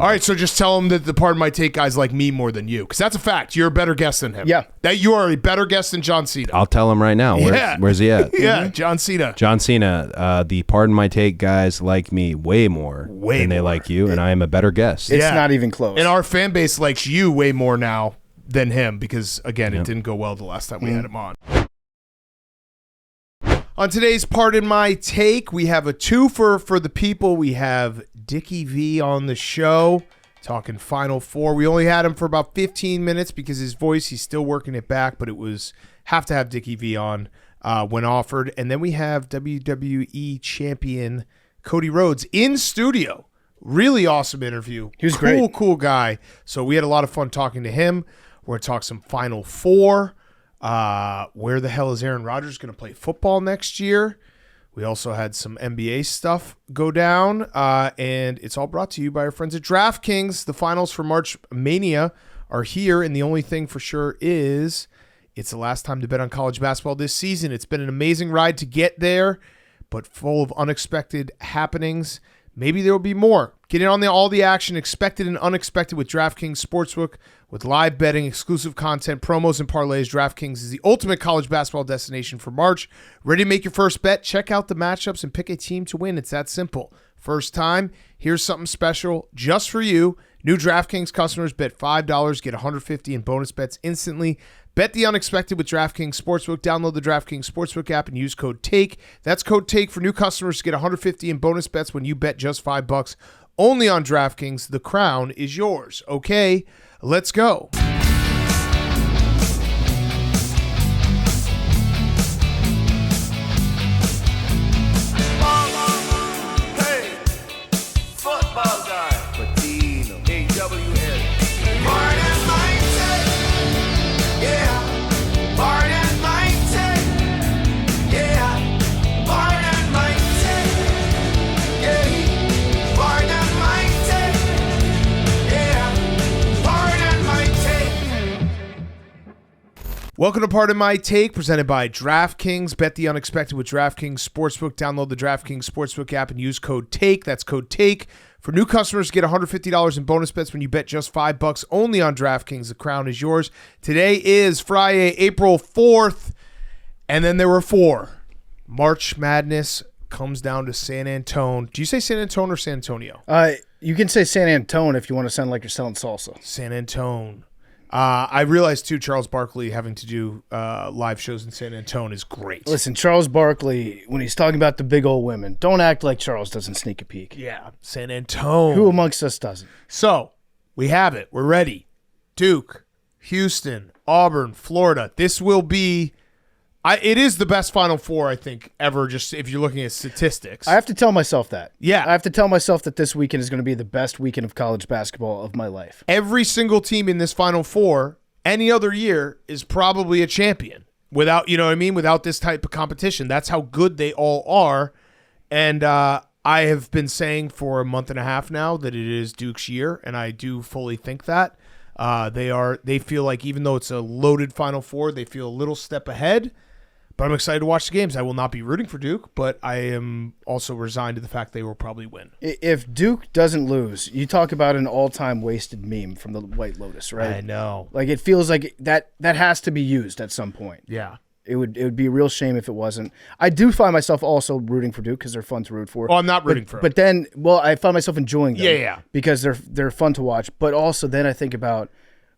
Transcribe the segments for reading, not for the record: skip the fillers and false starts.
All right, so just tell him that the Pardon My Take guys like me more than you, because that's a fact. You're a better guest than him. Yeah. That you are a better guest than John Cena. I'll tell him right now. Where's he at? Yeah, John Cena. John Cena, the Pardon My Take guys like me way more than they like you, and I am a better guest. It's not even close. And our fan base likes you way more now than him because, again, it didn't go well the last time we had him on. On today's Pardon My Take, we have a twofer for the people. We have Dickie V on the show, talking Final Four. We only had him for about 15 minutes because his voice, he's still working it back, but it was have to have Dickie V on when offered. And then we have WWE Champion Cody Rhodes in studio. Really awesome interview. He was great. Cool guy. So we had a lot of fun talking to him. We're going to talk some Final Four. Where the hell is Aaron Rodgers going to play football next year? We also had some NBA stuff go down, and it's all brought to you by our friends at DraftKings. The finals for March Mania are here, and the only thing for sure is it's the last time to bet on college basketball this season. It's been an amazing ride to get there, but full of unexpected happenings. Maybe there will be more. Get in on all the action, expected and unexpected with DraftKings Sportsbook. With live betting, exclusive content, promos, and parlays, DraftKings is the ultimate college basketball destination for March. Ready to make your first bet? Check out the matchups and pick a team to win. It's that simple. First time, here's something special just for you. New DraftKings customers bet $5, get $150 in bonus bets instantly. Bet the unexpected with DraftKings Sportsbook. Download the DraftKings Sportsbook app and use code TAKE. That's code TAKE for new customers to get $150 in bonus bets when you bet just $5. Only on DraftKings. The crown is yours. Okay, let's go. Welcome to Pardon My Take, presented by DraftKings. Bet the unexpected with DraftKings Sportsbook. Download the DraftKings Sportsbook app and use code TAKE. That's code TAKE. For new customers, get $150 in bonus bets when you bet just $5 only on DraftKings. The crown is yours. Today is Friday, April 4th, and then there were four. March Madness comes down to San Antonio. Do you say San Antonio or San Antonio? You can say San Antonio if you want to sound like you're selling salsa. San Antonio. I realized, too, Charles Barkley having to do live shows in San Antonio is great. Listen, Charles Barkley, when he's talking about the big old women, don't act like Charles doesn't sneak a peek. Yeah, San Antonio. Who amongst us doesn't? So, we have it. We're ready. Duke, Houston, Auburn, Florida. This will be... it is the best Final Four, I think, ever, just if you're looking at statistics. I have to tell myself that. Yeah. I have to tell myself that this weekend is going to be the best weekend of college basketball of my life. Every single team in this Final Four, any other year, is probably a champion. Without, you know what I mean? Without this type of competition. That's how good they all are. And I have been saying for a month and a half now that it is Duke's year, and I do fully think that. They feel like even though it's a loaded Final Four, they feel a little step ahead. But I'm excited to watch the games. I will not be rooting for Duke, but I am also resigned to the fact they will probably win. If Duke doesn't lose, you talk about an all-time wasted meme from the White Lotus, right? I know. Like, it feels like that has to be used at some point. Yeah. It would be a real shame if it wasn't. I do find myself also rooting for Duke because they're fun to root for. Oh, I'm not rooting for them. But then, I find myself enjoying them. Yeah. Because they're fun to watch. But also then I think about,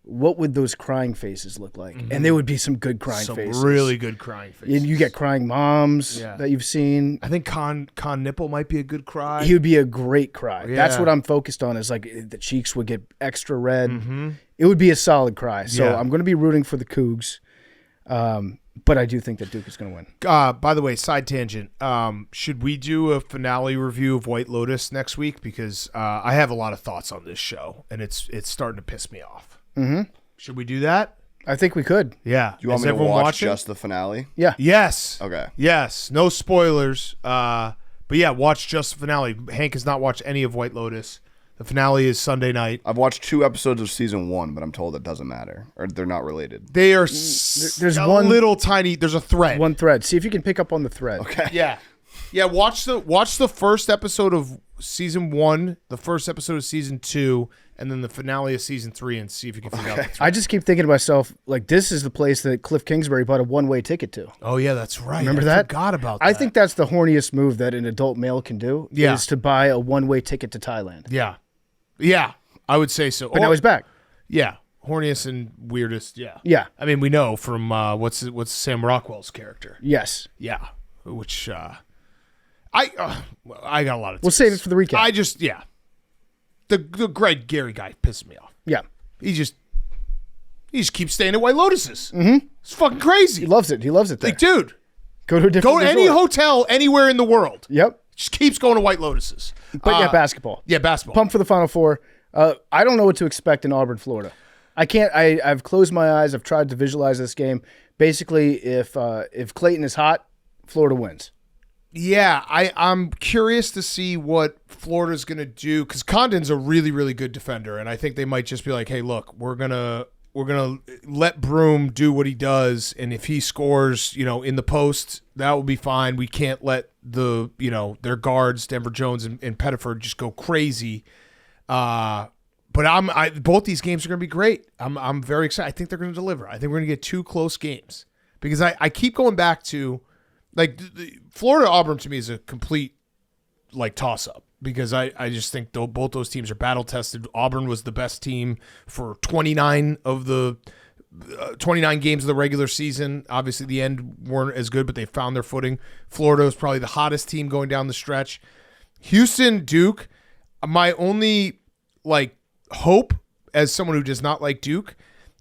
what would those crying faces look like? Mm-hmm. And there would be some good crying faces. Some really good crying faces. And you get crying moms that you've seen. I think Con Nipple might be a good cry. He would be a great cry. Yeah. That's what I'm focused on, is like the cheeks would get extra red. Mm-hmm. It would be a solid cry. So I'm going to be rooting for the Cougs. But I do think that Duke is going to win. By the way, side tangent. Should we do a finale review of White Lotus next week? Because I have a lot of thoughts on this show, and it's starting to piss me off. Mm-hmm. Should we do that? I think we could. Yeah. Do you want me to watch just the finale? Yeah. Yes. Okay. Yes. No spoilers. But yeah, watch just the finale. Hank has not watched any of White Lotus. The finale is Sunday night. I've watched 2 episodes of season 1, but I'm told it doesn't matter, or they're not related. They are there's a one little tiny. There's a thread. One thread. See if you can pick up on the thread. Okay. Yeah. Yeah. Watch the first episode of season 1, the first episode of season 2, and then the finale of season 3, and see if you can figure out the 3. I just keep thinking to myself, like, this is the place that Cliff Kingsbury bought a one-way ticket to. Oh yeah, that's right. Remember I that? Forgot about that. I think that's the horniest move that an adult male can do. Yeah. Is to buy a one-way ticket to Thailand. Yeah, yeah, I would say so. But now he's back. Yeah, horniest and weirdest. Yeah, Yeah. I mean, we know from what's Sam Rockwell's character. Yes. Yeah, which I got a lot of. We'll save it for the recap. I just the Greg Gary guy pisses me off. Yeah. He just keeps staying at White Lotuses. Mm-hmm. It's fucking crazy. He loves it. He loves it there. Like, dude, go to a different go to any resort. hotel anywhere in the world. Yep. Just keeps going to White Lotuses. But yeah, basketball. Yeah, basketball. Pumped for the Final Four. I don't know what to expect in Auburn, Florida. I can't. I've closed my eyes. I've tried to visualize this game. Basically, if Clayton is hot, Florida wins. Yeah, I'm curious to see what Florida's going to do, because Condon's a really, really good defender, and I think they might just be like, hey, look, we're gonna let Broom do what he does, and if he scores, in the post, that will be fine. We can't let their guards, Denver Jones and Pettiford, just go crazy. But both these games are going to be great. I'm very excited. I think they're going to deliver. I think we're going to get 2 close games, because I keep going back to, like, the Florida Auburn to me is a complete, like, toss up, because I just think both those teams are battle tested. Auburn was the best team for 29 of the 29 games of the regular season. Obviously, the end weren't as good, but they found their footing. Florida was probably the hottest team going down the stretch. Houston, Duke. My only, like, hope as someone who does not like Duke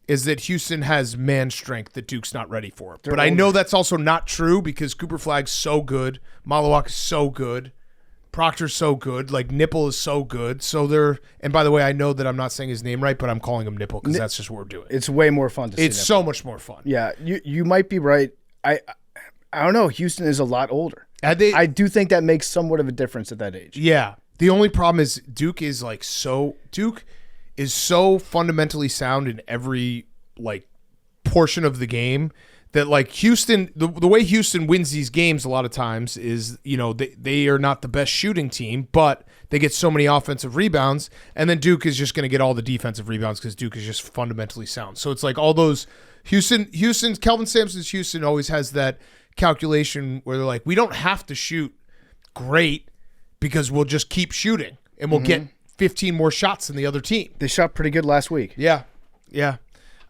is that Houston has man strength that Duke's not ready for. But I know that's also not true, because Cooper Flagg's so good, Malawak is so good, Proctor's so good, like Nipple is so good. So and by the way, I know that I'm not saying his name right, but I'm calling him Nipple because that's just what we're doing. It's way more fun to see. It's so much more fun. Yeah, you might be right. I don't know. Houston is a lot older. I do think that makes somewhat of a difference at that age. Yeah. The only problem is Duke is so fundamentally sound in every, like, portion of the game that, like, Houston, the way Houston wins these games a lot of times is, they are not the best shooting team, but they get so many offensive rebounds, and then Duke is just going to get all the defensive rebounds because Duke is just fundamentally sound. So it's like all those Kelvin Sampson's Houston always has that calculation where they're like, we don't have to shoot great because we'll just keep shooting and we'll get 15 more shots than the other team. They shot pretty good last week. Yeah.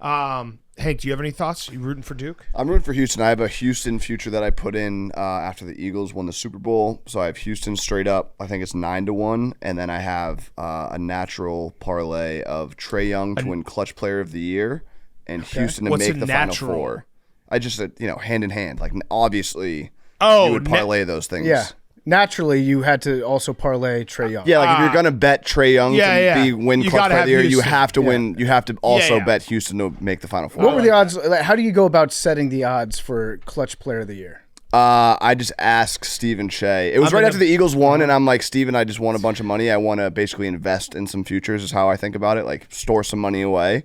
Hank, do you have any thoughts? You rooting for Duke? I'm rooting for Houston. I have a Houston future that I put in after the Eagles won the Super Bowl. So I have Houston straight up. I think it's 9-1. And then I have a natural parlay of Trae Young to win Clutch Player of the Year and Houston to make the Final Four. I just said, hand in hand. Like, obviously, you would parlay those things. Yeah. Naturally, you had to also parlay Trae Young. Yeah, like if you're gonna bet Trae Young to win Clutch Player of the Year, you have to win. You have to also bet Houston to make the Final Four. What were the odds? Like, how do you go about setting the odds for Clutch Player of the Year? I just asked Stephen Shea. It was right after the Eagles won, and I'm like, Steven, I just won a bunch of money. I want to basically invest in some futures is how I think about it, like store some money away.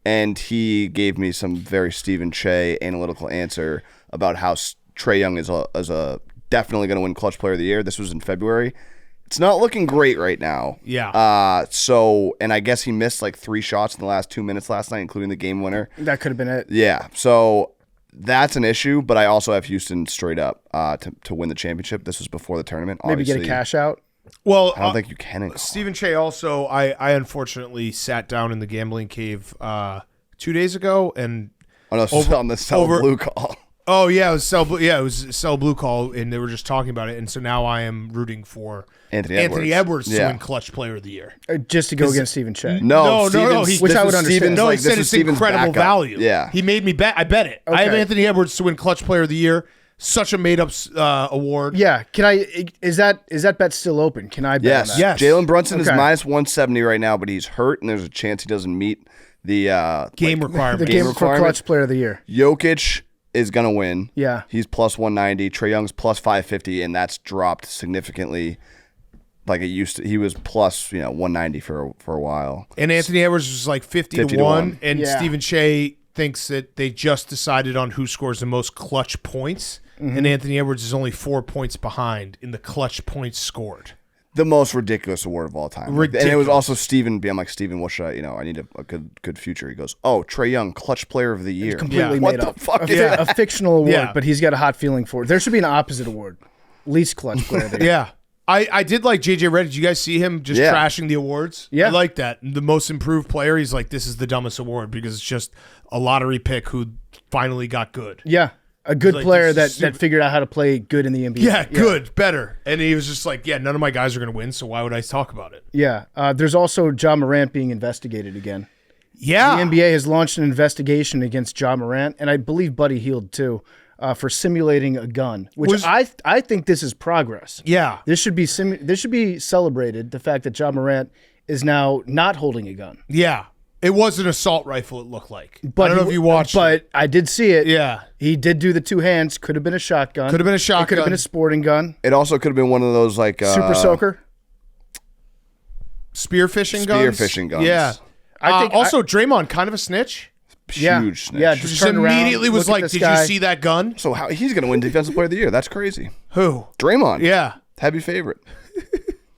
And he gave me some very Stephen Shea analytical answer about how Trae Young is a definitely going to win Clutch Player of the Year. This was in February. It's not looking great right now. Yeah. And I guess he missed like 3 shots in the last 2 minutes last night, including the game winner. That could have been it. Yeah. So that's an issue, but I also have Houston straight up to win the championship. This was before the tournament. Maybe get a cash out. Well, I don't think you can. Stephen Shea also, I unfortunately sat down in the gambling cave 2 days ago and on the sell blue call. Oh yeah, it was sell blue call, and they were just talking about it, and so now I am rooting for Anthony Edwards to win Clutch Player of the Year, just to go against Stephen Shea. No, which I would understand. No, he said it's incredible value. Yeah, he made me bet. I bet it. Okay. I have Anthony Edwards to win Clutch Player of the Year. Such a made up award. Yeah, can I? Is that bet still open? Can I bet on that? Yes. Jalen Brunson is minus 170 right now, but he's hurt, and there's a chance he doesn't meet the game requirement. The game for Clutch Player of the Year. Jokic is going to win. Yeah. He's plus 190. Trae Young's plus 550, and that's dropped significantly. Like it used to, he was plus 190 for a while. And Anthony Edwards was like 50 to 1, and Stephen Shea thinks that they just decided on who scores the most clutch points, and Anthony Edwards is only 4 points behind in the clutch points scored. the most ridiculous award of all time. Ridiculous. And it was also Steven. I'm like, Steven, what should I need a good future. He goes, oh, Trae Young, clutch player of the year. Completely What made the up. fuck is that? A fictional award, Yeah. but he's got a hot feeling for it. There should be an opposite award. Least clutch player of the year. Yeah. I did like JJ Redick. Did you guys see him just Yeah. trashing the awards? Yeah. I like that. The most improved player, he's like, this is the dumbest award because it's just a lottery pick who finally got good. Yeah. A good Like, player this is that figured out how to play good in the NBA. Yeah, good, better. And he was just like, yeah, none of my guys are going to win, so why would I talk about it? Yeah. There's also Ja Morant being investigated again. Yeah. The NBA has launched an investigation against Ja Morant, and I believe Buddy Hield too, for simulating a gun. Which I think this is progress. Yeah. This should be celebrated. The fact that Ja Morant is now not holding a gun. Yeah. It was an assault rifle, it looked like. I don't know if you watched it. But I did see it. Yeah. He did do the two hands. Could have been a shotgun. Could have been a It could shotgun. have been a sporting gun. It also could have been one of those like Super soaker. Spearfishing guns. Spearfishing guns. Yeah. I think also, Draymond, kind of a snitch. Huge snitch. Yeah, Just turned around, immediately was looked at like, the did sky. you see that gun? So how he's going to win Defensive Player of the Year? That's crazy. Who? Draymond. Yeah. Heavy favorite.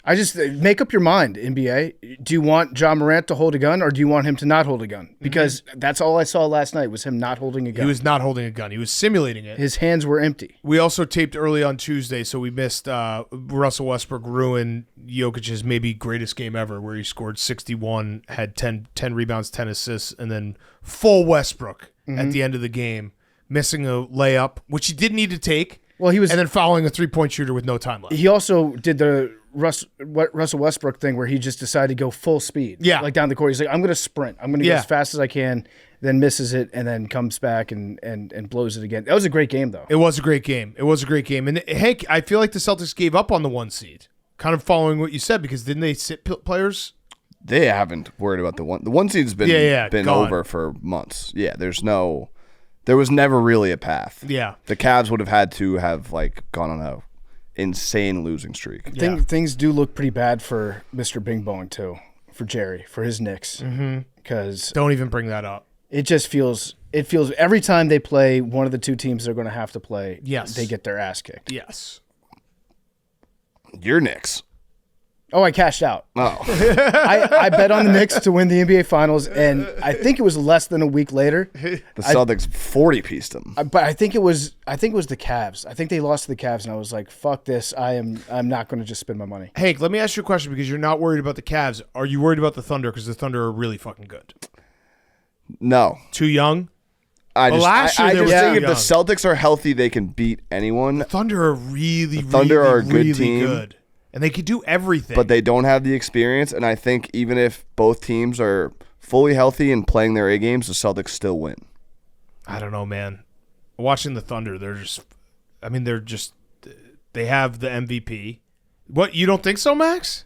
I just make up your mind, NBA. Do you want Ja Morant to hold a gun, or do you want him to not hold a gun? Because that's all I saw last night was him not holding a gun. He was not holding a gun. He was simulating it. His hands were empty. We also taped early on Tuesday, so we missed Russell Westbrook ruin Jokic's maybe greatest game ever, where he scored 61, had 10 rebounds, 10 assists, and then full Westbrook at the end of the game, missing a layup, which he didn't need to take, Well, he was. and then fouling a three-point shooter with no time left. He also did the Russell Westbrook thing where he just decided to go full speed. Yeah. Like down the court. He's like, I'm going to sprint. I'm going to go Yeah. as fast as I can, then misses it, and then comes back and blows it again. That was a great game, though. It was a great game. It was a great game. And Hank, I feel like the Celtics gave up on the 1 seed, kind of following what you said, because didn't they sit players? They haven't worried about the one. The 1 seed's been been gone. over for months. Yeah, there was never really a path. Yeah. The Cavs would have had to have like gone on a insane losing streak. Yeah. Things do look pretty bad for Mr. Bing Bong, too, for Jerry, for his Knicks. Because Don't even bring that up. it just feels every time they play one of the two teams they're going to have to play, Yes. they get their ass kicked. Yes. Your Knicks. Oh, I cashed out. Oh, I bet on the Knicks to win the NBA Finals, and I think it was less than a week later. the Celtics 40-pieced them. But I think it was the Cavs. I think they lost to the Cavs, and I was like, "Fuck this! I'm not going to just spend my money." Hank, let me ask you a question because you're not worried about the Cavs. Are you worried about the Thunder? Because the Thunder are really fucking good. No, Too young? I Well, just, last I, year I they just were think too if the young. Celtics are healthy, they can beat anyone. Thunder are really, Thunder really, are a good really team. good. And they can do everything. But they don't have the experience, and I think even if both teams are fully healthy and playing their A games, the Celtics still win. I don't know, man. Watching the Thunder, they have the MVP. What, you don't think so, Max?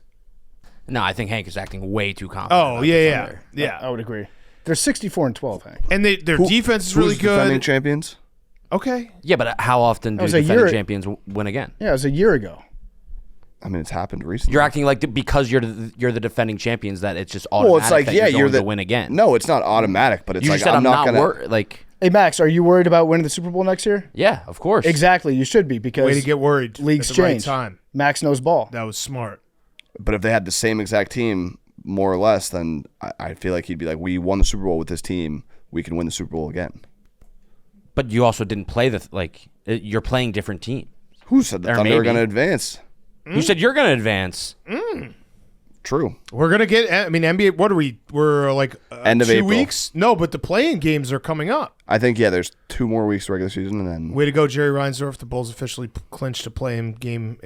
No, I think Hank is acting way too confident. Oh, about the yeah. Thunder. Yeah. I would agree. They're 64-12, Hank. And their defense is really Who's defending good. champions? Okay. Yeah, but how often do was a defending year- champions win again? Yeah, it was a year ago. I mean, it's happened recently. You're acting like because you're the defending champions that it's just automatic well, it's like, that yeah, you're you're going the to win again. No, it's not automatic, but it's you like just said I'm not gonna. like. Hey, Max, are you worried about winning the Super Bowl next year? Yeah, of course. Exactly. You should be because Way to get worried leagues at the right change. time. Max knows ball. That was smart. But if they had the same exact team, more or less, then I feel like he'd be like, "We won the Super Bowl with this team. We can win the Super Bowl again." But you also didn't play you're playing different teams. Who said the Or Thunder are maybe. going to advance? You said you're going to advance. True. We're going to get, NBA, what are we? We're like End of 2 April. weeks? No, but the playing games are coming up. I think there's 2 more weeks of regular season, and then Way to go, Jerry Reinsdorf. The Bulls officially clinched to play him game.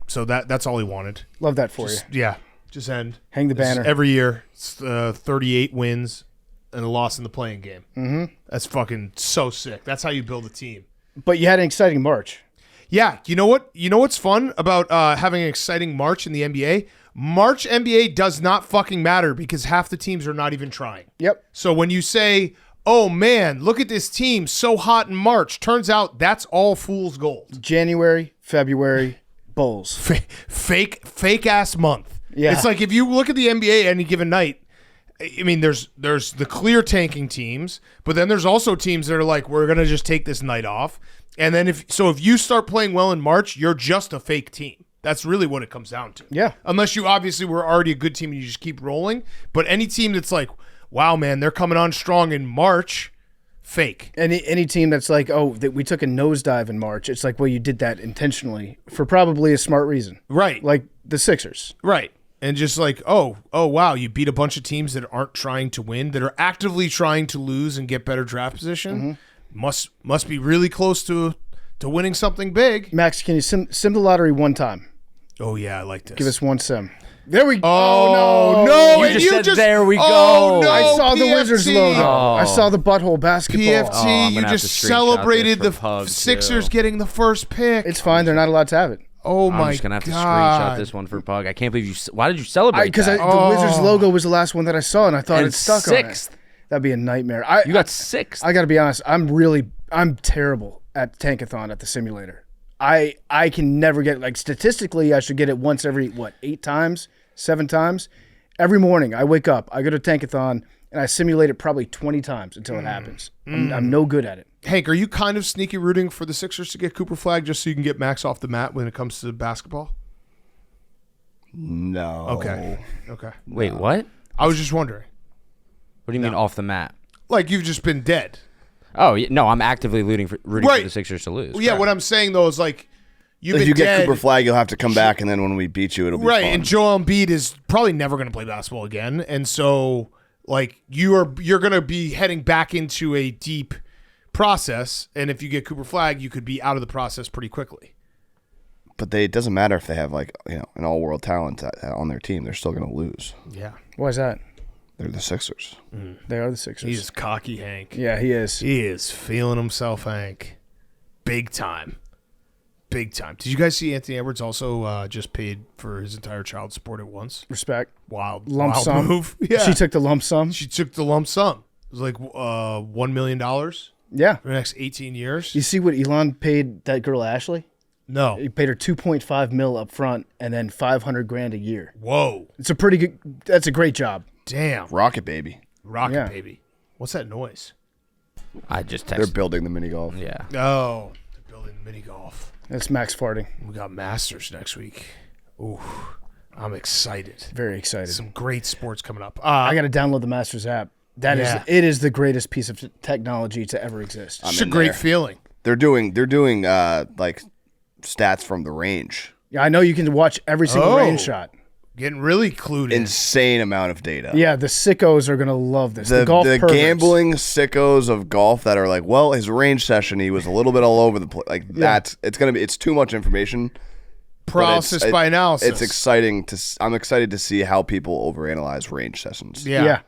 So that's all he wanted. Love that for you. Yeah, just end. Hang the This is banner. every year. It's 38 wins and a loss in the playing game. Mm-hmm. That's fucking so sick. That's how you build a team. But you had an exciting March. Yeah, you know what? You know what's fun about having an exciting March in the NBA? March NBA does not fucking matter because half the teams are not even trying. Yep. So when you say, "Oh man, look at this team so hot in March," turns out that's all fool's gold. January, February, Bulls. Fake ass month. Yeah. It's like if you look at the NBA any given night, I mean, there's the clear tanking teams, but then there's also teams that are like, we're gonna just take this night off, and then if you start playing well in March, you're just a fake team. That's really what it comes down to. Yeah. Unless you obviously were already a good team and you just keep rolling. But any team that's like, wow, man, they're coming on strong in March, fake. Any team that's like, we took a nosedive in March, it's like, well, you did that intentionally for probably a smart reason. Right. Like the Sixers. Right. And just like, oh, wow, you beat a bunch of teams that aren't trying to win, that are actively trying to lose and get better draft position. Must be really close to winning something big. Max, can you sim the lottery one time? Oh, yeah, I like this. Give us one sim. There we go. Oh, no. You and just said, there we Oh, go. no, I saw the PFT. Wizards logo. Oh. I saw the butthole basketball. PFT, I'm you gonna have just to screenshot celebrated this the for Pug, Sixers too. getting the first pick. It's fine. They're not allowed to have it. Oh, my God. I'm just gonna have to screenshot this one for Pug. I can't believe you. Why did you celebrate Because that? the Wizards logo was the last one that I saw, and I thought And it stuck sixth. on it. That'd be a nightmare. You got sixth. I got to be honest. I'm terrible at Tankathon at the simulator. I can never get, like, statistically, I should get it once every, 8 times, 7 times? Every morning I wake up, I go to Tankathon, and I simulate it probably 20 times until it happens. I'm no good at it. Hank, are you kind of sneaky rooting for the Sixers to get Cooper Flag just so you can get Max off the mat when it comes to basketball? No. Okay. Wait, what? I was just wondering. What do you mean off the mat? Like, you've just been dead. Oh no, I'm actively rooting for the Sixers to lose. Well, yeah, Correct. what I'm saying, though, is like, you've If been you dead. get Cooper Flag, you'll have to come back, and then when we beat you, it'll be Right, fun. and Joel Embiid is probably never going to play basketball again. And so, like, you're going to be heading back into a deep process. And if you get Cooper Flag, you could be out of the process pretty quickly. But it doesn't matter if they have an all-world talent on their team. They're still going to lose. Yeah. Why is that? They're the Sixers. They are the Sixers. He's cocky, Hank. Yeah, he is. He is feeling himself, Hank. Big time. Big time. Did you guys see Anthony Edwards also just paid for his entire child support at once? Respect. Wild. Lump wild sum. move. Yeah. She took the lump sum. She took the lump sum. It was like $1 million for Yeah. the next 18 years. You see what Elon paid that girl Ashley? No. He paid her $2.5 million up front and then $500,000 a year. Whoa. It's a pretty good. That's a great job. Damn. Rocket baby. Rocket Yeah. baby. What's that noise? I just They're texted. building the mini golf. Yeah. Oh, they're building mini golf. That's Max farting. We got Masters next week. Ooh, I'm excited. Very excited. Some great sports coming up. I got to download the Masters app. It is the greatest piece of technology to ever exist. It's a in great there. feeling. They're doing like stats from the range. Yeah, I know you can watch every single range shot. Getting really clued in. Insane amount of data. Yeah, the sickos are gonna love this. The golf perverts. gambling sickos of golf that are like, well, his range session, he was a little bit all over the place. Like it's too much information. Paralysis by analysis. It's exciting I'm excited to see how people overanalyze range sessions. Yeah.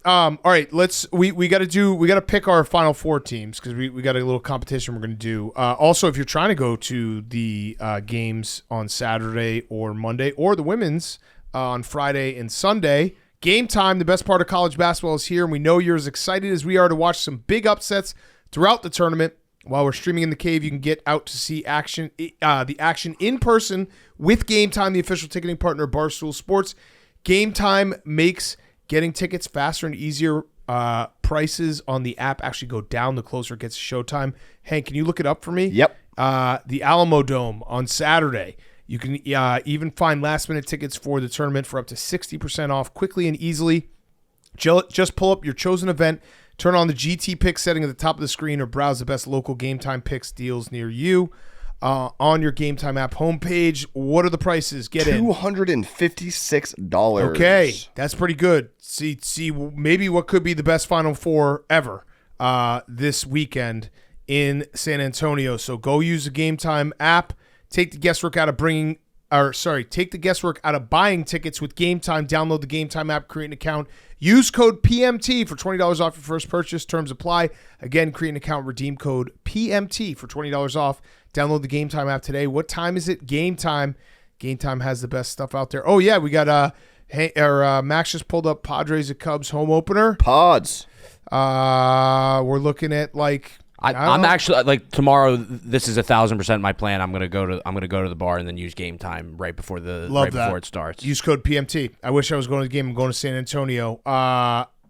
All right, we got to pick our final 4 teams because we got a little competition we're going to do. Also, if you're trying to go to the games on Saturday or Monday or the women's on Friday and Sunday, Game Time, the best part of college basketball, is here, and we know you're as excited as we are to watch some big upsets throughout the tournament. While we're streaming in the cave, you can get out to see the action in person with Game Time, the official ticketing partner of Barstool Sports. Game Time makes getting tickets faster and easier. Prices on the app actually go down the closer it gets to showtime. Hank, can you look it up for me? Yep. The Alamo Dome on Saturday. You can even find last-minute tickets for the tournament for up to 60% off quickly and easily. Just pull up your chosen event, turn on the GT Pick setting at the top of the screen, or browse the best local Game Time Picks deals near you. On your Game Time app homepage, what are the prices? Get in. $256. Okay, that's pretty good. See, maybe what could be the best Final Four ever this weekend in San Antonio. So go use the Game Time app. Take the guesswork out of buying tickets with Game Time. Download the Game Time app, create an account. Use code PMT for $20 off your first purchase. Terms apply. Again, create an account, redeem code PMT for $20 off. Download the Game Time app today. What time is it? Game Time. Game Time has the best stuff out there. Oh, yeah, we got Max just pulled up Padres at Cubs home opener. Pods. We're looking at I'm actually like tomorrow. This is 1,000% my plan. I'm gonna go to the bar and then use Game Time right before before it starts. Use code PMT. I wish I was going to the game. I'm going to San Antonio.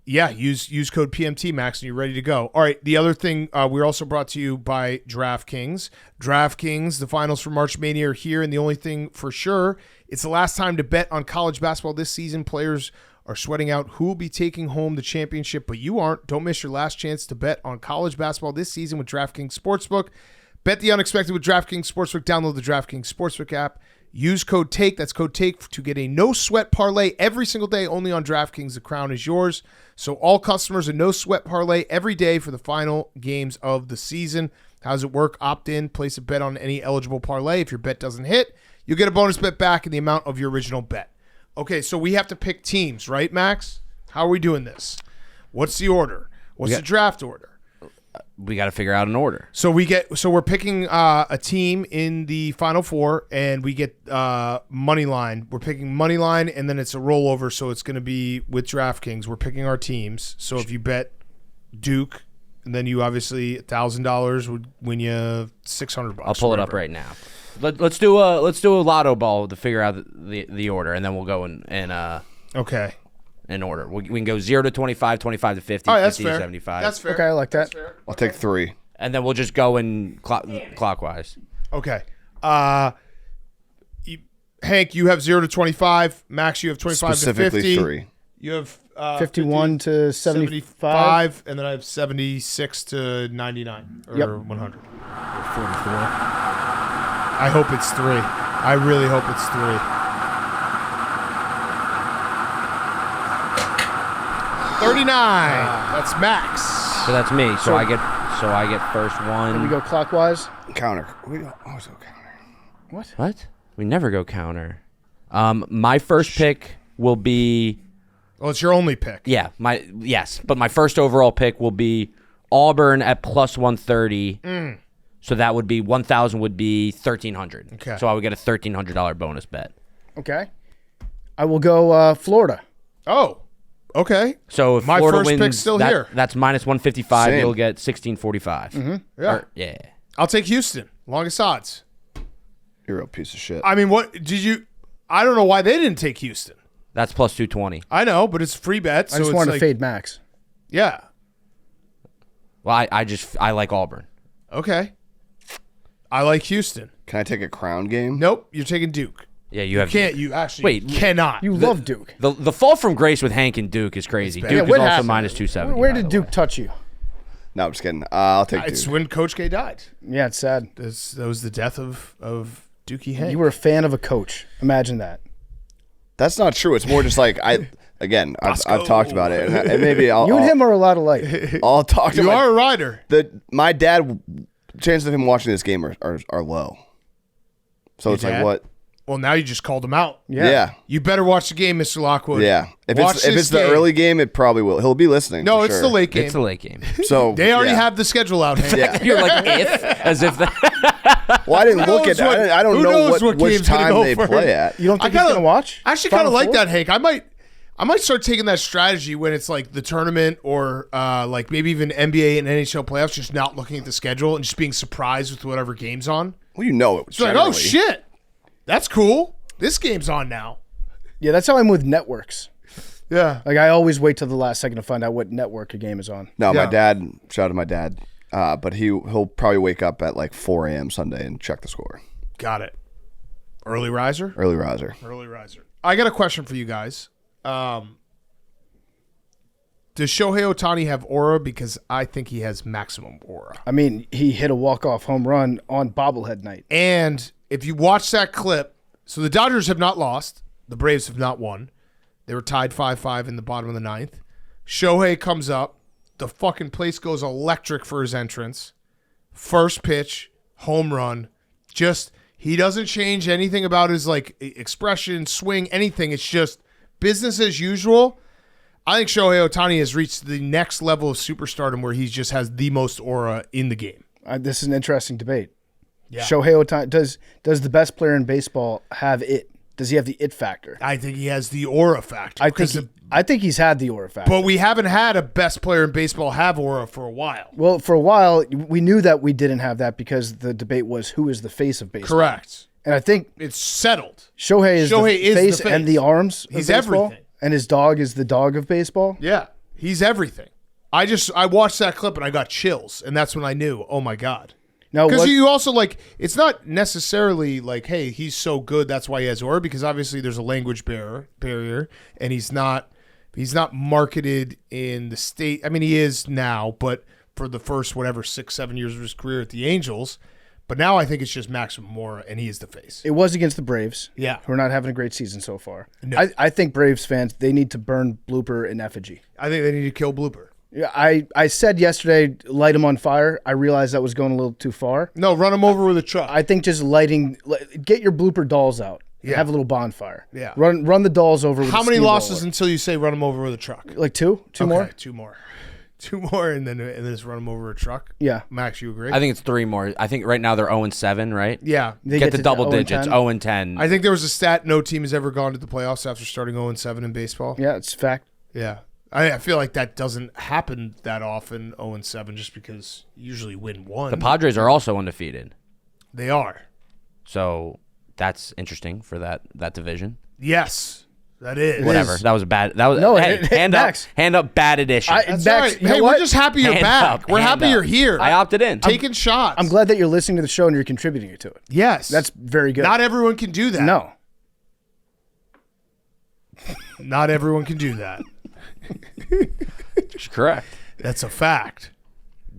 Yeah, use code PMT Max and you're ready to go. All right, the other thing, we're also brought to you by DraftKings. DraftKings, the finals for March Mania are here, and the only thing for sure, it's the last time to bet on college basketball this season. Players are sweating out who will be taking home the championship, but you aren't. Don't miss your last chance to bet on college basketball this season with DraftKings Sportsbook. Bet the unexpected with DraftKings Sportsbook. Download the DraftKings Sportsbook app. Use code TAKE, that's code TAKE, to get a no-sweat parlay every single day only on DraftKings. The crown is yours. So all customers, a no-sweat parlay every day for the final games of the season. How does it work? Opt in, place a bet on any eligible parlay. If your bet doesn't hit, you'll get a bonus bet back in the amount of your original bet. Okay, so we have to pick teams, right, Max? How are we doing this? What's the order? What's the draft order? We got to figure out an order. So we're picking a team in the Final Four, and we get money line. We're picking money line, and then it's a rollover. So it's going to be with DraftKings. We're picking our teams. So if you bet Duke, and then you obviously $1,000 would win you $600. I'll pull it up right now. Let's do a lotto ball to figure out the order, and then we'll go okay. In order. We can go 0 to 25, 25 to 50, All right, 50 that's fair. to 75. That's fair. Okay, I like that. I'll take 3. And then we'll just go in clockwise. Okay. Hank, you have 0 to 25. Max, you have 25 to 50. Specifically 3. You have 51 to 75. And then I have 76 to 99 or Yep. 100. 44. I hope it's 3. I really hope it's 3. 39. That's Max. So that's me. So I get first one. Can we go clockwise? Counter. We always go counter. What? We never go counter. My first pick will be Well, it's your only pick. but my first overall pick will be Auburn at plus 130. So that would be 1,000 would be 1,300. Okay. So I would get a $1,300 bonus bet. Okay. I will go Florida. Oh, okay. So if My Florida first wins, pick's still here. That's minus 155. Same. You'll get 1645. Yeah. Yeah. I'll take Houston. Longest odds. You're a real piece of shit. I mean, what did you? I don't know why they didn't take Houston. That's plus 220. I know, but it's free bet. So I just it's wanted like, to fade Max. Yeah. Well, I like Auburn. Okay. I like Houston. Can I take a crown game? Nope. You're taking Duke. Yeah, you have. Can't you actually? Wait, cannot. You love Duke. The fall from grace with Hank and Duke is crazy. It's Duke bad. is what also happened? minus 270. Where by did the Duke way. touch you? No, I'm just kidding. I'll take It's Duke. when Coach K died. Yeah, it's sad. That was the death of Dookie Hank. You were a fan of a coach. Imagine that. That's not true. It's more just like I've talked about it, and maybe You and him are a lot alike. I'll talk to You my, are a rider. my dad. Chances of him watching this game are low. So Your it's dad? like what? Well, now you just called him out. Yeah. You better watch the game, Mr. Lockwood. Yeah. If Watch it's this the game. early game, it probably will. He'll be listening. No, for it's sure. the late game. It's the late game. So They already yeah. have the schedule out. Hank. Yeah. You're like as if that. Well, I didn't look at knows what- that. I don't who know knows what which game's gonna time go they first? play at. You don't think he's kinda- going to watch? I actually kind of Final like Four? that, Hank. I might start taking that strategy when it's like the tournament or like maybe even NBA and NHL playoffs, just not looking at the schedule and just being surprised with whatever game's on. Well, you know it. It's like, oh shit, that's cool. This game's on now. Yeah, that's how I'm with networks. Yeah. Like, I always wait till the last second to find out what network a game is on. No, Yeah. my dad. Shout out to my dad. But he'll probably wake up at like 4 a.m. Sunday and check the score. Got it. Early riser? Early riser. Early riser. I got a question for you guys. Does Shohei Ohtani have aura? Because I think he has maximum aura. I mean, he hit a walk-off home run on bobblehead night. And if you watch that clip, so the Dodgers have not lost. The Braves have not won. They were tied 5-5 in the bottom of the ninth. Shohei comes up. The fucking place goes electric for his entrance. First pitch, home run. Just, he doesn't change anything about his like expression, swing, anything. It's just business as usual. I think Shohei Ohtani has reached the next level of superstardom where he just has the most aura in the game. This is an interesting debate. Yeah. Shohei Ohtani, does the best player in baseball have it? Does he have the it factor? I think he has the aura factor. I think he's had the aura factor. But we haven't had a best player in baseball have aura for a while. Well, for a while, we knew that we didn't have that because the debate was who is the face of baseball. Correct. And I think It's settled. Shohei is the face and the arms of He's baseball, everything. and his dog is the dog of baseball. Yeah. He's everything. I watched that clip and I got chills, and that's when I knew, oh my God. Now, Because you also like, it's not necessarily like, hey, he's so good, that's why he has aura, because obviously there's a language barrier, and he's not marketed in the state. I mean, he is now, but for the first 6-7 years of his career at the Angels. But now I think it's just maximum aura, and he is the face. It was against the Braves. Yeah. Who are not having a great season so far. No. I think Braves fans, they need to burn Blooper in effigy. I think they need to kill Blooper. Yeah, I said yesterday, light him on fire. I realized that was going a little too far. No, run him over with a truck. I think just get your Blooper dolls out. Yeah. Have a little bonfire. Yeah. Run the dolls over with How a many steamroller. losses until you say run him over with a truck? Like two? Two more? Two more. Two more, and then just run them over a truck. Yeah. Max, you agree? I think it's 3 more. I think right now they're 0-7, right? Yeah. They Get the to double 0-10? digits, 0-10. I think there was a stat no team has ever gone to the playoffs after starting 0-7 in baseball. Yeah, it's fact. Yeah. I feel like that doesn't happen that often, 0-7, just because you usually win one. The Padres are also undefeated. They are. So that's interesting for that division. Yes. That is. Whatever. That was a bad. That was No, hey, hand Max. up. Hand up. Bad edition. That's Max, all right. you know Hey, what? we're just happy you're Hand back. up, We're hand happy you're up. here. I opted in. Taking shots. I'm glad that you're listening to the show and you're contributing to it. Yes. That's very good. Not everyone can do that. No. Not everyone can do that. Correct. That's a fact.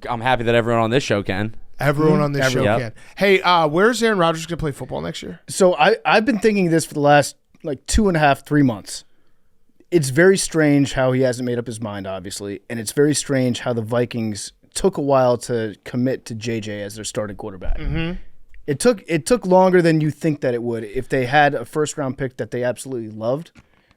I'm happy that everyone on this show can. Everyone on this show Yep. can. Hey, where's Aaron Rodgers going to play football next year? So I've been thinking this for the last 2.5, 3 months. It's very strange how he hasn't made up his mind, obviously, and it's very strange how the Vikings took a while to commit to JJ as their starting quarterback. Mm-hmm. It took longer than you think that it would. If they had a first-round pick that they absolutely loved,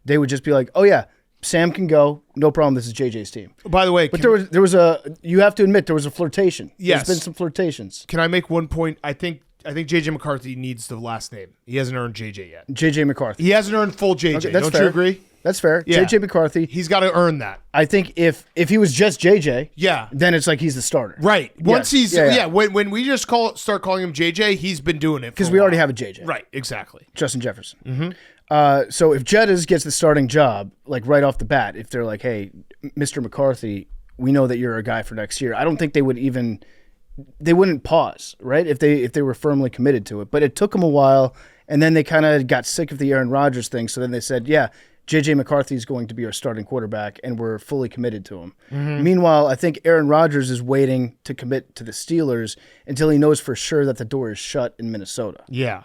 they would just be like, oh, yeah, Sam can go. No problem. This is JJ's team. By the way, But there was you have to admit, there was a flirtation. Yes. There's been some flirtations. can I make one point? I think JJ McCarthy needs the last name. He hasn't earned JJ yet. JJ McCarthy. He hasn't earned full JJ. Okay, that's Don't fair. you agree? That's fair. Yeah. JJ McCarthy. He's got to earn that. I think if he was just JJ, Yeah. then it's like he's the starter. Right. Once Yes. he's when we just start calling him JJ, he's been doing it Because we already have a JJ. Right. Exactly. Justin Jefferson. Mm-hmm. So if Jettas gets the starting job, like right off the bat, if they're like, hey, Mr. McCarthy, we know that you're a guy for next year, I don't think they wouldn't pause, right? If they were firmly committed to it. But it took them a while, and then they kind of got sick of the Aaron Rodgers thing. So then they said, yeah, JJ McCarthy is going to be our starting quarterback, and we're fully committed to him. Mm-hmm. Meanwhile, I think Aaron Rodgers is waiting to commit to the Steelers until he knows for sure that the door is shut in Minnesota. Yeah.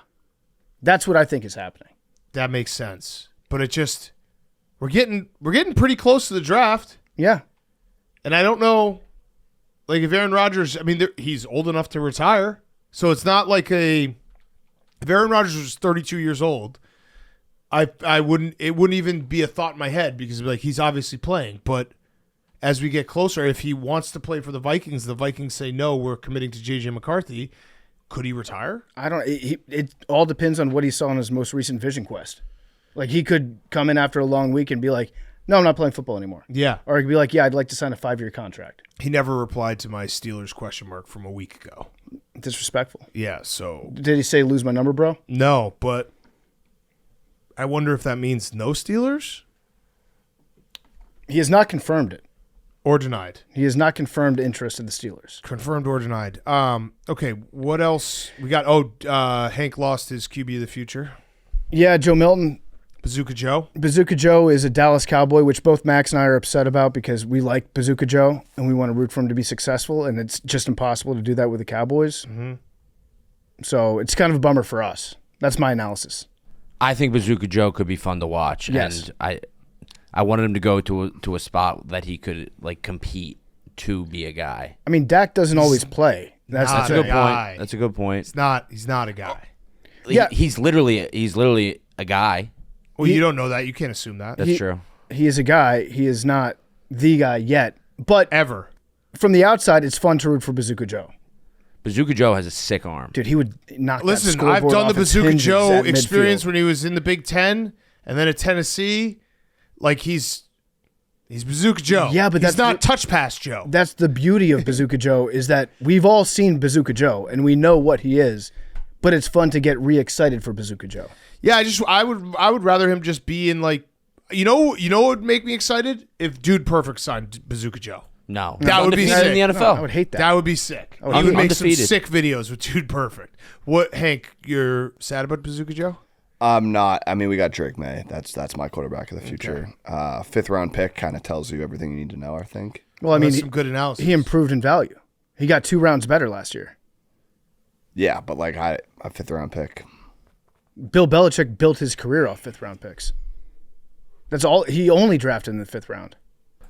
That's what I think is happening. That makes sense. But it just we're getting pretty close to the draft, Yeah. and I don't know, like if Aaron Rodgers. I mean, he's old enough to retire, so it's not like if Aaron Rodgers was 32 years old, it wouldn't even be a thought in my head because it'd be like he's obviously playing. But as we get closer, if he wants to play for the Vikings say no, we're committing to JJ McCarthy. Could he retire? I don't. It all depends on what he saw in his most recent Vision Quest. Like he could come in after a long week and be like, "No, I'm not playing football anymore." Yeah. Or he could be like, "Yeah, I'd like to sign a 5-year contract." He never replied to my Steelers question mark from a week ago. Disrespectful. Yeah. So Did he say lose my number, bro? no, but I wonder if that means no Steelers He has not confirmed it. or denied. He has not confirmed interest in the Steelers. Confirmed or denied. Okay, what else we got? Hank lost his QB of the future. Yeah, Joe Milton. Bazooka Joe. Bazooka Joe is a Dallas Cowboy, which both Max and I are upset about because we like Bazooka Joe and we want to root for him to be successful, and it's just impossible to do that with the Cowboys. Mm-hmm. So it's kind of a bummer for us. That's my analysis. I think Bazooka Joe could be fun to watch, Yes. and I wanted him to go to a spot that he could like compete to be a guy. I mean, Dak doesn't always play. That's Not the That's a thing. good guy. point. That's a good point. He's not a guy. Yeah. He's literally a guy. Well, you don't know that. You can't assume that. That's true. He is a guy. He is not the guy yet. But Ever. from the outside, it's fun to root for Bazooka Joe. Bazooka Joe has a sick arm. Dude, he would knock that Listen, scoreboard I've done the off its Bazooka hinges Joe at experience midfield. when he was in the Big Ten and then at Tennessee. Like he's Bazooka Joe. Yeah, but he's that's not touch pass Joe. That's the beauty of Bazooka Joe is that we've all seen Bazooka Joe and we know what he is, but it's fun to get re-excited for Bazooka Joe. Yeah, I would rather him just be in like You know what would make me excited? If Dude Perfect signed Bazooka Joe. No. That would be Undefeated sick. in the NFL. I would hate that. That would be sick. He would make some sick videos with Dude Perfect. What, Hank, you're sad about Bazooka Joe? I'm not. I mean, we got Drake May. That's my quarterback of the future. Okay. 5th round pick kind of tells you everything you need to know, I think. Well, I mean, some good analysis. He improved in value. He got 2 rounds better last year. Yeah, but like a 5th round pick. Bill Belichick built his career off 5th round picks. That's all. He only drafted in the 5th round.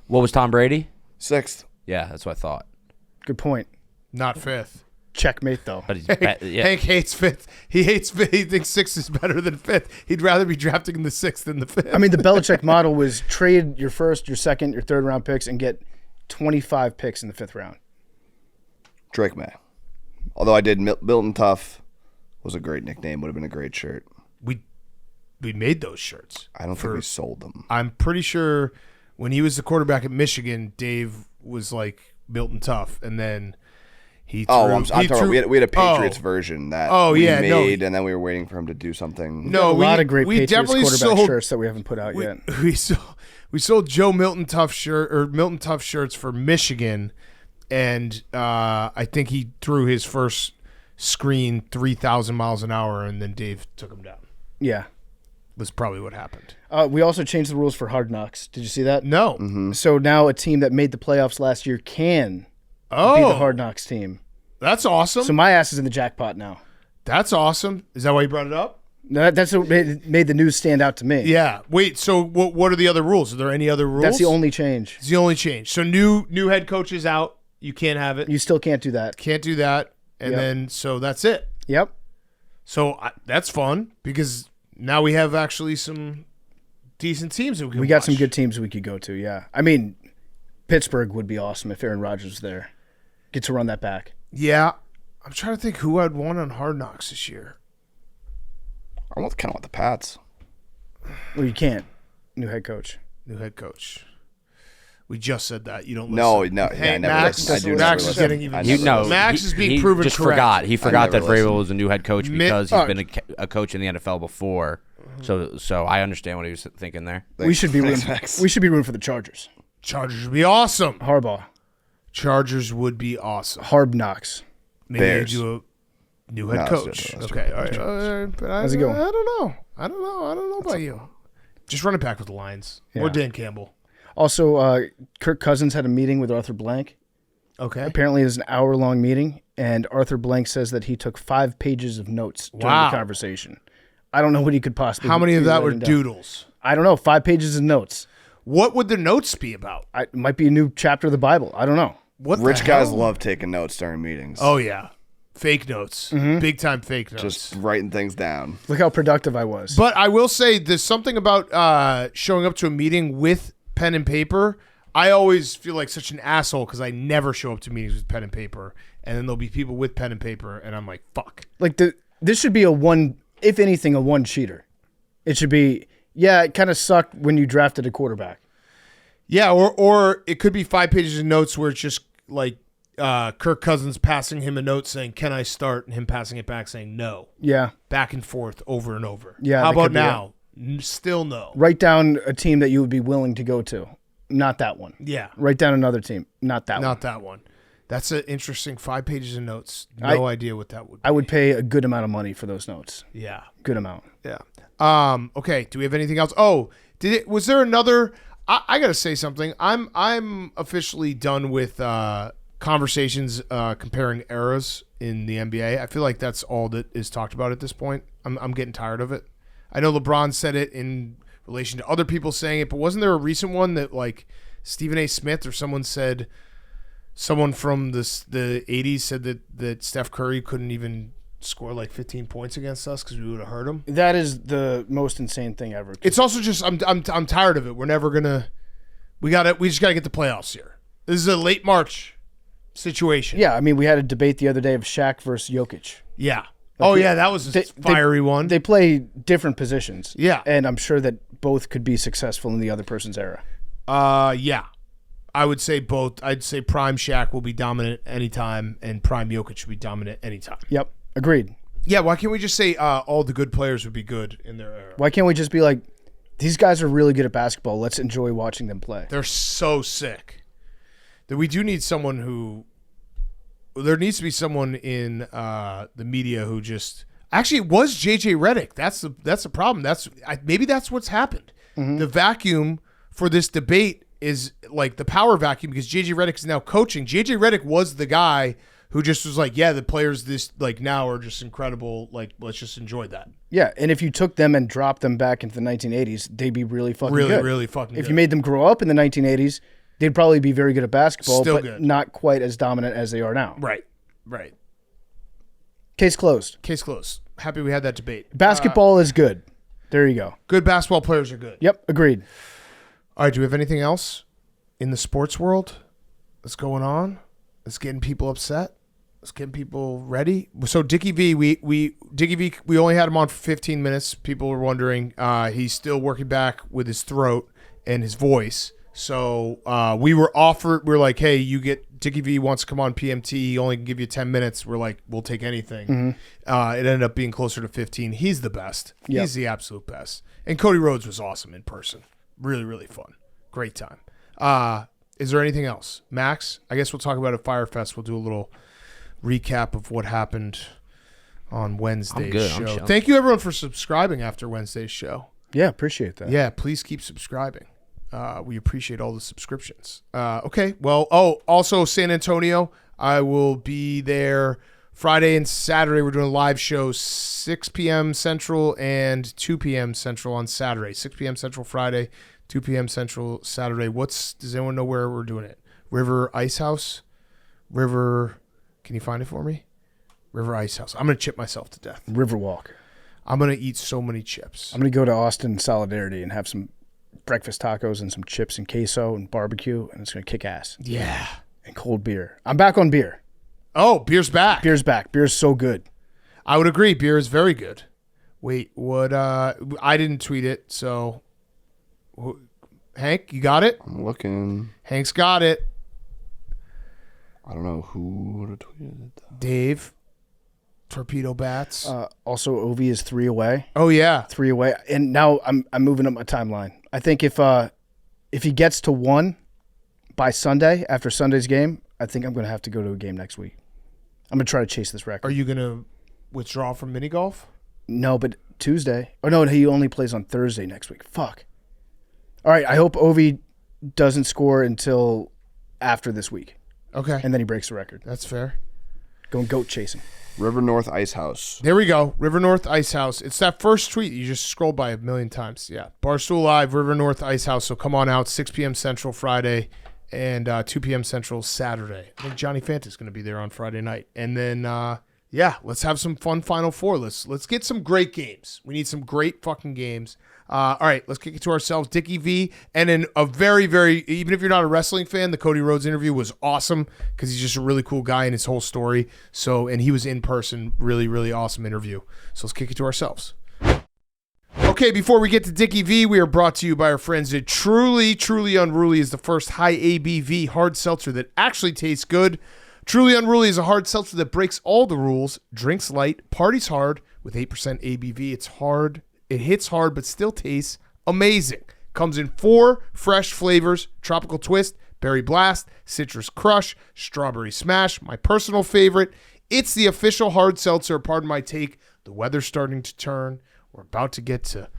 What was Tom Brady? 6th. Yeah, that's what I thought. Good point. Not 5th. Checkmate, though. But he's Hank hates 5th. He hates 5th. He thinks 6th is better than 5th. He'd rather be drafting in the 6th than the 5th. I mean, the Belichick model was trade your 1st, your 2nd, your 3rd round picks and get 25 picks in the 5th round. Drake May. Although I did Milton Tough was a great nickname. Would have been a great shirt. We made those shirts. I don't think we sold them. I'm pretty sure when he was the quarterback at Michigan, Dave was like Milton Tough, and then he threw. I'm talking about we had a Patriots version that we made, and then we were waiting for him to do something. No, a lot of great we Patriots definitely quarterback shirts that we haven't put out yet. We sold Joe Milton Tough Milton Tough shirts for Michigan, and I think he threw his first screen 3,000 miles an hour, and then Dave took him down. Yeah. Was probably what happened. We also changed the rules for Hard Knocks. Did you see that? No. Mm-hmm. So now a team that made the playoffs last year can be the Hard Knocks team. That's awesome. So my ass is in the jackpot now. That's awesome. Is that why you brought it up? No, that's what made the news stand out to me. Yeah. Wait, so what are the other rules? Are there any other rules? That's the only change. It's the only change. So new head coach is out. You can't have it. You still can't do that. Can't do that. And then, so that's it. Yep. So that's fun because now we have actually some decent teams that we got some good teams we could go to, yeah. I mean, Pittsburgh would be awesome if Aaron Rodgers was there. Get to run that back. Yeah. I'm trying to think who I'd want on Hard Knocks this year. I kind of want the Pats. Well, you can't. New head coach. New head coach. We just said that. You don't listen. No. Hey, I never Max, listen. Max is getting even. Max is being proven just correct. forgot. He forgot that never Vrabel was a new head coach because he's oh. been a coach in the NFL before. So I understand what he was thinking there. We should be rooting for the Chargers. Chargers would be awesome. Harbaugh. Chargers would be awesome. Hard Knocks. Maybe Bears. they do a new head coach. Let's do Okay, all right. But How's it going? I don't know about you. Just run it back with the Lions or Dan Campbell. Also, Kirk Cousins had a meeting with Arthur Blank. Okay. Apparently, it was an hour-long meeting, and Arthur Blank says that he took 5 pages of notes during the conversation. I don't know what he could possibly. How many of that were writing down. doodles? I don't know. 5 pages of notes. What would the notes be about? It might be a new chapter of the Bible. I don't know. What the Rich guys hell? love taking notes during meetings. Oh yeah, fake notes, big time fake notes. Just writing things down. Look how productive I was. But I will say, there's something about showing up to a meeting with pen and paper. I always feel like such an asshole because I never show up to meetings with pen and paper, and then there'll be people with pen and paper, and I'm like, fuck. Like this should be a one, if anything, a one-sheeter. It should be, it kind of sucked when you drafted a quarterback. Yeah, or it could be 5 pages of notes where it's just like Kirk Cousins passing him a note saying, "Can I start?" and him passing it back saying no. Yeah. Back and forth over and over. Yeah. How that about could be now? Still no. Write down a team that you would be willing to go to. Not that one. Yeah. Write down another team. Not that one. Not that one. That's an interesting 5 pages of notes. No idea what that would be. I would pay a good amount of money for those notes. Yeah. Good amount. Yeah. Okay. Do we have anything else? Oh, was there another? I got to say something. I'm officially done with conversations comparing eras in the NBA. I feel like that's all that is talked about at this point. I'm getting tired of it. I know LeBron said it in relation to other people saying it, but wasn't there a recent one that like Stephen A. Smith or someone from the 80s said that Steph Curry couldn't even score like 15 points against us because we would have hurt him? That is the most insane thing ever. It's also just I'm tired of it. We're never gonna. We just gotta get the playoffs here. This is a late March situation. Yeah, I mean, we had a debate the other day of Shaq versus Jokic. Yeah. That was a fiery one. They play different positions. Yeah. And I'm sure that both could be successful in the other person's era. Yeah. I would say both. I'd say prime Shaq will be dominant anytime, and prime Jokic will be dominant anytime. Yep. Agreed. Yeah. Why can't we just say all the good players would be good in their era? Why can't we just be like, These guys are really good at basketball. Let's enjoy watching them play. They're so sick. That we do need someone who. There needs to be someone in the media who just. Actually, it was JJ Redick. That's the problem. Maybe that's what's happened. Mm-hmm. The vacuum for this debate is like the power vacuum because JJ Redick is now coaching. JJ Redick was the guy who just was like, yeah, the players this like now are just incredible. Like, let's just enjoy that. Yeah, and if you took them and dropped them back into the 1980s, they'd be really fucking good. Really fucking good. If you made them grow up in the 1980s, they'd probably be very good at basketball, Still but good. not quite as dominant as they are now. Right. Case closed. Happy we had that debate. Basketball is good. There you go. Good basketball players are good. Yep, agreed. All right, do we have anything else in the sports world that's going on? That's getting people upset? That's getting people ready? So Dickie V, we only had him on for 15 minutes. People were wondering. He's still working back with his throat and his voice. So we were offered, we're like, hey, Dickie V wants to come on PMT. He only can give you 10 minutes. We're like, we'll take anything. Mm-hmm. It ended up being closer to 15. He's the best. Yep. He's the absolute best. And Cody Rhodes was awesome in person. Really, really fun. Great time. Is there anything else? Max, I guess we'll talk about at Fyre Fest. We'll do a little recap of what happened on Wednesday's show. Thank you, everyone, for subscribing after Wednesday's show. Yeah, appreciate that. Yeah, please keep subscribing. We appreciate all the subscriptions. Okay, well, also San Antonio. I will be there Friday and Saturday. We're doing live shows 6 p.m. Central and 2 p.m. Central on Saturday. 6 p.m. Central Friday, 2 p.m. Central Saturday. Does anyone know where we're doing it? River Ice House? Can you find it for me? River Ice House. I'm going to chip myself to death. Riverwalk. I'm going to eat so many chips. I'm going to go to Austin Solidarity and have some breakfast tacos and some chips and queso and barbecue, and it's going to kick ass. Yeah. And cold beer. I'm back on beer. Oh, beer's back. Beer's back. Beer's so good. I would agree. Beer is very good. Wait, what? I didn't tweet it, so Hank, you got it? I'm looking. Hank's got it. I don't know who would have tweeted it, though. Dave. Torpedo Bats. Also, Ovi is 3 away. Oh, yeah. 3 away. And now I'm moving up my timeline. I think if he gets to 1 by Sunday, after Sunday's game, I think I'm going to have to go to a game next week. I'm going to try to chase this record. Are you going to withdraw from mini golf? No, but Tuesday. Oh, no, he only plays on Thursday next week. Fuck. All right, I hope Ovi doesn't score until after this week. Okay. And then he breaks the record. That's fair. Going goat chasing. River North Ice House. There we go. River North Ice House. It's that first tweet you just scrolled by a million times. Yeah. Barstool Live, River North Ice House. So come on out, 6 p.m. Central Friday and 2 p.m. Central Saturday. I think Johnny Fanta's going to be there on Friday night. And then, let's have some fun Final Four. Let's get some great games. We need some great fucking games. All right, let's kick it to ourselves. Dickie V, and in a very, very, even if you're not a wrestling fan, the Cody Rhodes interview was awesome because he's just a really cool guy in his whole story. So, and he was in person, really, really awesome interview. So let's kick it to ourselves. Okay, before we get to Dickie V, we are brought to you by our friends at Truly. Truly Unruly is the first high ABV hard seltzer that actually tastes good. Truly Unruly is a hard seltzer that breaks all the rules, drinks light, parties hard with 8% ABV. It's hard. It hits hard, but still tastes amazing. Comes in 4 fresh flavors: Tropical Twist, Berry Blast, Citrus Crush, Strawberry Smash, my personal favorite. It's the official hard seltzer. Pardon my take. The weather's starting to turn. We're about to get to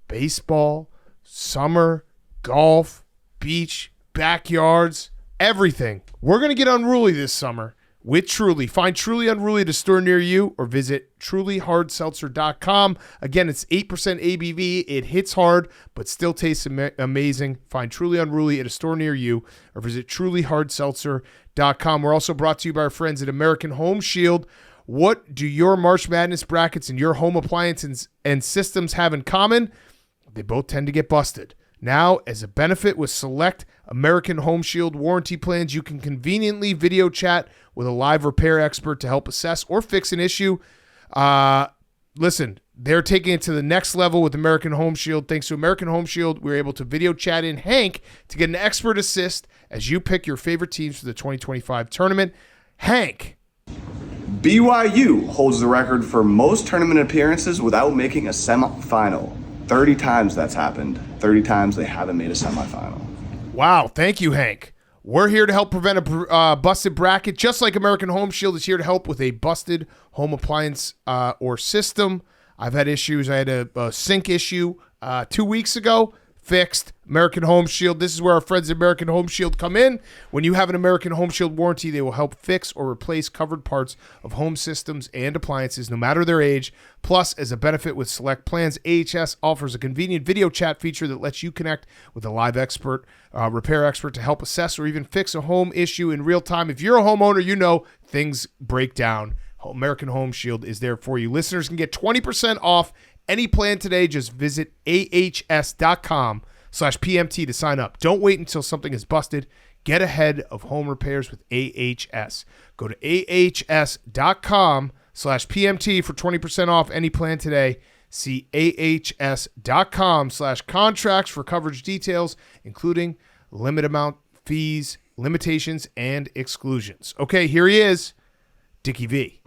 baseball, summer, golf, beach, backyards, everything. We're going to get unruly this summer with Truly. Find Truly Unruly at a store near you or visit trulyhardseltzer.com. Again, it's 8% ABV. It hits hard, but still tastes amazing. Find Truly Unruly at a store near you or visit trulyhardseltzer.com. We're also brought to you by our friends at American Home Shield. What do your March Madness brackets and your home appliances and systems have in common? They both tend to get busted. Now, as a benefit with select American Home Shield warranty plans, you can conveniently video chat with a live repair expert to help assess or fix an issue. Listen, they're taking it to the next level with American Home Shield. Thanks to American Home Shield, we're able to video chat in Hank to get an expert assist as you pick your favorite teams for the 2025 tournament. Hank. BYU holds the record for most tournament appearances without making a semifinal. 30 times that's happened. 30 times they haven't made a semifinal. Wow. Thank you, Hank. We're here to help prevent a busted bracket, just like American Home Shield is here to help with a busted home appliance or system. I've had issues. I had a sink issue 2 weeks ago. Fixed. American Home Shield. This is where our friends at American Home Shield come in. When you have an American Home Shield warranty, they will help fix or replace covered parts of home systems and appliances, no matter their age. Plus, as a benefit with select plans, AHS offers a convenient video chat feature that lets you connect with a live expert, repair expert, to help assess or even fix a home issue in real time. If you're a homeowner, you know things break down. American Home Shield is there for you. Listeners can get 20% off any plan today. Just visit ahs.com/PMT to sign up. Don't wait until something is busted. Get ahead of home repairs with AHS. Go to ahs.com/PMT for 20% off any plan today. See ahs.com/contracts for coverage details, including limit amount, fees, limitations, and exclusions. Okay, here he is, Dickie V.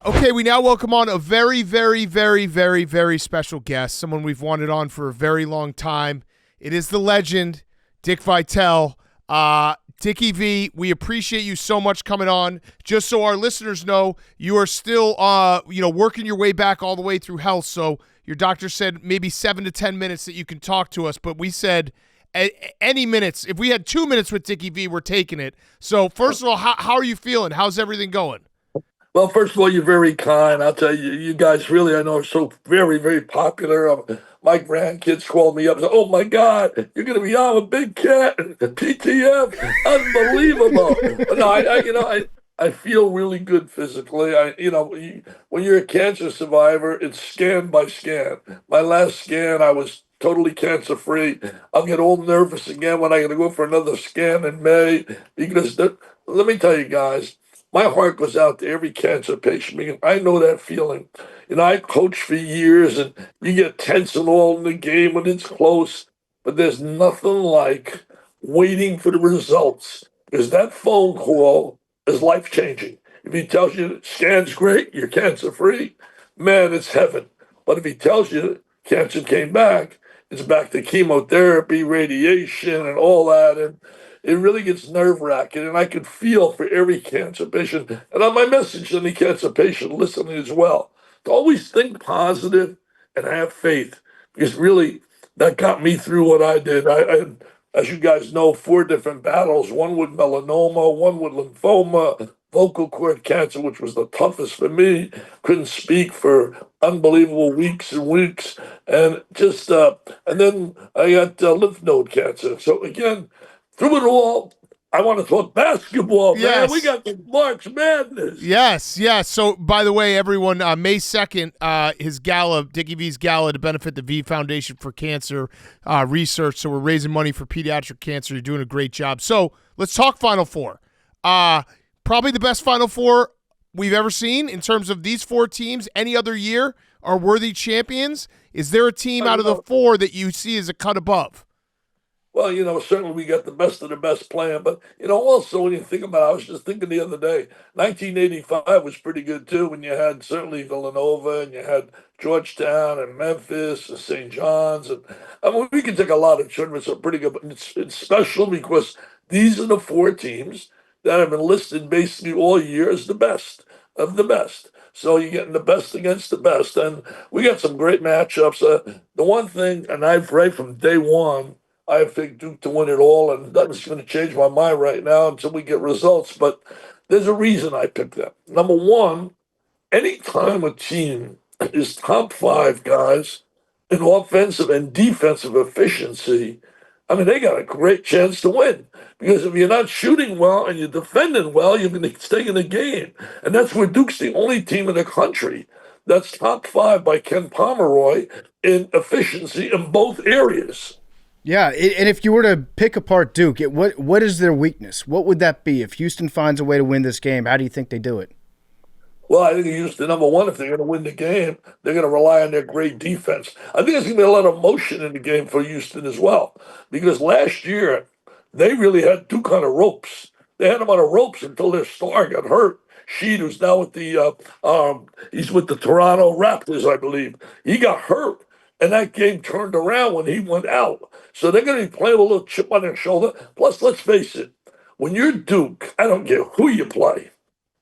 Okay, we now welcome on a very, very, very, very, very special guest, someone we've wanted on for a very long time. It is the legend, Dick Vitale. Dickie V, we appreciate you so much coming on. Just so our listeners know, you are still, working your way back all the way through health. So your doctor said maybe 7 to 10 minutes that you can talk to us, but we said any minutes. If we had 2 minutes with Dickie V, we're taking it. So first of all, how are you feeling? How's everything going? Well, first of all, you're very kind. I'll tell you, you guys really, I know, are so very, very popular. My grandkids called me up and said, "Oh, my God, you're going to be on with Big Cat, PTF, unbelievable." No, I feel really good physically. When you're a cancer survivor, it's scan by scan. My last scan, I was totally cancer-free. I'll get all nervous again when I got to go for another scan in May because, let me tell you guys, my heart goes out to every cancer patient because I know that feeling. I coached for years, and you get tense and all in the game when it's close, but there's nothing like waiting for the results because that phone call is life-changing. If he tells you scan's great, you're cancer-free, man, it's heaven. But if he tells you cancer came back, it's back to chemotherapy, radiation, and all that, and it really gets nerve-wracking, and I can feel for every cancer patient. And on my message to any cancer patient listening as well, to always think positive and have faith, because really that got me through what I did. I as you guys know, 4 different battles, one with melanoma, one with lymphoma, vocal cord cancer, which was the toughest for me. Couldn't speak for unbelievable weeks and weeks. And just, and then I got lymph node cancer. So again, through it all, I want to talk basketball, man. Yes. We got the March Madness. Yes. So, by the way, everyone, May 2nd, his gala, Dickie V's gala, to benefit the V Foundation for Cancer Research. So we're raising money for pediatric cancer. You're doing a great job. So let's talk Final Four. Probably the best Final Four we've ever seen in terms of these 4 teams. Any other year are worthy champions. Is there a team out of the 4 that you see as a cut above? Well, certainly we got the best of the best playing. But, also when you think about it, I was just thinking the other day, 1985 was pretty good too when you had certainly Villanova and you had Georgetown and Memphis and St. John's. And I mean, we can take a lot of tournaments that are pretty good, but it's special because these are the 4 teams that have been listed basically all year as the best of the best. So you're getting the best against the best. And we got some great matchups. The one thing, and I've right from day one, I picked Duke to win it all, and that's going to change my mind right now until we get results. But there's a reason I picked them. Number one, anytime a team is top 5 guys in offensive and defensive efficiency, I mean, they got a great chance to win. Because if you're not shooting well and you're defending well, you're going to stay in the game. And that's where Duke's the only team in the country that's top 5 by Ken Pomeroy in efficiency in both areas. Yeah, and if you were to pick apart Duke, what is their weakness? What would that be? If Houston finds a way to win this game, how do you think they do it? Well, I think Houston, number one, if they're going to win the game, they're going to rely on their great defense. I think there's going to be a lot of motion in the game for Houston as well. Because last year, they really had Duke on the ropes. They had them on the ropes until their star got hurt. Sheed, who's now with he's with the Toronto Raptors, I believe. He got hurt. And that game turned around when he went out. So they're going to be playing with a little chip on their shoulder. Plus, let's face it, when you're Duke, I don't care who you play.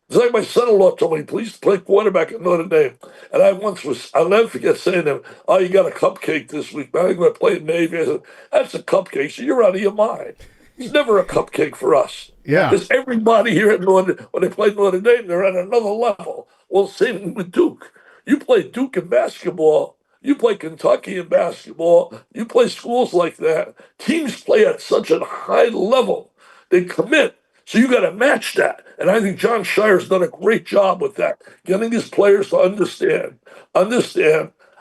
It's like my son-in-law told me, please play quarterback at Notre Dame. And I'll never forget saying to him, oh, you got a cupcake this week, man. I'm going to play Navy. I said, that's a cupcake, so you're out of your mind. It's never a cupcake for us. Yeah. Because everybody here at when they play Notre Dame, they're at another level. Well, same with Duke. You play Duke in basketball. You play Kentucky in basketball. You play schools like that. Teams play at such a high level. They commit. So you got to match that. And I think John Shire's done a great job with that, getting his players to understand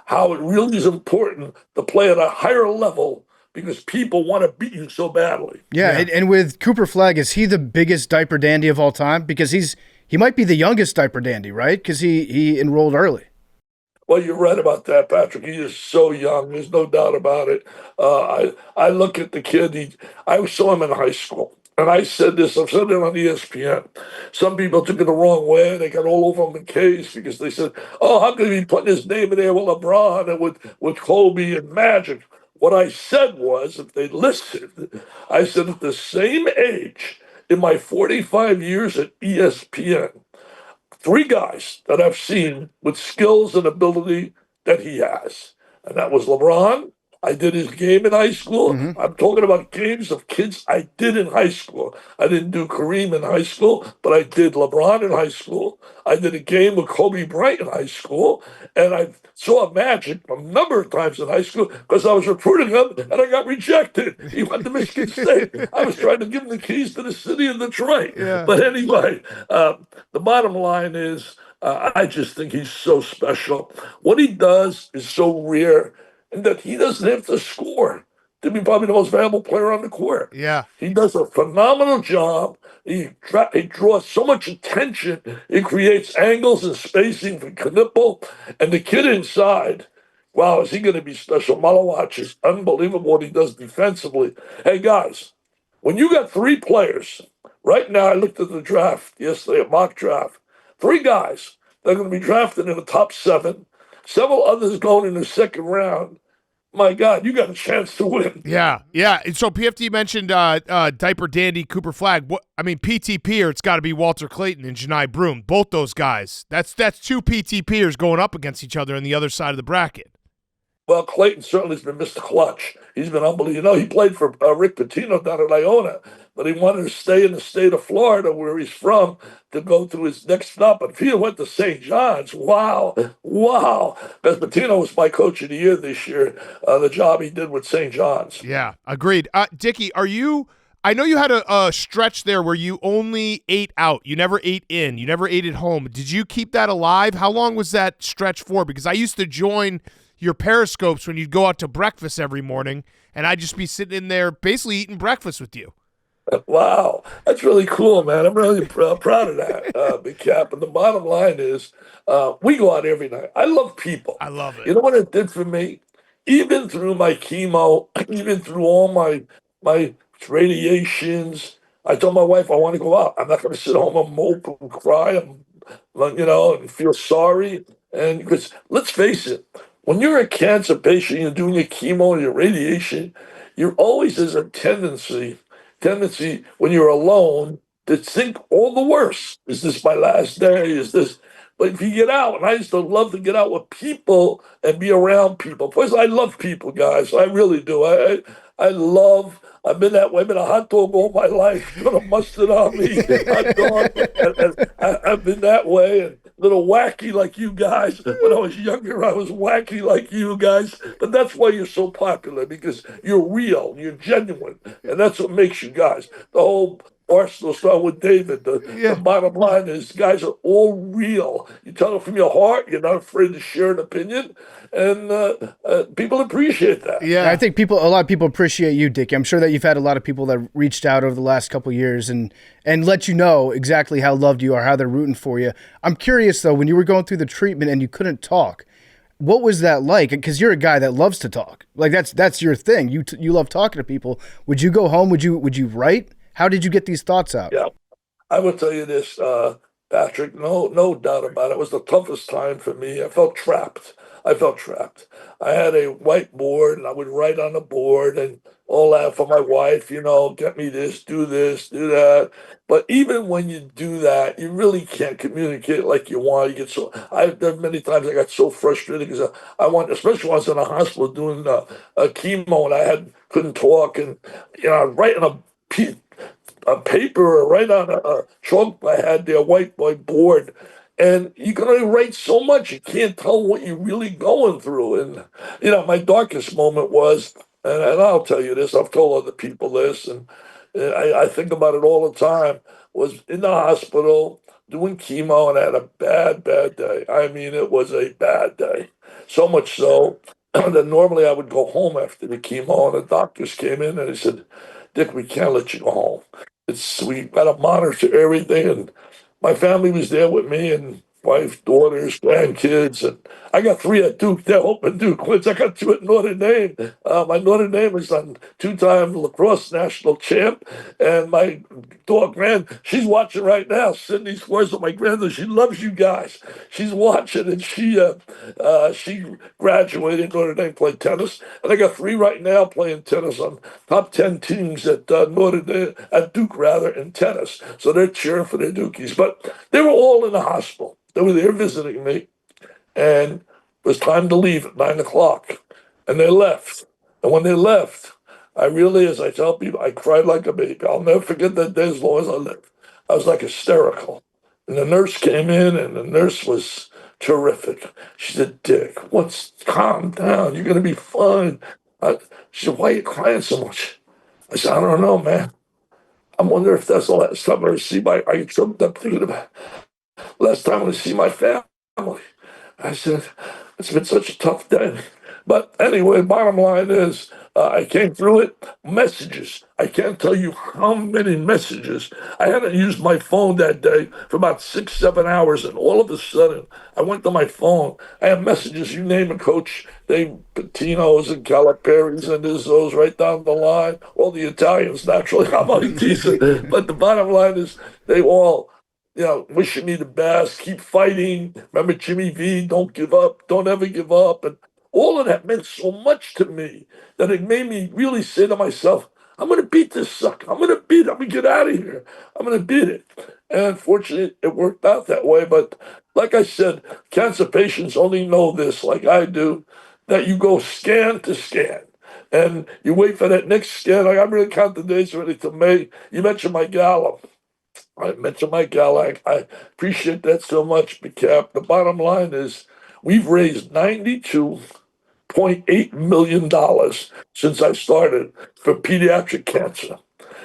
how it really is important to play at a higher level because people want to beat you so badly. Yeah. And with Cooper Flagg, is he the biggest diaper dandy of all time? Because he might be the youngest diaper dandy, right? Because he enrolled early. Well, you're right about that, Patrick. He is so young. There's no doubt about it. I look at the kid. I saw him in high school. And I said this, I've said it on ESPN. Some people took it the wrong way. They got all over him in case because they said, oh, how could he be putting his name in there with LeBron and with Kobe and Magic? What I said was, if they listened, I said at the same age, in my 45 years at ESPN, 3 guys that I've seen with skills and ability that he has. And that was LeBron. I did his game in high school. Mm-hmm. I'm talking about games of kids I did in high school. I didn't do Kareem in high school, but I did LeBron in high school. I did a game with Kobe Bryant in high school. And I saw Magic a number of times in high school because I was recruiting him and I got rejected. He went to Michigan State. I was trying to give him the keys to the city of Detroit. Yeah. But anyway, the bottom line is I just think he's so special. What he does is so rare. And that he doesn't have to score to be probably the most valuable player on the court. Yeah. He does a phenomenal job. He draws so much attention. He creates angles and spacing for Knipple. And the kid inside, wow, is he going to be special? Malawach is unbelievable what he does defensively. Hey, guys, when you got 3 players, right now I looked at the draft yesterday, a mock draft, 3 guys that are going to be drafted in the top 7, several others going in the second round. My God, you got a chance to win. Yeah, yeah. And so PFT mentioned diaper dandy Cooper Flagg. PTPer, it's got to be Walter Clayton and Janai Broom. Both those guys. That's 2 PTPers going up against each other on the other side of the bracket. Well, Clayton certainly has been Mr. Clutch. He's been unbelievable. He played for Rick Pitino down at Iona, but he wanted to stay in the state of Florida, where he's from, to go to his next stop. And if he went to St. John's, wow. Because Pitino was my coach of the year this year, the job he did with St. John's. Yeah, agreed. Dickie, I know you had a stretch there where you only ate out. You never ate in. You never ate at home. Did you keep that alive? How long was that stretch for? Because I used to join your Periscopes when you'd go out to breakfast every morning, and I'd just be sitting in there basically eating breakfast with you. Wow, that's really cool, man. I'm really proud of that, Big Cap. And the bottom line is we go out every night. I love people. I love it. You know what it did for me? Even through my chemo, even through all my radiations, I told my wife I want to go out. I'm not going to sit home and mope and cry and feel sorry. And because let's face it, when you're a cancer patient, you're doing your chemo and your radiation, you're always there's a tendency when you're alone to think all the worst. Is this my last day? Is this? But if you get out, and I used to love to get out with people and be around people. First, I love people, guys. I really do. I've been that way. I've been a hot dog all my life. Put a mustard on me, hot dog. And I've been that way and a little wacky like you guys. When I was younger, I was wacky like you guys. But that's why you're so popular, because you're real, you're genuine. And that's what makes you guys. The whole Arsenal start with David. The bottom line is guys are all real. You tell it from your heart. You're not afraid to share an opinion. And people appreciate that. Yeah, I think a lot of people appreciate you, Dickie. I'm sure that you've had a lot of people that reached out over the last couple of years and let you know exactly how loved you are, how they're rooting for you. I'm curious, though, when you were going through the treatment and you couldn't talk, what was that like? Because you're a guy that loves to talk. Like, that's your thing. You love talking to people. Would you go home? Would you write? How did you get these thoughts out? Yeah, I will tell you this. Patrick. No doubt about it. It was the toughest time for me. I felt trapped. I had a whiteboard, and I would write on the board and all that for my wife, get me this, do that. But even when you do that, you really can't communicate like you want. There many times I got so frustrated because especially when I was in the hospital doing chemo and couldn't talk, and writing a paper or write on a chalk I had there, whiteboard board. And you can only write so much. You can't tell what you're really going through. And, my darkest moment was, and I'll tell you this, I've told other people this, and I think about it all the time, was in the hospital doing chemo, and I had a bad day. I mean, it was a bad day. So much so that normally I would go home after the chemo, and the doctors came in and they said, Dick, we can't let you go home. We got to monitor everything, and my family was there with me, and wife, daughters, grandkids, and I got 3 at Duke. They're hoping Duke wins. I got 2 at Notre Dame. My Notre Dame is on 2-time lacrosse national champ, and my she's watching right now. Sydney Squares with my granddaughter. She loves you guys. She's watching, and she graduated Notre Dame, played tennis, and I got 3 right now playing tennis on top 10 teams at at Duke rather in tennis. So they're cheering for their Dukies, but they were all in the hospital. They were there visiting me, and it was time to leave at 9 o'clock, and they left. And when they left, I really, as I tell people, I cried like a baby. I'll never forget that day as long as I live. I was like hysterical. And the nurse came in, and the nurse was terrific. She said, Dick, calm down. You're going to be fine. She said, why are you crying so much? I said, I don't know, man. I wonder if that's the last time I see I jumped up thinking about last time I see my family. I said, it's been such a tough day. But anyway, bottom line is, I came through it. Messages. I can't tell you how many messages. I hadn't used my phone that day for about 6-7 hours, and all of a sudden, I went to my phone. I have messages, you name it, Coach. Patinos and Calaperis and Izzos right down the line. All the Italians, naturally. I'm only teasing. But the bottom line is, they all, wishing me the best, keep fighting. Remember Jimmy V, don't give up, don't ever give up. And all of that meant so much to me that it made me really say to myself, I'm going to beat this sucker. I'm going to get out of here. I'm going to beat it. And unfortunately, it worked out that way. But like I said, cancer patients only know this, like I do, that you go scan to scan. And you wait for that next scan. Like, I'm really counting the days already to May. You mentioned my gala. I appreciate that so much, Cap. The bottom line is we've raised $92.8 million since I started for pediatric cancer.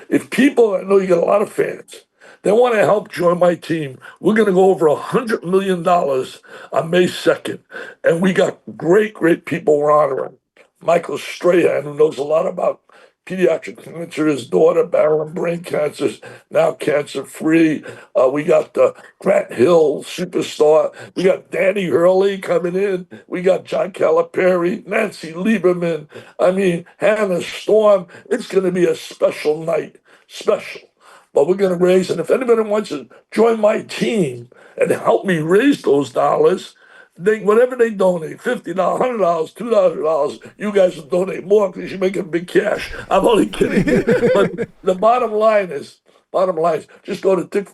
If people, I know you got a lot of fans, they want to help join my team, we're going to go over $100 million on May 2nd. And we got great people we're honoring. Michael Strahan, who knows a lot about pediatric cancer, his daughter, barren brain cancer, now cancer-free. We got Grant Hill, superstar. We got Danny Hurley coming in. We got John Calipari, Nancy Lieberman. I mean, Hannah Storm. It's going to be a special night. Special. But we're going to raise, and if anybody wants to join my team and help me raise those dollars, whatever they donate, $50, $100, $2,000, you guys will donate more because you're making big cash. I'm only kidding. But the bottom line is, just go to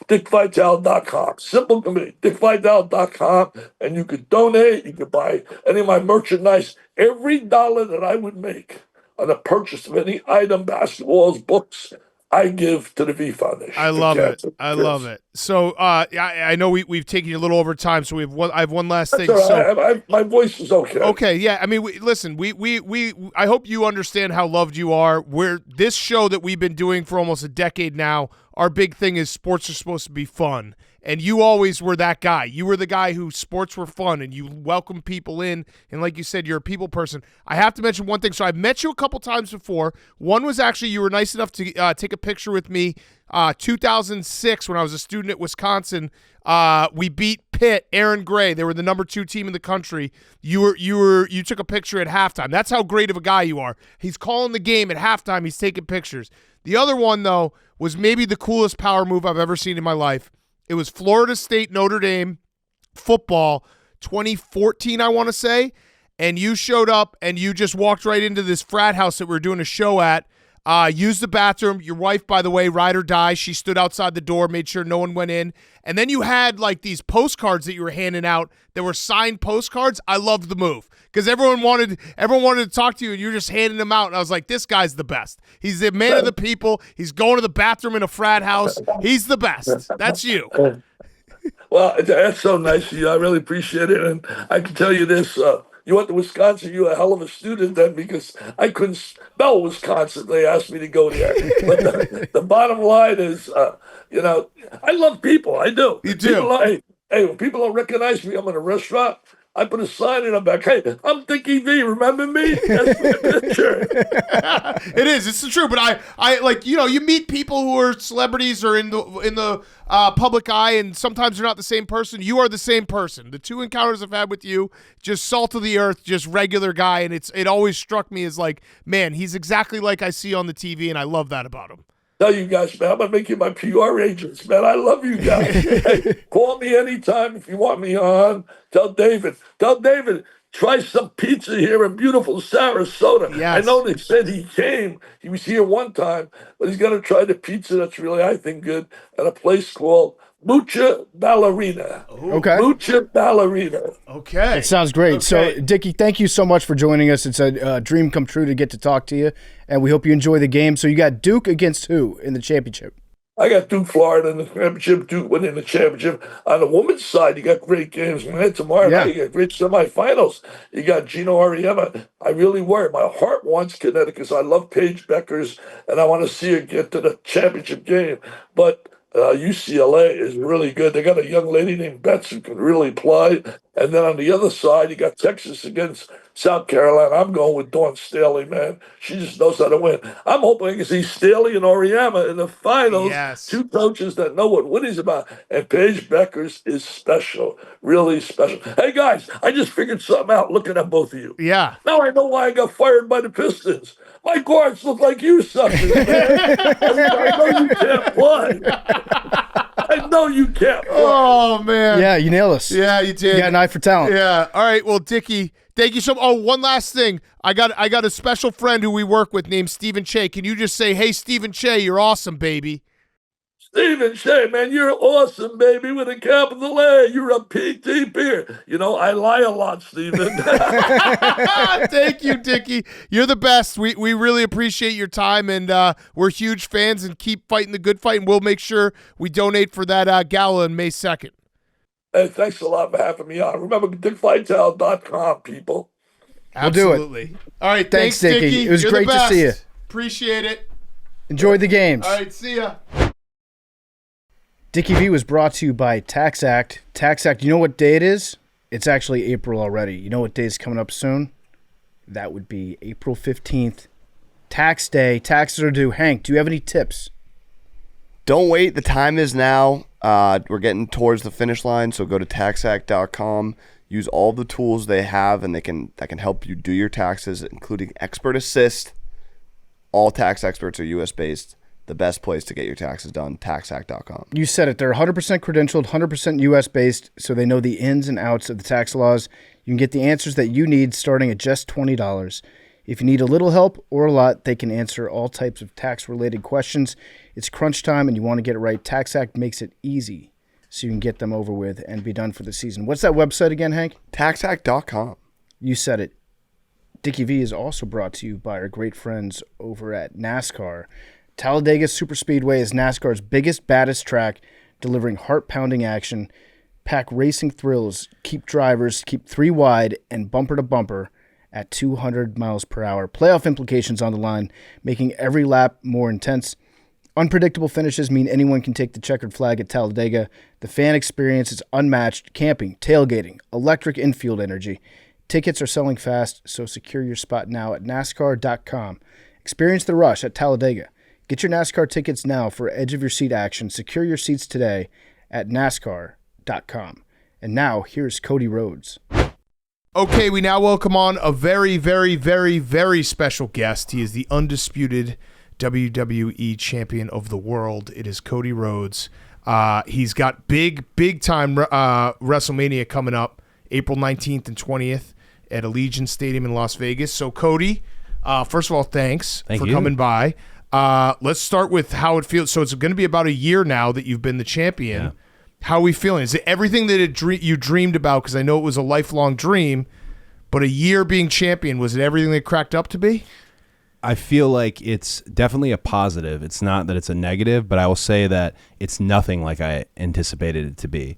dickvitale.com. Simple to me, dickvitale.com, and you could donate. You could buy any of my merchandise. Every dollar that I would make on the purchase of any item, basketballs, books, I give to the V Foundation. I love it. I love it. So I know we've taken you a little over time, so I have one last thing. That's all right. So my voice is okay. Okay, yeah. I mean, listen, we I hope you understand how loved you are. This show that we've been doing for almost a decade now, our big thing is sports are supposed to be fun. And you always were that guy. You were the guy who sports were fun, and you welcome people in. And like you said, you're a people person. I have to mention one thing. So I've met you a couple times before. One was actually you were nice enough to take a picture with me 2006 when I was a student at Wisconsin. We beat Pitt, Aaron Gray. They were the number 2 team in the country. You took a picture at halftime. That's how great of a guy you are. He's calling the game at halftime. He's taking pictures. The other one, though, was maybe the coolest power move I've ever seen in my life. It was Florida State, Notre Dame football, 2014, I want to say. And you showed up and you just walked right into this frat house that we were doing a show at. Used the bathroom. Your wife, by the way, ride or die, she stood outside the door, made sure no one went in. And then you had like these postcards that you were handing out that were signed postcards. I loved the move because everyone wanted to talk to you, and you were just handing them out. And I was like, this guy's the best. He's the man of the people. He's going to the bathroom in a frat house. He's the best. That's you. Well, that's so nice of you. I really appreciate it. And I can tell you this, you went to Wisconsin, you were a hell of a student then because I couldn't spell Wisconsin. They asked me to go there. But the bottom line is, I love people. I do. You do. People, hey, when people don't recognize me, I'm in a restaurant. I put a sign in the back. Hey, I'm Dickie V. Remember me? That's my picture. It is. It's the truth. But I like, you meet people who are celebrities or in the public eye, and sometimes they're not the same person. You are the same person. The two encounters I've had with you, just salt of the earth, just regular guy, and it always struck me as like, man, he's exactly like I see on the TV, and I love that about him. Tell you guys, man, I'm going to make you my PR agents, man. I love you guys. Hey, call me anytime if you want me on. Tell David, try some pizza here in beautiful Sarasota. Yes. I know they said he came. He was here one time, but he's going to try the pizza that's really, I think, good at a place called Mucha Ballerina. Okay. Mucha Ballerina. Okay. It sounds great. Okay. So, Dickie, thank you so much for joining us. It's a dream come true to get to talk to you, and we hope you enjoy the game. So you got Duke against who in the championship? I got Duke, Florida in the championship. Duke winning the championship. On the women's side, you got great games, man. Tomorrow night, you got great semifinals. You got Gino Auriemma. I really worry. My heart wants Connecticut because I love Paige Beckers, and I want to see her get to the championship game. But UCLA is really good. They got a young lady named Betts who can really play. And then on the other side, you got Texas against South Carolina. I'm going with Dawn Staley, man. She just knows how to win. I'm hoping I can see Staley and Auriemma in the finals. Yes. Two coaches that know what winning's about. And Paige Beckers is special, really special. Hey, guys, I just figured something out looking at both of you. Yeah. Now I know why I got fired by the Pistons. My guards look like you suckers, man. I know you can't play. I know you can't play. Oh, man. Yeah, you nailed us. Yeah, you did. You got an eye for talent. Yeah. All right. Well, Dickie, thank you so much. Oh, one last thing. I got a special friend who we work with named Stephen Che. Can you just say, hey, Stephen Che, you're awesome, baby? Stephen Che, man, you're awesome, baby, with a capital A. You're a PT peer. I lie a lot, Stephen. Thank you, Dickie. You're the best. We really appreciate your time, and we're huge fans, and keep fighting the good fight, and we'll make sure we donate for that gala on May 2nd. Hey, thanks a lot for having me on. Remember, DickVitale.com, people. Absolutely. Do it. All right. Thanks, Thanks, Dickie. Dickie. It was You're great the to see best. you. Appreciate it. Enjoy the games. All right. See ya. Dickie V was brought to you by Tax Act. Tax Act, you know what day it is? It's actually April already. You know what day is coming up soon? That would be April 15th. Tax day. Taxes are due. Hank, do you have any tips? Don't wait. The time is now. We're getting towards the finish line, so go to taxact.com. Use all the tools they have, and that can help you do your taxes, including Expert Assist. All tax experts are U.S.-based. The best place to get your taxes done, taxact.com. You said it. They're 100% credentialed, 100% U.S.-based, so they know the ins and outs of the tax laws. You can get the answers that you need starting at just $20. If you need a little help or a lot, they can answer all types of tax-related questions. It's crunch time, and you want to get it right. Tax Act makes it easy so you can get them over with and be done for the season. What's that website again, Hank? Taxact.com. You said it. Dickie V is also brought to you by our great friends over at NASCAR. Talladega Superspeedway is NASCAR's biggest, baddest track, delivering heart-pounding action, pack racing thrills, keep drivers, keep three wide, and bumper to bumper at 200 miles per hour. Playoff implications on the line, making every lap more intense. Unpredictable finishes mean anyone can take the checkered flag at Talladega. The fan experience is unmatched. Camping, tailgating, electric infield energy. Tickets are selling fast, so secure your spot now at NASCAR.com. Experience the rush at Talladega. Get your NASCAR tickets now for edge-of-your-seat action. Secure your seats today at NASCAR.com. And now, here's Cody Rhodes. Okay, we now welcome on a very, very, very, very special guest. He is the undisputed WWE Champion of the world. It is Cody Rhodes. He's got big time WrestleMania coming up April 19th and 20th at Allegiant Stadium in Las Vegas. So, Cody, first of all, thanks for coming by. Let's start with how it feels. So it's going to be about a year now that you've been the champion. Yeah. How are we feeling? Is it everything that you dreamed about? Because I know it was a lifelong dream, but a year being champion, was it everything that cracked up to be? I feel like it's definitely a positive. It's not that it's a negative, but I will say that it's nothing like I anticipated it to be.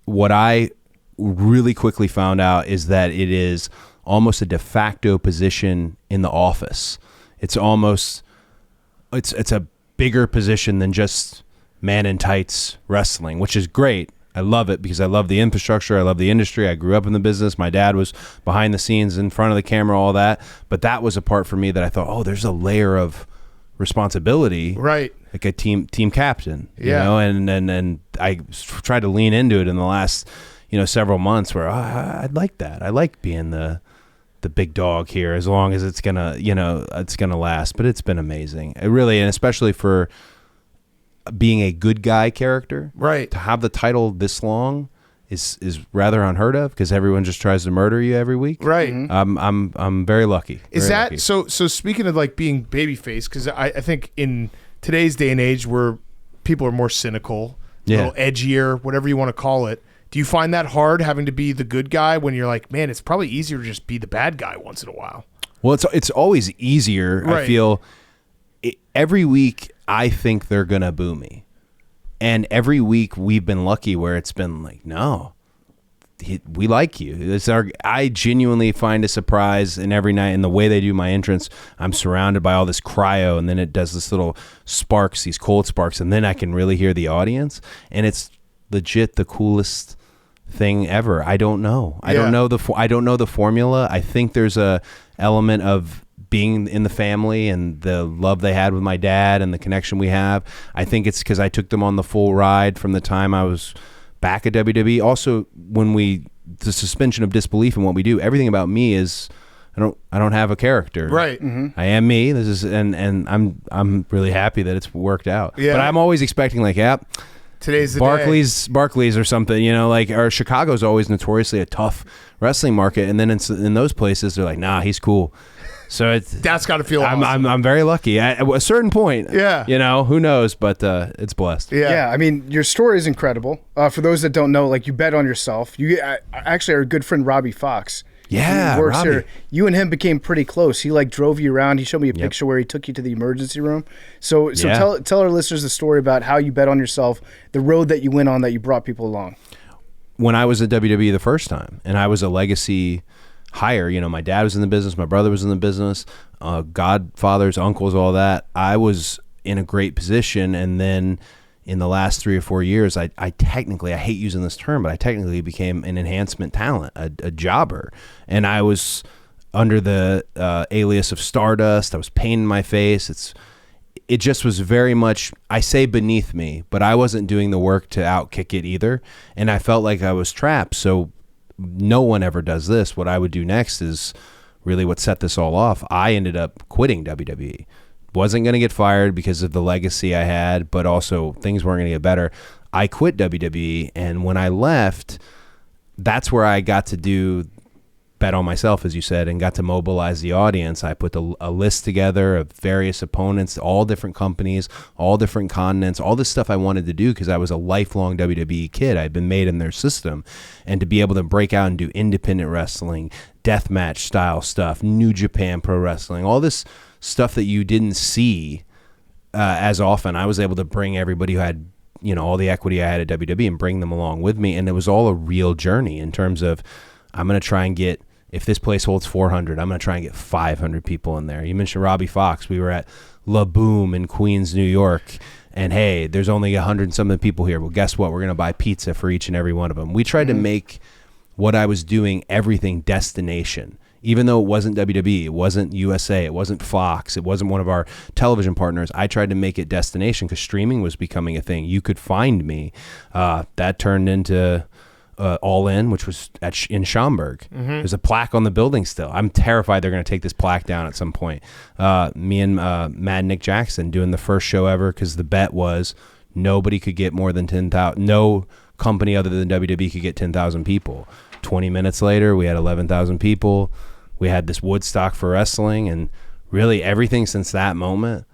What I really quickly found out is that it is almost a de facto position in the office. It's almost it's a bigger position than just man in tights wrestling, which is great. I love it because I love the infrastructure. I love the industry. I grew up in the business. My dad was behind the scenes, in front of the camera, all that. But that was a part for me that I thought, oh, there's a layer of responsibility, right? Like a team captain, you know. And I tried to lean into it in the last, several months. Where I like that. I like being the big dog here, as long as it's gonna, it's gonna last. But it's been amazing. It really, and especially for being a good guy character, right? To have the title this long is rather unheard of, because everyone just tries to murder you every week, right? I'm very lucky. Is that lucky. So speaking of like being babyface, because I think in today's day and age where people are more cynical, a little edgier, whatever you want to call it, do you find that hard, having to be the good guy when you're like, man, it's probably easier to just be the bad guy once in a while? Well, it's always easier. Right. I feel every week I think they're gonna boo me, and every week we've been lucky where it's been like, no, we like you. I genuinely find a surprise in every night in the way they do my entrance. I'm surrounded by all this cryo, and then it does this little sparks, these cold sparks, and then I can really hear the audience, and it's legit the coolest thing ever. I don't know. I don't know the formula. I think there's a element of being in the family and the love they had with my dad and the connection we have. I think it's because I took them on the full ride from the time I was back at WWE. Also, the suspension of disbelief in what we do, everything about me is, I don't have a character. Right. Mm-hmm. I am me. This is, and I'm really happy that it's worked out. Yeah. But I'm always expecting like, today's the Barclays or something, or Chicago's always notoriously a tough wrestling market, and then in those places they're like, nah, he's cool. So that's got to feel awesome. I'm very lucky at a certain point. Yeah. Who knows, but it's blessed. Yeah. I mean, your story is incredible. For those that don't know, like, you bet on yourself. Actually, our good friend Robbie Fox. Yeah, he works Robbie. here. You and him became pretty close. He drove you around. He showed me a picture where he took you to the emergency room. So tell our listeners the story about how you bet on yourself, the road that you went on that you brought people along. When I was at WWE the first time, and I was a legacy hire, my dad was in the business, my brother was in the business, godfathers, uncles, all that. I was in a great position, and then in the last 3 or 4 years, I technically, I hate using this term, but I technically became an enhancement talent, a jobber. And I was under the alias of Stardust. I was pain in my face. It just was very much, I say beneath me, but I wasn't doing the work to outkick it either. And I felt like I was trapped. So no one ever does this. What I would do next is really what set this all off. I ended up quitting WWE. Wasn't going to get fired because of the legacy I had, but also things weren't going to get better. I quit WWE, and when I left, that's where I got to bet on myself, as you said, and got to mobilize the audience. I put a list together of various opponents, all different companies, all different continents, all this stuff I wanted to do because I was a lifelong WWE kid. I'd been made in their system, and to be able to break out and do independent wrestling, deathmatch style stuff, New Japan Pro Wrestling, all this stuff that you didn't see as often. I was able to bring everybody who had, all the equity I had at WWE and bring them along with me. And it was all a real journey in terms of, I'm going to try and get, if this place holds 400, I'm going to try and get 500 people in there. You mentioned Robbie Fox. We were at La Boom in Queens, New York. And hey, there's only 100 and something people here. Well, guess what? We're going to buy pizza for each and every one of them. We tried to make what I was doing, everything, destination. Even though it wasn't WWE, it wasn't USA, it wasn't Fox, it wasn't one of our television partners, I tried to make it destination because streaming was becoming a thing. You could find me. That turned into All In, which was in Schaumburg. Mm-hmm. There's a plaque on the building still. I'm terrified they're going to take this plaque down at some point. Me and Mad Nick Jackson doing the first show ever because the bet was nobody could get more than 10,000. No company other than WWE could get 10,000 people. 20 minutes later, we had 11,000 people. We had this Woodstock for wrestling, and really everything since that moment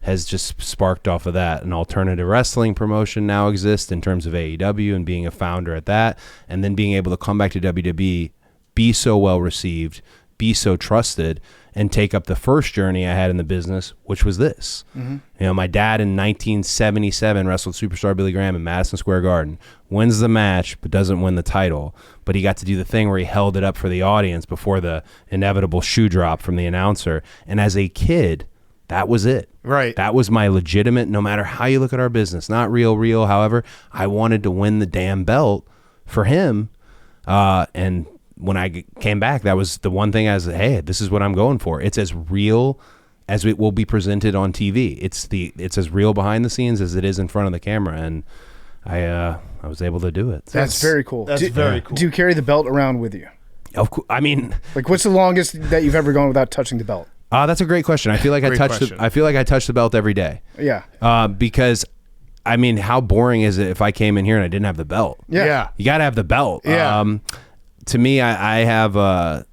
has just sparked off of that. An alternative wrestling promotion now exists in terms of AEW, and being a founder at that, and then being able to come back to WWE, be so well received, be so trusted, and take up the first journey I had in the business, which was this. You know, my dad in 1977 wrestled Superstar Billy Graham in Madison Square Garden, wins the match, but doesn't win the title. But he got to do the thing where he held it up for the audience before the inevitable shoe drop from the announcer. And as a kid, that was it. Right. That was my legitimate, no matter how you look at our business, not real, however, I wanted to win the damn belt for him. And when I came back, that was the one thing I was, hey, this is what I'm going for. It's as real as it will be presented on TV. It's as real behind the scenes as it is in front of the camera. And I was able to do it. That's very cool. That's very cool. Do you carry the belt around with you? Of course, I mean, Like, what's the longest that you've ever gone without touching the belt? that's a great question. I feel like I feel like I touch the belt every day. Yeah. Because I mean, how boring is it if I came in here and I didn't have the belt? Yeah. You got to have the belt. Yeah. To me, I have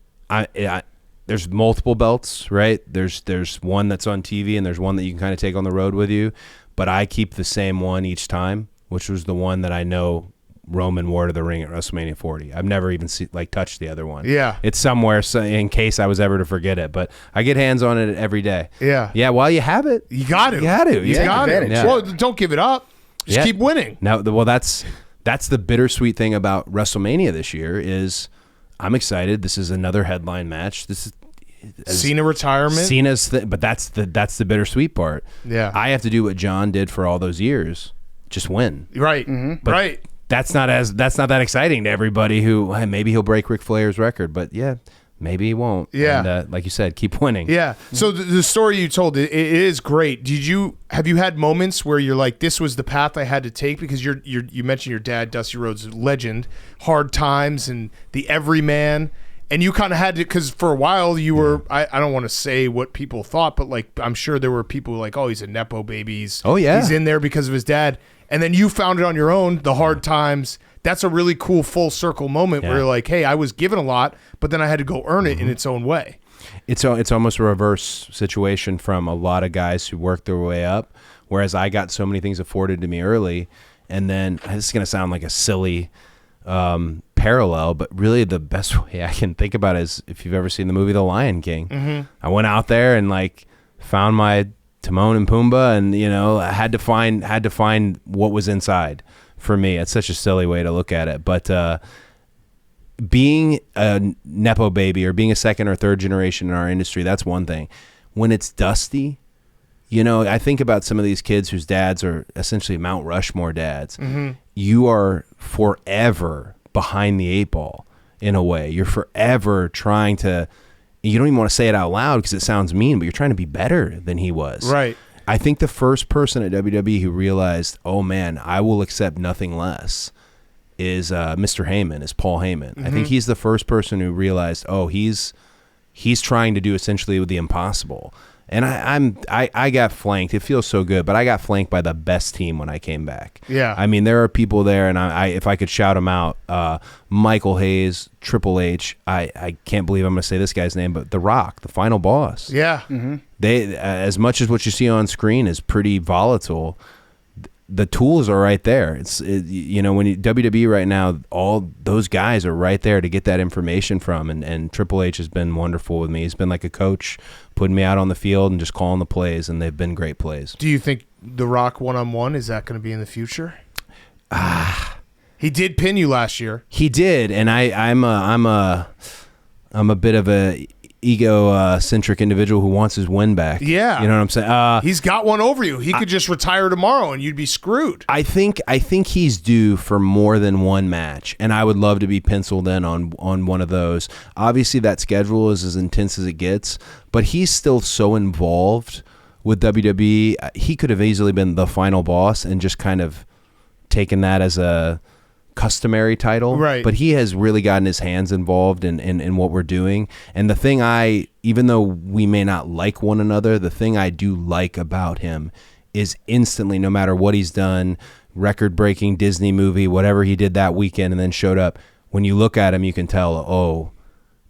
there's multiple belts, right? There's one that's on TV and there's one that you can kind of take on the road with you, but I keep the same one each time, which was the one that I know Roman wore to the ring at WrestleMania 40. I've never even touched the other one. Yeah. It's somewhere in case I was ever to forget it, but I get hands on it every day. Yeah. Yeah, while you have it, You got to. You got to. You Yeah. got advantage. to. Yeah. Well, don't give it up. Just keep winning. Now, well, that's the bittersweet thing about WrestleMania this year is I'm excited. This is another headline match. This is Cena retirement. Cena's, but that's the bittersweet part. Yeah. I have to do what John did for all those years, just win. Right. But Right. That's not that exciting to everybody who, hey, maybe he'll break Ric Flair's record, but yeah, maybe he won't. Yeah. And, like you said, keep winning. Yeah. So the story you told, it is great. Have you had moments where you're like, this was the path I had to take? Because you mentioned your dad, Dusty Rhodes, legend, hard times and the everyman. And you kind of had to, because for a while you were, I don't want to say what people thought, but like, I'm sure there were people like, oh, he's a Nepo baby. He's in there because of his dad. And then you found it on your own, the hard times. That's a really cool full circle moment where you're like, hey, I was given a lot, but then I had to go earn it in its own way. It's almost a reverse situation from a lot of guys who worked their way up, whereas I got so many things afforded to me early. And then, this is going to sound like a silly parallel, but really the best way I can think about it is if you've ever seen the movie The Lion King. I went out there and like found my Timon and Pumbaa, and I had to find what was inside for me. It's such a silly way to look at it, but being a Nepo baby or being a second or third generation in our industry, that's one thing. When it's Dusty, I think about some of these kids whose dads are essentially Mount Rushmore dads. You are forever behind the eight ball in a way. You're forever trying to, you don't even want to say it out loud because it sounds mean, but you're trying to be better than he was. Right. I think the first person at WWE who realized, oh man, I will accept nothing less is Mr. Heyman, is Paul Heyman. I think he's the first person who realized, oh, he's trying to do essentially the impossible. And I got flanked. It feels so good, but I got flanked by the best team when I came back. Yeah. I mean, there are people there, and I if I could shout them out, Michael Hayes, Triple H. I can't believe I'm going to say this guy's name, but The Rock, the final boss. Yeah. They, as much as what you see on screen is pretty volatile, the tools are right there. When WWE right now, all those guys are right there to get that information from, and Triple H has been wonderful with me. He's been like a coach, putting me out on the field and just calling the plays, and they've been great plays. Do you think The Rock one-on-one, is that going to be in the future? He did pin you last year. He did, and I'm a bit of a ego-centric individual who wants his win back. Yeah. You know what I'm saying? He's got one over you. He could just retire tomorrow and you'd be screwed. I think he's due for more than one match, and I would love to be penciled in on one of those. Obviously, that schedule is as intense as it gets, but he's still so involved with WWE. He could have easily been the final boss and just kind of taken that as a customary title, right? But he has really gotten his hands involved in what we're doing. And the thing even though we may not like one another, the thing I do like about him is instantly, no matter what he's done, record-breaking Disney movie, whatever he did that weekend and then showed up, when you look at him, you can tell, oh,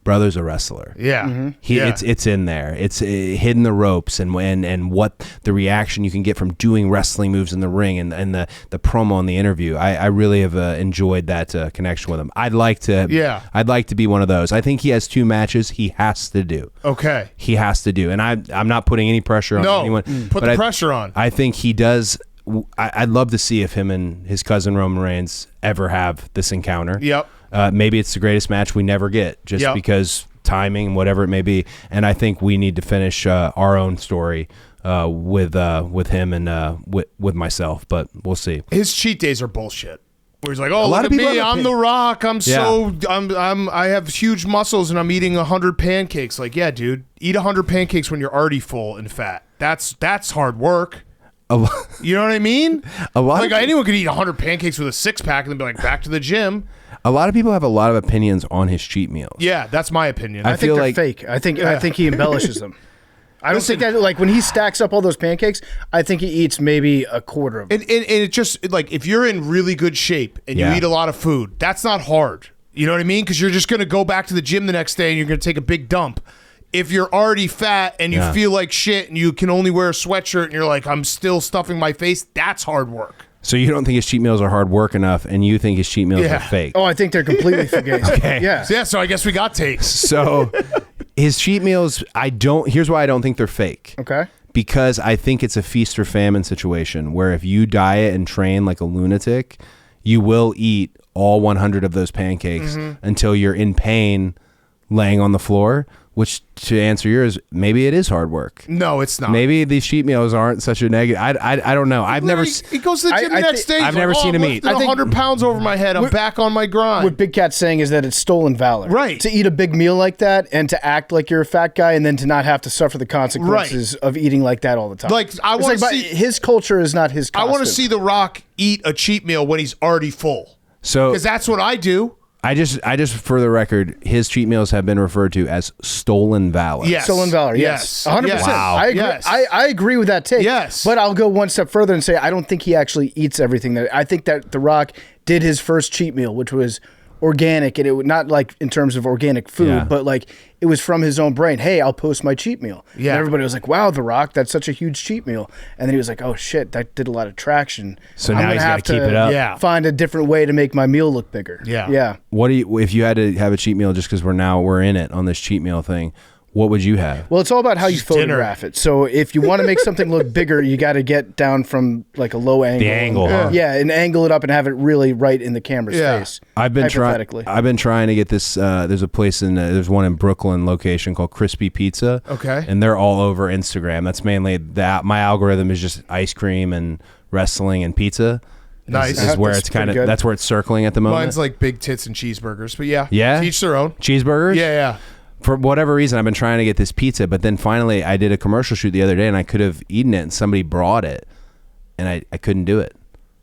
brother's a wrestler. Yeah. It's in there. It's hidden the ropes and what the reaction you can get from doing wrestling moves in the ring and the promo in the interview. I really have enjoyed that connection with him. I'd like to be one of those. I think he has 2 matches he has to do. Okay. He has to do. And I'm not putting any pressure on anyone. Put the pressure on. I think he does. I'd love to see if him and his cousin Roman Reigns ever have this encounter. Yep. Maybe it's the greatest match we never get just because timing, whatever it may be. And I think we need to finish our own story with him and with myself, but we'll see. His cheat days are bullshit. Where he's like, oh, look at me, I'm The Rock. I have huge muscles and I'm eating 100 pancakes. Like, yeah, dude, eat 100 pancakes when you're already full and fat. That's hard work. You know what I mean? Anyone could eat 100 pancakes with a 6-pack and then be like, back to the gym. A lot of people have a lot of opinions on his cheat meals. Yeah, that's my opinion. I think they're fake. I think he embellishes them. I don't think that, like, when he stacks up all those pancakes, I think he eats maybe a quarter of them. And it just, like, if you're in really good shape and you eat a lot of food, that's not hard. You know what I mean? Because you're just going to go back to the gym the next day and you're going to take a big dump. If you're already fat and you feel like shit and you can only wear a sweatshirt and you're like, I'm still stuffing my face, that's hard work. So you don't think his cheat meals are hard work enough, and you think his cheat meals are fake? Oh, I think they're completely fake. Okay. Yeah. So I guess we got takes. So his cheat meals, here's why I don't think they're fake. Okay. Because I think it's a feast or famine situation where if you diet and train like a lunatic, you will eat all 100 of those pancakes until you're in pain laying on the floor. Which, to answer yours, maybe it is hard work. No, it's not. Maybe these cheat meals aren't such a negative. I don't know. I've never. He goes to the gym the next day. I've never seen him eat. I think 100 pounds over my head. I'm back on my grind. What Big Cat's saying is that it's stolen valor. Right. To eat a big meal like that and to act like you're a fat guy and then to not have to suffer the consequences of eating like that all the time. Like, I want to see his culture is not his costume. I want to see The Rock eat a cheat meal when he's already full. So, because that's what I do. I just for the record, his cheat meals have been referred to as stolen valor. Yes. Stolen valor, yes. 100%. Yes. Wow. I agree. Yes. I agree with that take. Yes. But I'll go one step further and say I don't think he actually eats everything. I think that The Rock did his first cheat meal, which was organic, and it would not like in terms of organic food, but like it was from his own brain. Hey, I'll post my cheat meal. Yeah. And everybody was like, wow, The Rock, that's such a huge cheat meal. And then he was like, oh shit, that did a lot of traction. So now he's got to keep it up. Yeah. Find a different way to make my meal look bigger. Yeah. Yeah. What do you, if you had to have a cheat meal just because we're in it on this cheat meal thing, what would you have? Well, it's all about how you photograph it. So if you want to make something look bigger, you got to get down from like a low angle. The angle, huh? Yeah, and angle it up and have it really right in the camera's face. I've been trying to get this. There's a place there's one in Brooklyn location called Crispy Pizza. Okay. And they're all over Instagram. That's mainly that. My algorithm is just ice cream and wrestling and pizza. Nice. Is where it's kind of that's where it's circling at the moment. Mine's like big tits and cheeseburgers, but yeah. Each their own. Cheeseburgers. Yeah. For whatever reason, I've been trying to get this pizza, but then finally I did a commercial shoot the other day and I could have eaten it and somebody brought it and I couldn't do it.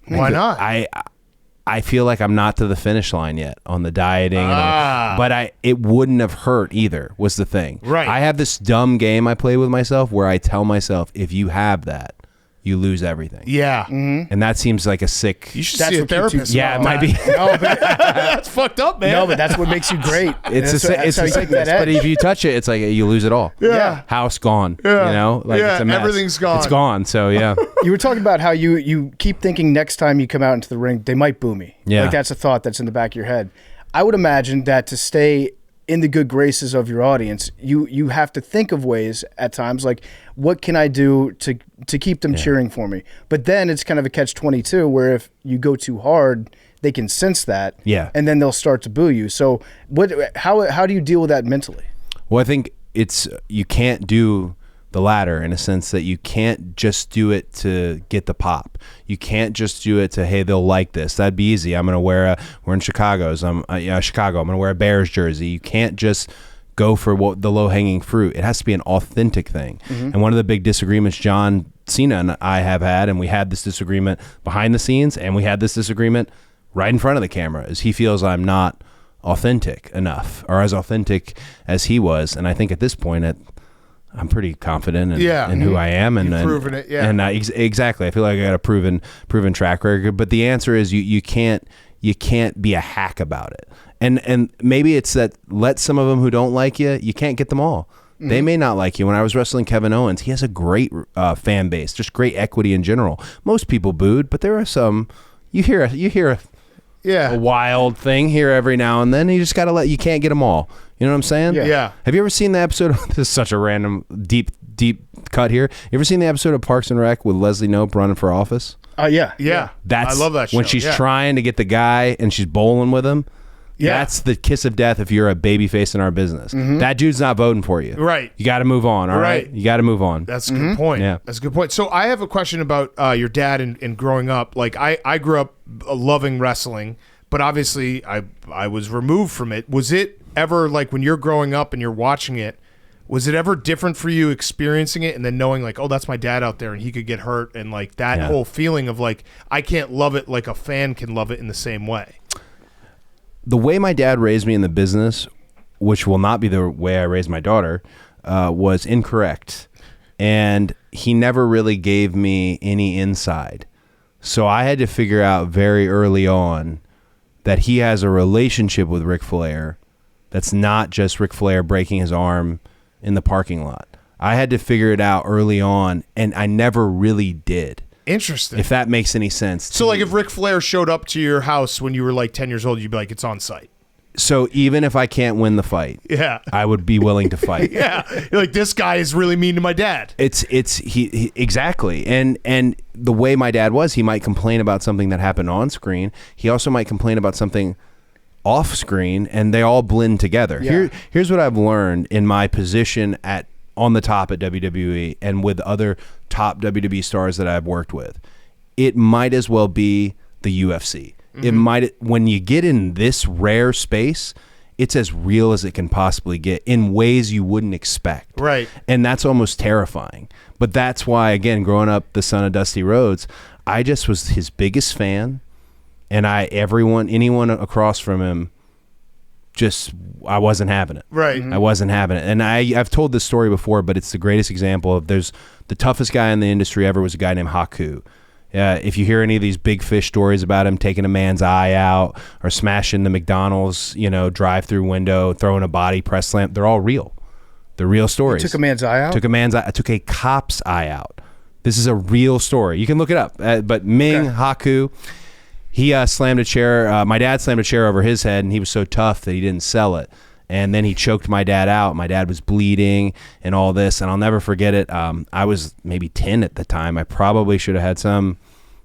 Why not? I feel like I'm not to the finish line yet on the dieting, but it wouldn't have hurt either was the thing. Right. I have this dumb game I play with myself where I tell myself, if you have that, you lose everything. Yeah. And that seems like a sick... You should see a therapist. Yeah, it might be. No, but that's fucked up, man. No, but that's what makes you great. It's a sickness, but if you touch it, it's like you lose it all. Yeah. House gone. Yeah. You know? Like it's a mess. Everything's gone. It's gone, so yeah. You were talking about how you keep thinking next time you come out into the ring, they might boo me. Yeah. Like that's a thought that's in the back of your head. I would imagine that to stay in the good graces of your audience, you have to think of ways at times like, what can I do to keep them cheering for me? But then it's kind of a catch-22 where if you go too hard, they can sense that, and then they'll start to boo you. So how do you deal with that mentally? Well, I think you can't do the latter in a sense that you can't just do it to get the pop. You can't just do it to, hey, they'll like this. That'd be easy. I'm going to we're in Chicago. I'm going to wear a Bears jersey. You can't just go for the low-hanging fruit. It has to be an authentic thing. And one of the big disagreements John Cena and I have had, and we had this disagreement behind the scenes, and we had this disagreement right in front of the camera, is he feels I'm not authentic enough or as authentic as he was. And I think at this point, I'm pretty confident in, Yeah. in who I am, and You've proven it, yeah. And exactly, I feel like I got a proven track record. But the answer is you can't be a hack about it. And maybe it's that let some of them who don't like you can't get them all. They may not like you. When I was wrestling Kevin Owens, he has a great fan base, just great equity in general. Most people booed, but there are some. You hear a wild thing here every now and then. And you just gotta you can't get them all. You know what I'm saying? Yeah. Have you ever seen the episode? This is such a random deep cut here. You ever seen the episode of Parks and Rec with Leslie Knope running for office? Yeah. That's I love that show. when she's trying to get the guy and she's bowling with him. Yeah. That's the kiss of death if you're a baby face in our business. That dude's not voting for you. Right. You got to move on, all right? You got to move on. That's a good point. Yeah. That's a good point. So I have a question about your dad and growing up. Like I grew up loving wrestling, but obviously I was removed from it. Was it ever like when you're growing up and you're watching it, was it ever different for you experiencing it and then knowing like, oh, that's my dad out there and he could get hurt, and like that whole feeling of like, I can't love it like a fan can love it in the same way? The way my dad raised me in the business, which will not be the way I raised my daughter, was incorrect. And he never really gave me any inside. So I had to figure out very early on that he has a relationship with Ric Flair that's not just Ric Flair breaking his arm in the parking lot. I had to figure it out early on, and I never really did. Interesting. If that makes any sense. So like if Ric Flair showed up to your house when you were like 10 years old, you'd be like, it's on site. So even if I can't win the fight, I would be willing to fight. You're like, this guy is really mean to my dad. He exactly. And the way my dad was, he might complain about something that happened on screen. He also might complain about something off screen, and they all blend together. Here's what I've learned in my position on the top at WWE and with other top WWE stars that I've worked with. It might as well be the UFC. It might, when you get in this rare space, it's as real as it can possibly get in ways you wouldn't expect. Right. And that's almost terrifying. But that's why, again, growing up the son of Dusty Rhodes, I just was his biggest fan. And anyone across from him, I wasn't having it. Right. I wasn't having it. And I've told this story before, but it's the greatest example of the toughest guy in the industry ever was a guy named Haku. If you hear any of these big fish stories about him taking a man's eye out or smashing the McDonald's, drive-through window, throwing a body press slam, they're all real. They're real stories. You took a man's eye out? I took a cop's eye out. This is a real story. You can look it up. But Ming Haku, he slammed a chair. My dad slammed a chair over his head, and he was so tough that he didn't sell it. And then he choked my dad out. My dad was bleeding and all this, and I'll never forget it. I was maybe 10 at the time. I probably should have had some.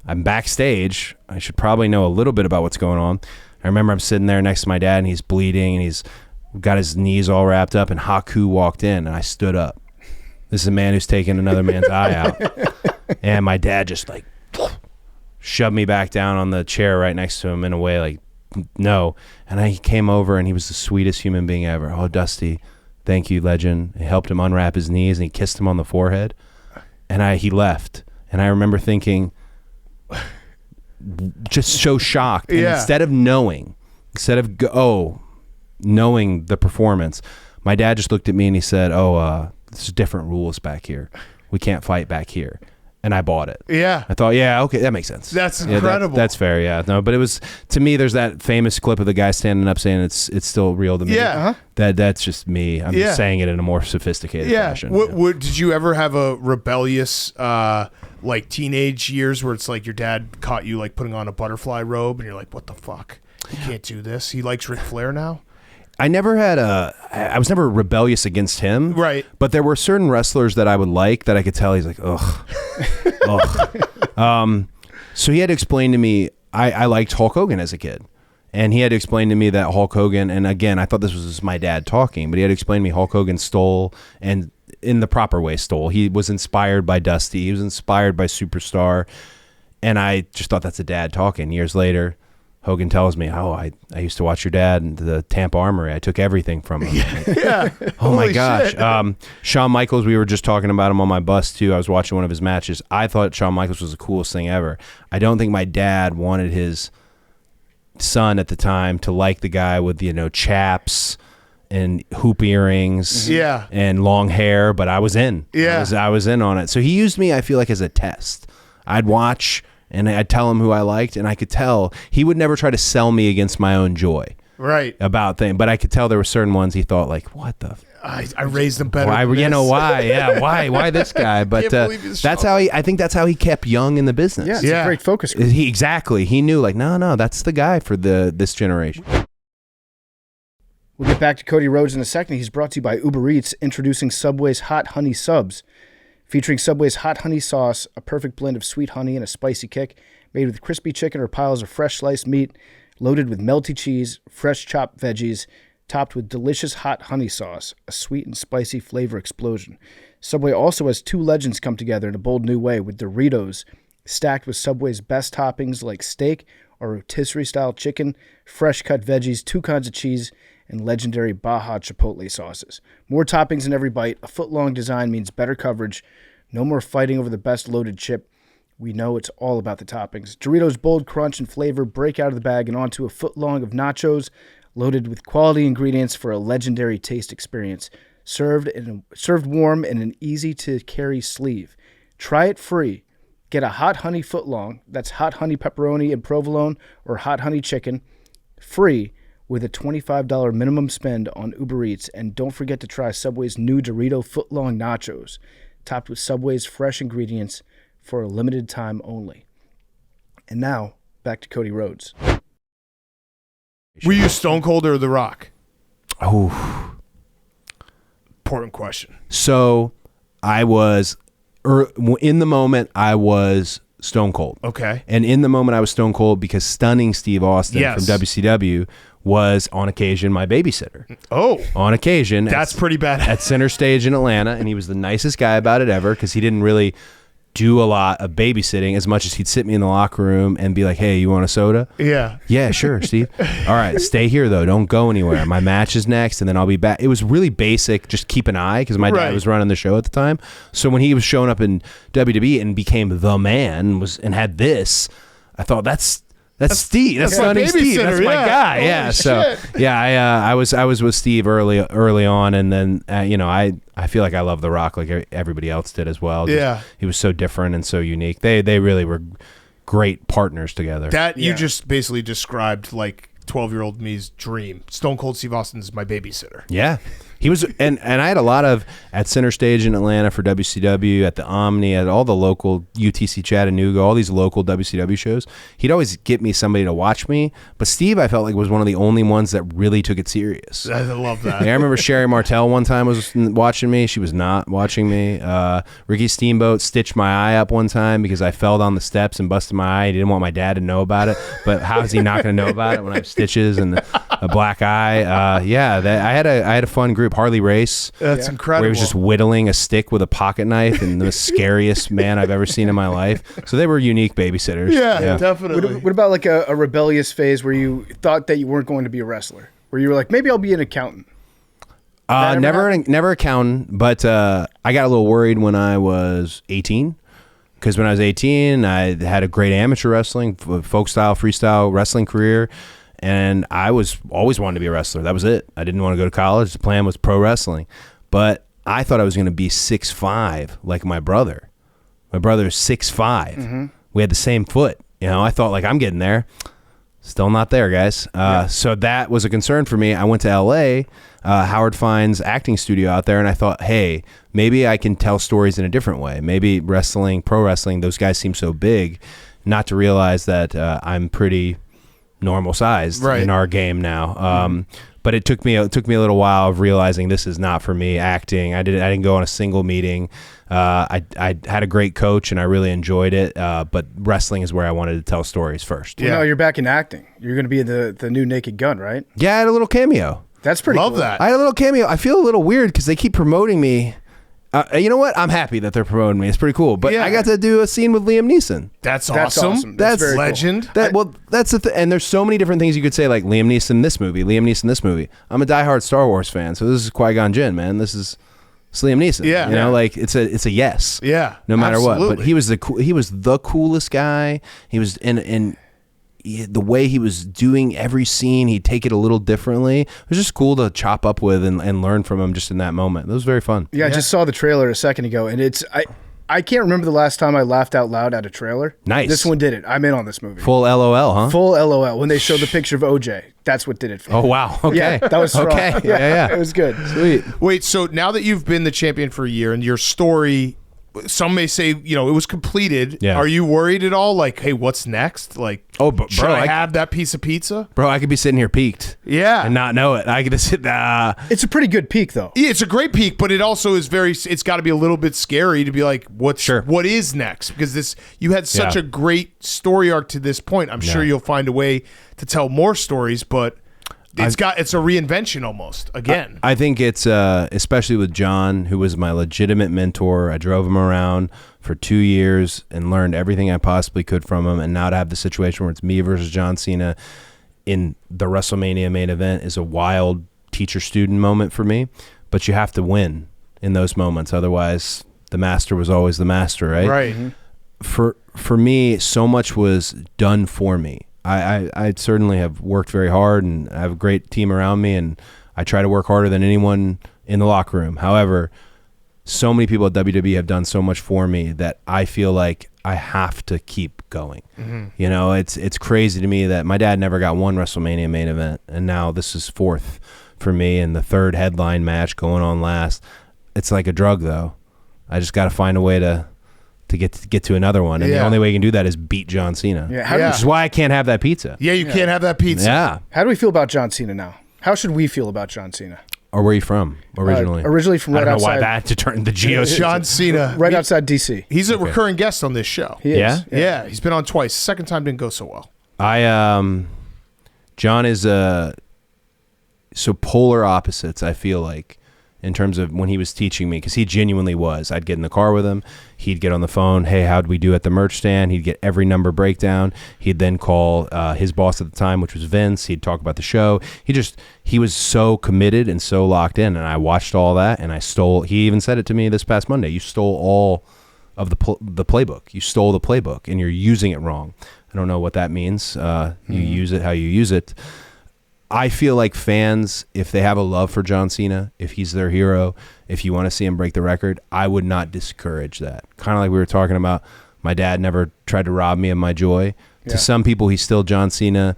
I'm backstage. I should probably know a little bit about what's going on. I remember I'm sitting there next to my dad, and he's bleeding, and he's got his knees all wrapped up, and Haku walked in, and I stood up. This is a man who's taking another man's eye out. And my dad just like shoved me back down on the chair right next to him in a way like, no. And he came over, and he was the sweetest human being ever. Oh, Dusty, thank you, legend. He helped him unwrap his knees, and he kissed him on the forehead. And he left. And I remember thinking, just so shocked. And instead of knowing the performance, my dad just looked at me and he said, there's different rules back here. We can't fight back here. And I bought it. Yeah. I thought, okay, that makes sense. That's incredible. That's fair, yeah. No, but it was, to me, there's that famous clip of the guy standing up saying it's still real to me. Yeah. That's just me. I'm just saying it in a more sophisticated fashion. Did you ever have a rebellious like teenage years where it's like your dad caught you like putting on a butterfly robe and you're like, what the fuck? You can't do this. He likes Ric Flair now? I was never rebellious against him. Right. But there were certain wrestlers that I would like that I could tell he's like, ugh. So he had to explain to me, I liked Hulk Hogan as a kid. And he had to explain to me that Hulk Hogan, and again, I thought this was just my dad talking, but he had to explain to me Hulk Hogan stole, and in the proper way stole. He was inspired by Dusty. He was inspired by Superstar. And I just thought that's a dad talking. Years later, Hogan tells me, I used to watch your dad in the Tampa Armory. I took everything from him. Oh my gosh. Shawn Michaels, we were just talking about him on my bus too. I was watching one of his matches. I thought Shawn Michaels was the coolest thing ever. I don't think my dad wanted his son at the time to like the guy with, chaps and hoop earrings, Yeah. and long hair, but I was in. Yeah. I was in on it. So he used me, I feel like, as a test. I'd watch and I'd tell him who I liked, and I could tell he would never try to sell me against my own joy Right. about things. But I could tell there were certain ones he thought like, what the. I raised them better. Why? than You know this. why? Yeah. Why this guy? But believe he's that's how I think that's how he kept young in the business. Yeah, it's Yeah. a great focus group. He knew like no, that's the guy for this generation. We'll get back to Cody Rhodes in a second. He's brought to you by Uber Eats, introducing Subway's Hot Honey Subs. Featuring Subway's Hot Honey Sauce, a perfect blend of sweet honey and a spicy kick, made with crispy chicken or piles of fresh sliced meat, loaded with melty cheese, fresh chopped veggies, topped with delicious hot honey sauce, a sweet and spicy flavor explosion. Subway also has two legends come together in a bold new way with Doritos, stacked with Subway's best toppings like steak or rotisserie-style chicken, fresh-cut veggies, 2 kinds of cheese, and legendary Baja Chipotle sauces. More toppings in every bite. A foot-long design means better coverage. No more fighting over the best loaded chip. We know it's all about the toppings. Doritos' bold crunch and flavor break out of the bag and onto a foot-long of nachos, loaded with quality ingredients for a legendary taste experience. Served warm in an easy-to-carry sleeve. Try it free. Get a hot honey footlong, that's hot honey pepperoni and provolone or hot honey chicken, free with a $25 minimum spend on Uber Eats. And don't forget to try Subway's new Dorito footlong nachos, topped with Subway's fresh ingredients for a limited time only. And now, back to Cody Rhodes. Were you Stone Cold or The Rock? Oh, Important question. so I was in the moment. I was Stone Cold. Okay. And in the moment, I was Stone Cold because stunning Steve Austin Yes. from WCW was on occasion my babysitter. Oh, On occasion, that's pretty bad. at Center Stage in Atlanta, and he was the nicest guy about it ever because he didn't really do a lot of babysitting as much as he'd sit me in the locker room and be like, hey, you want a soda? Yeah. Yeah, sure, Steve. All right, stay here, though. Don't go anywhere. My match is next, and then I'll be back. It was really basic, just keep an eye, because my dad Right. was running the show at the time. So when he was showing up in WWE and became the man and had this, I thought, that's Steve. That's my Stunning Steve. That's babysitter, my yeah. guy. Holy Yeah. So shit. yeah, I was with Steve early on, and then I feel like I love The Rock like everybody else did as well. Just, Yeah. he was so different and so unique. They really were great partners together. That you just basically described like 12-year-old me's dream. Stone Cold Steve Austin is my babysitter. Yeah. He was, and I had a lot of at Center Stage in Atlanta for WCW, at the Omni, at all the local UTC Chattanooga, all these local WCW shows. He'd always get me somebody to watch me, but Steve, I felt like, was one of the only ones that really took it serious. I love that. Like, I remember Sherry Martel one time was watching me. She was not watching me. Ricky Steamboat stitched my eye up one time because I fell down the steps and busted my eye. He didn't want my dad to know about it, but how is he not going to know about it when I have stitches and a black eye? I had a fun group. Harley Race, That's incredible. where he was just whittling a stick with a pocket knife, and the scariest man I've ever seen in my life. So they were unique babysitters. yeah, definitely. What about like a rebellious phase where you thought that you weren't going to be a wrestler? Where you were like, maybe I'll be an accountant? Never accountant, but I got a little worried when I was 18. Because when I was 18, I had a great amateur wrestling, folk style, freestyle wrestling career. And I was always wanted to be a wrestler. That was it. I didn't want to go to college. The plan was pro wrestling. But I thought I was going to be 6'5", like my brother. My brother is 6'5". Mm-hmm. We had the same foot. I thought, like, I'm getting there. Still not there, guys. So that was a concern for me. I went to L.A., Howard Fine's acting studio out there, and I thought, hey, maybe I can tell stories in a different way. Maybe wrestling, pro wrestling, those guys seem so big, not to realize that I'm pretty normal sized in our game now. But it took me a little while of realizing this is not for me. Acting, I didn't go on a single meeting. I had a great coach and I really enjoyed it. But wrestling is where I wanted to tell stories first. Yeah, you're back in acting. You're going to be the new Naked Gun, right? Yeah, I had a little cameo. That's pretty Love cool. that. I had a little cameo. I feel a little weird because they keep promoting me. You know what? I'm happy that they're promoting me. It's pretty cool. But Yeah. I got to do a scene with Liam Neeson. That's That's awesome. awesome. That's very cool. legend. That's the thing. And there's so many different things you could say, like Liam Neeson this movie, Liam Neeson this movie. I'm a diehard Star Wars fan, so this is Qui-Gon Jinn, man. It's Liam Neeson. Yeah. You know, like it's a yes. Yeah, No matter what. absolutely. But he was the coolest guy. He was and the way he was doing every scene, he'd take it a little differently. It was just cool to chop up with and learn from him just in that moment. It was very fun. Yeah, I just saw the trailer a second ago, and I can't remember the last time I laughed out loud at a trailer. Nice. This one did it. I'm in on this movie. Full LOL, huh? Full LOL. When they showed the picture of OJ, that's what did it for me. Oh, wow. Okay. Yeah, that was strong. Okay. Yeah. It was good. Sweet. Wait, so now that you've been the champion for a year and your story, some may say, it was completed. Yeah. Are you worried at all? Like, hey, what's next? Like, should bro, I have that piece of pizza? Bro, I could be sitting here peaked. Yeah. And not know it. I could just sit It's a pretty good peak, though. Yeah, it's a great peak, but it also is it's got to be a little bit scary to be like, what is next? Because you had such a great story arc to this point. I'm sure you'll find a way to tell more stories, but it's a reinvention almost again. I think it's especially with John, who was my legitimate mentor. I drove him around for 2 years and learned everything I possibly could from him. And now to have the situation where it's me versus John Cena in the WrestleMania main event is a wild teacher-student moment for me. But you have to win in those moments. Otherwise, the master was always the master, right? Right. Mm-hmm. For me, so much was done for me. I certainly have worked very hard, and I have a great team around me, and I try to work harder than anyone in the locker room. However, so many people at WWE have done so much for me that I feel like I have to keep going. Mm-hmm. It's crazy to me that my dad never got one WrestleMania main event, and now this is fourth for me, and the third headline match going on last. It's like a drug, though. I just got to find a way to get to another one, and the only way you can do that is beat John Cena. Yeah, which is why I can't have that pizza. Yeah, you can't have that pizza. Yeah. How do we feel about John Cena now? How should we feel about John Cena? Or where are you from originally? Originally from I right don't know outside. why that to turn the John Cena, right outside D.C. He's a recurring guest on this show. He is. Yeah, he's been on twice. Second time didn't go so well. John is so polar opposites, I feel like, in terms of when he was teaching me, because he genuinely was. I'd get in the car with him. He'd get on the phone. Hey, how'd we do at the merch stand? He'd get every number breakdown. He'd then call his boss at the time, which was Vince. He'd talk about the show. He was so committed and so locked in, and I watched all that, and he even said it to me this past Monday. You stole all of the playbook. You stole the playbook, and you're using it wrong. I don't know what that means. You use it how you use it. I feel like fans, if they have a love for John Cena, if he's their hero, if you want to see him break the record, I would not discourage that. Kind of like we were talking about, my dad never tried to rob me of my joy. Yeah. To some people, he's still John Cena,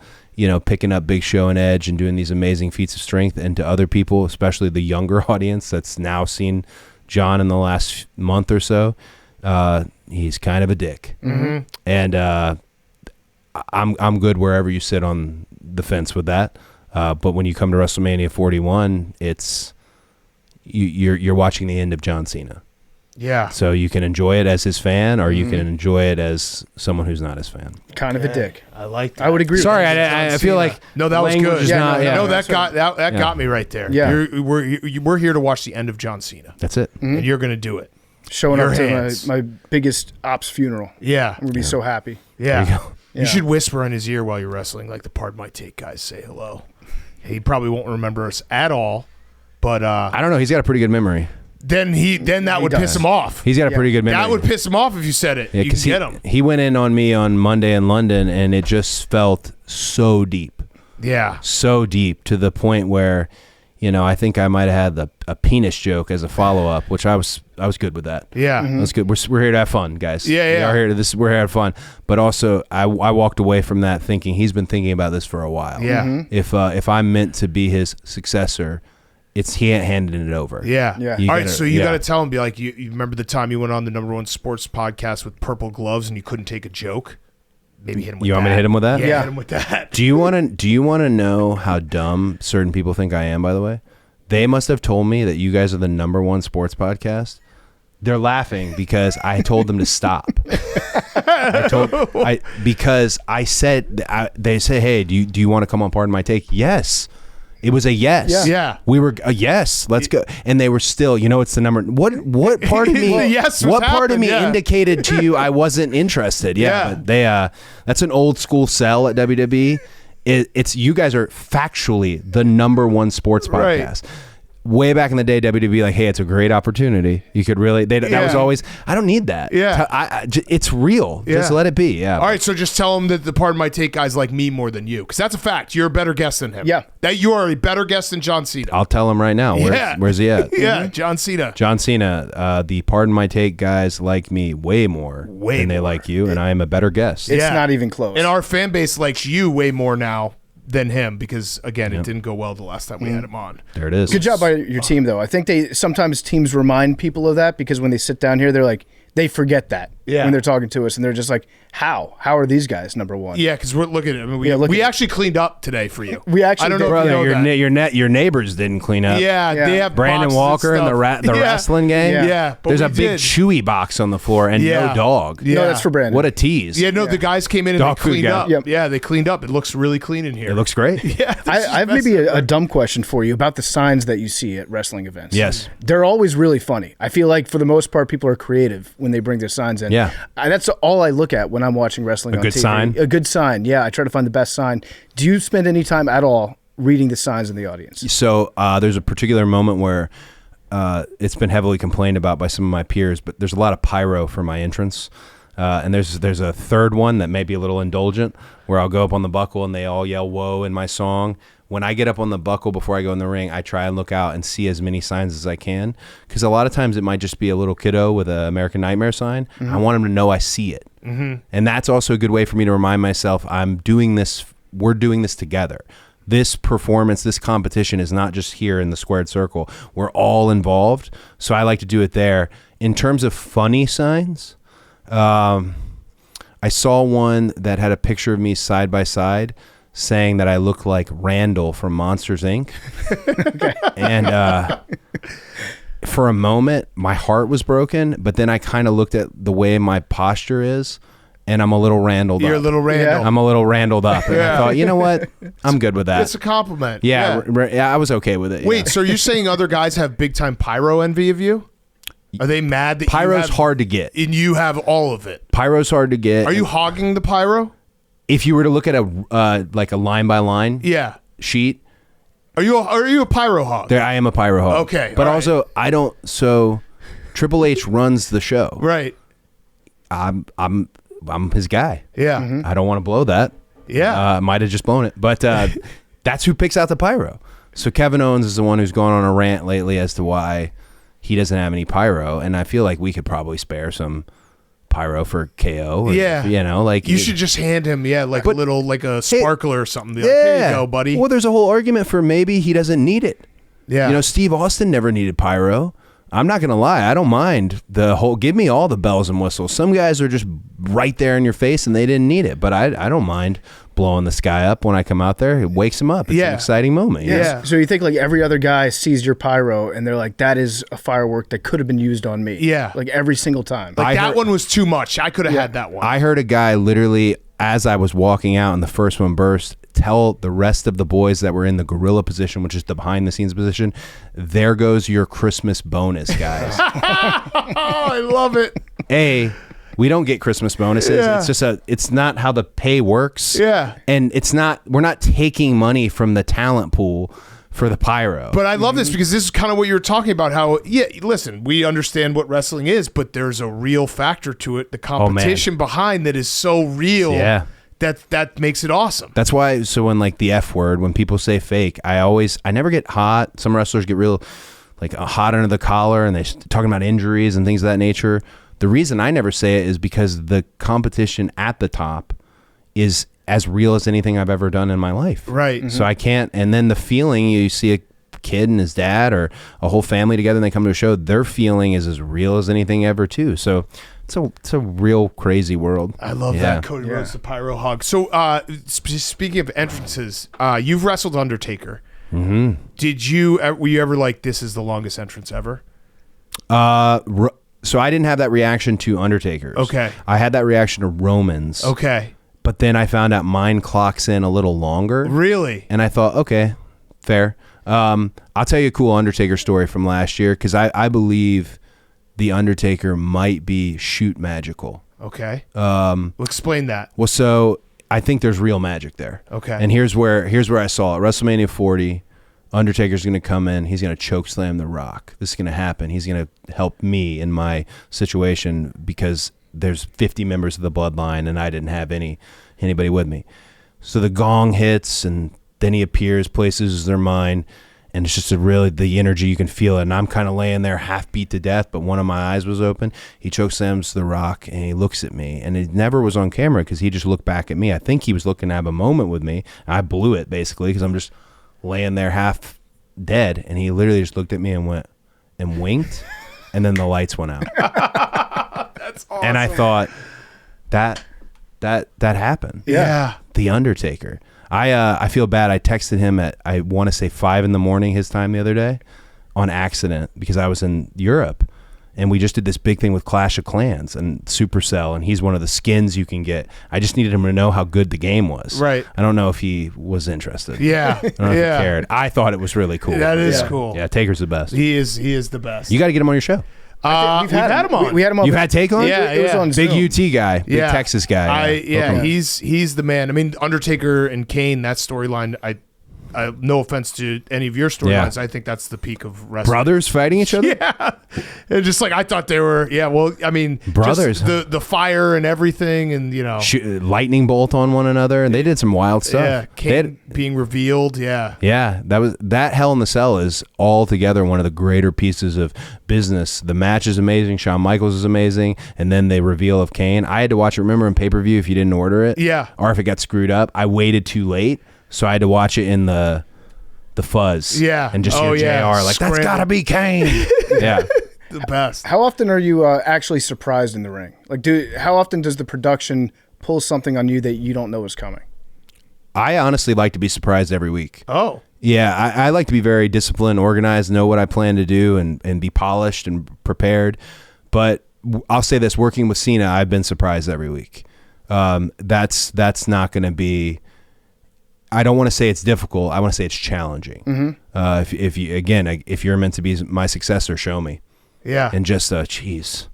picking up Big Show and Edge and doing these amazing feats of strength. And to other people, especially the younger audience that's now seen John in the last month or so, he's kind of a dick. Mm-hmm. And I'm good wherever you sit on the fence with that. But when you come to WrestleMania 41, it's you're watching the end of John Cena. Yeah. So you can enjoy it as his fan, or you can enjoy it as someone who's not his fan. Kind of a dick. I like that. I would agree. Sorry, with that. I feel like no, that was good. That got me right there. Yeah. We're here to watch the end of John Cena. That's it. Mm-hmm. And you're going to do it. Showing up to my biggest ops funeral. Yeah. I'm going to be so happy. Yeah. There you go. You should whisper in his ear while you're wrestling, like the Pardon My Take guys say hello. He probably won't remember us at all, but I don't know. He's got a pretty good memory. Then that would piss him off. He's got a pretty good memory. That would piss him off if you said it. Yeah, you can get him. He went in on me on Monday in London, and it just felt so deep. Yeah. So deep to the point where, I think I might have had a penis joke as a follow-up, which I was good with that. Yeah. Mm-hmm. That's good. We're here to have fun, guys. Yeah. We're here to have fun. But also, I walked away from that thinking he's been thinking about this for a while. Yeah. Mm-hmm. If I'm meant to be his successor, he ain't handing it over. Yeah. Yeah. All right, so you got to tell him, be like, you remember the time you went on the #1 sports podcast with purple gloves and you couldn't take a joke? Maybe hit him with that. You want me to hit him with that? Yeah, hit him with that. Do you want to know how dumb certain people think I am, by the way? They must have told me that you guys are the #1 sports podcast. They're laughing because I told them to stop. Because I said, they say, hey, do you want to come on Pardon My Take? Yes. It was a yes. Yeah. We were a yes. Let's go. And they were still, it's the number. What part of me? Yes. What part of me indicated to you I wasn't interested? Yeah. But they. That's an old school sell at WWE. It's you guys are factually the #1 sports podcast. way back in the day, WWE like, hey, it's a great opportunity. You could really. That was always. I don't need that. Yeah. It's real. Just let it be. Yeah. All right, so just tell him that the Pardon My Take guys like me more than you, because that's a fact. You're a better guest than him. Yeah. That you are a better guest than John Cena. I'll tell him right now. Where's he at? Yeah, John Cena. John Cena. The Pardon My Take guys like me way more than they like you, and I am a better guest. It's not even close. And our fan base likes you way more now than him, because again, it didn't go well the last time we had him on. There it is. Good job by your team, though. I think sometimes teams remind people of that, because when they sit down here, they're like, they forget that when they're talking to us, and they're just like, how are these guys number one? Yeah, because we're looking at it. I mean, we actually cleaned up today for you. We actually I don't know did. if you Brother, know that. your neighbors didn't clean up. Yeah, they have Brandon boxes Walker and stuff. the wrestling game. Yeah, but there's we a big did. chewy box on the floor and no dog. Yeah. No, that's for Brandon. What a tease. Yeah, no, the guys came in and Dog they food cleaned guy. up. Yep. Yeah, they cleaned up. It looks really clean in here. It looks great. Yeah, I have maybe a dumb question for you about the signs that you see at wrestling events. Yes. They're always really funny. I feel like for the most part, people are creative when they bring their signs in. Yeah. That's all I look at when I'm watching wrestling on good TV. sign? A good sign. Yeah, I try to find the best sign. Do you spend any time at all reading the signs in the audience? So there's a particular moment where it's been heavily complained about by some of my peers, but there's a lot of pyro for my entrance. And there's a third one that may be a little indulgent, where I'll go up on the buckle and they all yell "whoa" in my song. When I get up on the buckle before I go in the ring, I try and look out and see as many signs as I can, because a lot of times it might just be a little kiddo with an American Nightmare sign. I want him to know I see it. And that's also a good way for me to remind myself we're doing this together. This performance, this competition is not just here in the squared circle. We're all involved. So I like to do it there. In terms of funny signs, I saw one that had a picture of me side by side saying that I look like Randall from Monsters, Inc. And for a moment, my heart was broken, but then I kind of looked at the way my posture is, and I'm a little Randalled You're up. a little Randall. I'm a little Randalled up. And I thought, you know what? I'm good with that. It's a compliment. Yeah, I was okay with it. Wait, so you're saying other guys have big time pyro envy of you? Are they mad that Pyro's you have, hard to get. and you have all of it? Pyro's hard to get. Are you hogging the pyro? If you were to look at a like a line by line sheet, Are you a pyro hog? I am a pyro hog. Okay, but all right. also I don't. So Triple H runs the show. Right. I'm his guy. Yeah. I don't want to blow that. Yeah. Might have just blown it, but that's who picks out the pyro. So Kevin Owens is the one who's gone on a rant lately as to why he doesn't have any pyro, and I feel like we could probably spare some pyro for KO. Or, you know, like you should just hand him, like a sparkler or something. Be like, here you go, buddy. Well, there's a whole argument for maybe he doesn't need it. Yeah. You know, Steve Austin never needed pyro. I'm not going to lie. I don't mind the whole, give me all the bells and whistles. Some guys are just right there in your face and they didn't need it, but I don't mind blowing the sky up when I come out there. It wakes them up. It's an exciting moment. Yeah. So you think like every other guy sees your pyro and they're like, that is a firework that could have been used on me. Yeah. Like every single time. Like that one was too much. I could have had that one. I heard a guy literally, as I was walking out and the first one burst, tell the rest of the boys that were in the gorilla position, which is the behind the scenes position, there goes your Christmas bonus, guys. Oh, I love it. We don't get Christmas bonuses. Yeah. It's just it's not how the pay works. Yeah. And we're not taking money from the talent pool for the pyro. But I love this because this is kind of what you're talking about. How, listen, we understand what wrestling is, but there's a real factor to it. The competition behind that is so real. Yeah. That makes it awesome. That's why, so when like the F word, when people say fake, I never get hot. Some wrestlers get real like hot under the collar and they're talking about injuries and things of that nature. The reason I never say it is because the competition at the top is as real as anything I've ever done in my life. Right. Mm-hmm. So I can't, and then the feeling, you see a kid and his dad or a whole family together and they come to a show, their feeling is as real as anything ever too. So it's a real crazy world. I love that. Cody Rhodes, the pyro hog. So speaking of entrances, you've wrestled Undertaker. Mm-hmm. Were you ever like, this is the longest entrance ever? So I didn't have that reaction to Undertaker's. Okay. I had that reaction to Roman's. Okay. But then I found out mine clocks in a little longer. Really? And I thought, okay, fair. I'll tell you a cool Undertaker story from last year because I believe the Undertaker might be shoot magical. Okay. Well, explain that. Well, so I think there's real magic there. Okay. And here's where I saw it. WrestleMania 40. Undertaker's going to come in. He's going to choke slam The Rock. This is going to happen. He's going to help me in my situation because there's 50 members of the bloodline and I didn't have anybody with me. So the gong hits and then he appears, places their mind, and it's just the energy, you can feel it. And I'm kind of laying there half beat to death, but one of my eyes was open. He choke slams The Rock and he looks at me, and it never was on camera because he just looked back at me. I think he was looking to have a moment with me. I blew it basically because I'm just laying there half dead, and he literally just looked at me and went and winked, and then the lights went out. That's awesome. And I thought that happened. Yeah. The Undertaker. I feel bad. I texted him at, I want to say 5 a.m. his time the other day on accident because I was in Europe and we just did this big thing with Clash of Clans and Supercell, and he's one of the skins you can get. I just needed him to know how good the game was. Right. I don't know if he was interested. Yeah. I don't know if he cared. I thought it was really cool. That is cool. Yeah, Taker's the best. He is the best. You got to get him on your show. We've had him on. We had him on. You've had Take on? Yeah, It was on Big Zoom. UT guy. Big Texas guy. Yeah, he's the man. I mean, Undertaker and Kane, that storyline, I no offense to any of your storylines, I think that's the peak of wrestling. Brothers fighting each other? Yeah. And just like I thought they were, well, I mean, brothers. Just the fire and everything, and Lightning bolt on one another, and they did some wild stuff. Yeah, Kane being revealed, Yeah, that Hell in the Cell is altogether one of the greater pieces of business. The match is amazing. Shawn Michaels is amazing, and then the reveal of Kane. I had to watch it. Remember in pay-per-view if you didn't order it, or if it got screwed up. I waited too late, so I had to watch it in the fuzz. Yeah, and just hear JR like that's gotta be Kane. Yeah. The best. How often are you actually surprised in the ring? Like, how often does the production pull something on you that you don't know is coming? I honestly like to be surprised every week. Oh. Yeah, I like to be very disciplined, organized, know what I plan to do, and be polished and prepared. But I'll say this, working with Cena, I've been surprised every week. That's not going to be, I don't want to say it's difficult. I want to say it's challenging. Mm-hmm. If you're meant to be my successor, show me. Yeah. And just, geez.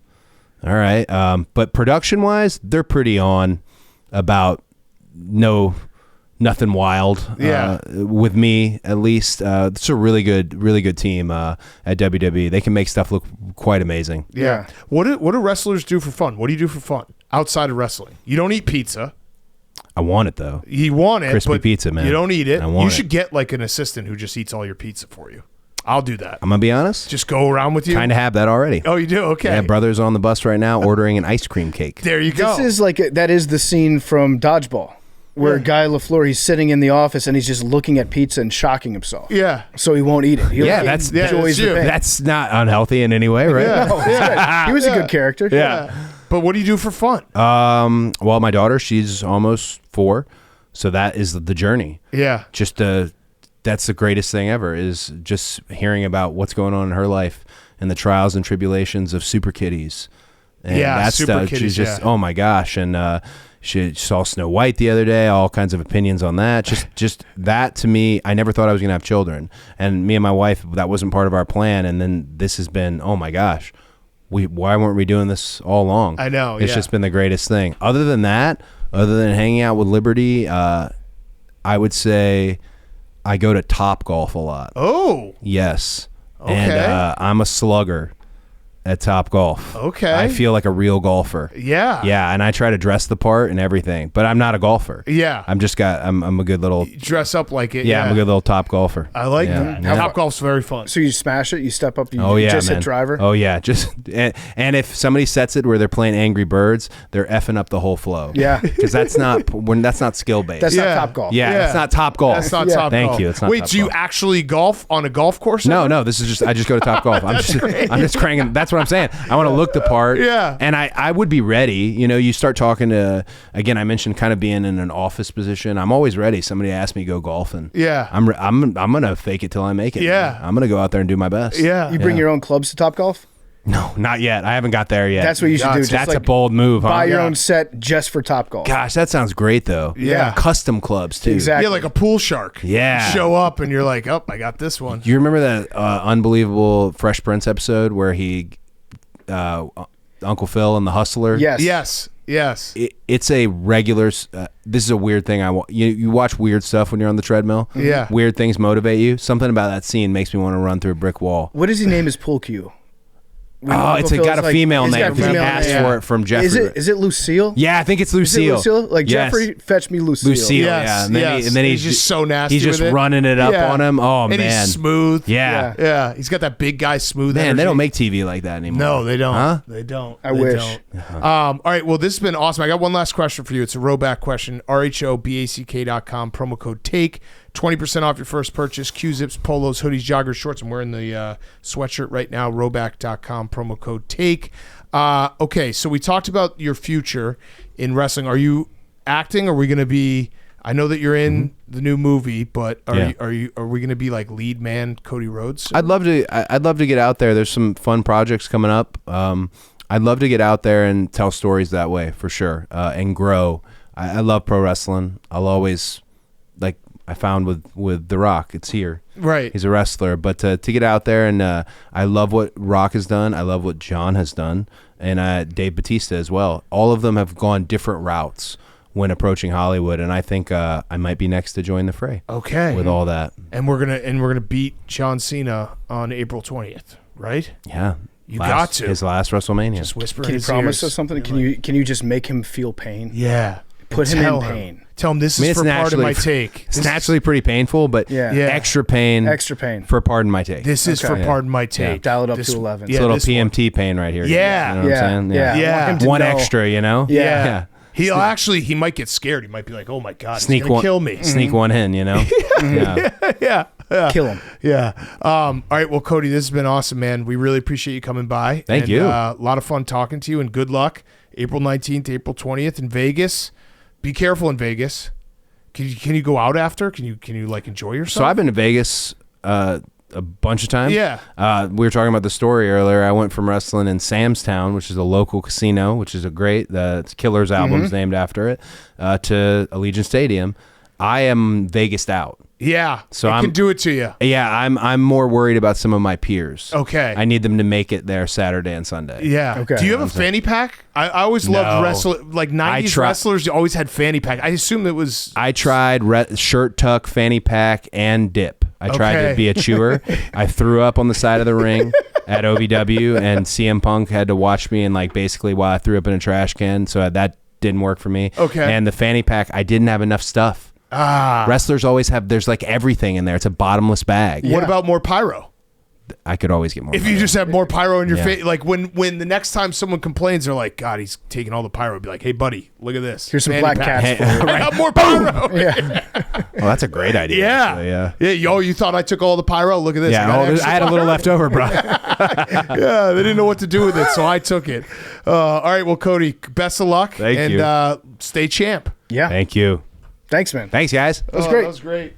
All right. But production-wise, they're pretty on about nothing wild. With me, at least. It's a really good team at WWE. They can make stuff look quite amazing. Yeah. What do wrestlers do for fun? What do you do for fun outside of wrestling? You don't eat pizza. I want it, though. You want it, crispy but pizza, man. You don't eat it. You should get like an assistant who just eats all your pizza for you. I'll do that. I'm going to be honest. Just go around with you. Kind of have that already. Oh, you do? Okay. Yeah, brother's on the bus right now ordering an ice cream cake. There you go. This is that is the scene from Dodgeball where Guy LaFleur, he's sitting in the office and he's just looking at pizza and shocking himself. Yeah. So he won't eat it. That's enjoys the pain. That's not unhealthy in any way, right? No, he was a good character. Yeah. But what do you do for fun? Well, my daughter, she's almost 4, so that is the journey. Yeah. Just that's the greatest thing ever, is just hearing about what's going on in her life and the trials and tribulations of Super Kitties. And that Super stuff, Kitties, she's just, oh my gosh. And she saw Snow White the other day, all kinds of opinions on that. Just that to me, I never thought I was going to have children. And me and my wife, that wasn't part of our plan. And then this has been, oh my gosh, why weren't we doing this all along? I know, It's just been the greatest thing. Other than that, other than hanging out with Liberty, I would say I go to Top Golf a lot. Oh. Yes. Okay. And I'm a slugger at Top Golf. Okay. I feel like a real golfer. Yeah. Yeah, and I try to dress the part and everything, but I'm not a golfer. Yeah. I'm a good little, Dress up like it. I'm a good little top golfer. I like that. Yeah. Top golf's very fun. So you smash it, you step up, you just man. hit driver. Oh yeah, and if somebody sets it where they're playing Angry Birds, they're effing up the whole flow. Yeah. Because that's not skill based. That's not Top Golf. Yeah, that's not Top Golf. That's not Top Golf. Thank you. It's not Wait, Top do you Golf. actually golf on a golf course? No, this is I just go to Top Golf. I'm just cranking. That's what I'm saying. I want to look the part. Yeah. And I would be ready. You start talking to, again, I mentioned kind of being in an office position. I'm always ready. Somebody asked me to go golfing. Yeah. I'm gonna fake it till I make it. Yeah. Man. I'm gonna go out there and do my best. Yeah. You bring your own clubs to Top Golf? No, not yet. I haven't got there yet. That's what you should do. Just That's like a bold move, huh? buy your own set just for Top Golf. Gosh, that sounds great though. Yeah. Custom clubs too. Exactly. Yeah, like a pool shark. Yeah. You show up and you're like, oh, I got this one. You remember that unbelievable Fresh Prince episode where he Uncle Phil and the Hustler. Yes. Yes. It's a regular. This is a weird thing. You watch weird stuff when you're on the treadmill. Yeah. Weird things motivate you. Something about that scene makes me want to run through a brick wall. What does he name his pool cue? Oh, it's got a female name. He asked for it from Jeffrey. Is it Lucille? Yeah, I think it's Is Lucille. it Lucille? Like, Yes. Jeffrey, fetch me Lucille. Lucille, Yes, yeah. And then, yes. and then He's just so nasty He's just with it. running it up Yeah. on him. Oh, And man. he's smooth. Yeah. Yeah. He's got that big guy smooth Man, energy. they don't make TV like that anymore. No, they don't. Huh? They don't. I They wish. don't. All right. Well, this has been awesome. I got one last question for you. It's a rowback question. RHOBACK.com, promo code TAKE. 20% off your first purchase. Q-zips, polos, hoodies, joggers, shorts. I'm wearing the sweatshirt right now. Rowback.com, promo code TAKE. Okay, so we talked about your future in wrestling. Are you acting? Are we going to be? I know that you're in the new movie, but are we going to be like lead man Cody Rhodes? I'd love to get out there. There's some fun projects coming up. I'd love to get out there and tell stories that way for sure, and grow. I love pro wrestling. I'll always, like I found with The Rock, it's here. Right. He's a wrestler, but to get out there, and I love what Rock has done. I love what John has done, and Dave Bautista as well. All of them have gone different routes when approaching Hollywood, and I think I might be next to join the fray. Okay. With all that, and we're gonna beat John Cena on April 20th, right? yeah, You got to. his last WrestleMania. Just whisper. Can in you his promise ears. us something? Can you just make him feel pain? Yeah. Put And him tell in pain. Tell him this I mean, is it's for part of naturally- my take. It's This naturally pretty painful, but Yeah. Yeah. extra pain. Extra pain. for pardon my take. This is for Okay. part of my take. Dial it up This- to 11. It's a little this one. PMT pain right here. Yeah. You know what I'm saying? Yeah. Yeah. I want him to One know. extra, you know? Yeah. He might get scared. He might be like, "Oh my god, Sneak he's gonna one, kill me." Sneak one in, you know? Yeah. Yeah. Kill him. Yeah. All right. Well, Cody, this has been awesome, man. We really appreciate you coming by. Thank you. A lot of fun talking to you, and good luck. April 19th, April 20th in Vegas. Be careful in Vegas. Can you go out after? Can you like enjoy yourself? So I've been to Vegas a bunch of times. Yeah. We were talking about the story earlier. I went from wrestling in Sam's Town, which is a local casino, which is a great, the Killers album is named after it, to Allegiant Stadium. I am Vegased out. Yeah. So it I'm- can do it to you. Yeah, I'm more worried about some of my peers. Okay. I need them to make it there Saturday and Sunday. Yeah. Okay. Do you have a fanny pack? I always loved No. wrestling. Like 90s try- wrestlers always had fanny pack. I assume it was. I tried shirt tuck, fanny pack, and dip. I tried Okay. to be a chewer. I threw up on the side of the ring at OVW, and CM Punk had to watch me and like basically while I threw up in a trash can. So that didn't work for me. Okay. And the fanny pack, I didn't have enough stuff. Wrestlers always have. There's like everything in there. It's a bottomless bag. What about more pyro? I could always get more. If you money. just have more pyro in your Yeah. face, like when the next time someone complains, they're like, "God, he's taking all the pyro." Be like, "Hey, buddy, look at this. Here's some Fanny black pack. cats. Hey, I got more pyro." Yeah. Oh, that's a great idea. Yeah. actually, yeah. Yeah. Yo, you thought I took all the pyro? Look at this. Yeah, got I extra had a little pyro. left over, bro. Yeah, they didn't know what to do with it, so I took it. All right, well, Cody, best of luck. Thank and, you. Stay champ. Yeah. Thank you. Thanks, man. Thanks, guys. That was great. That was great.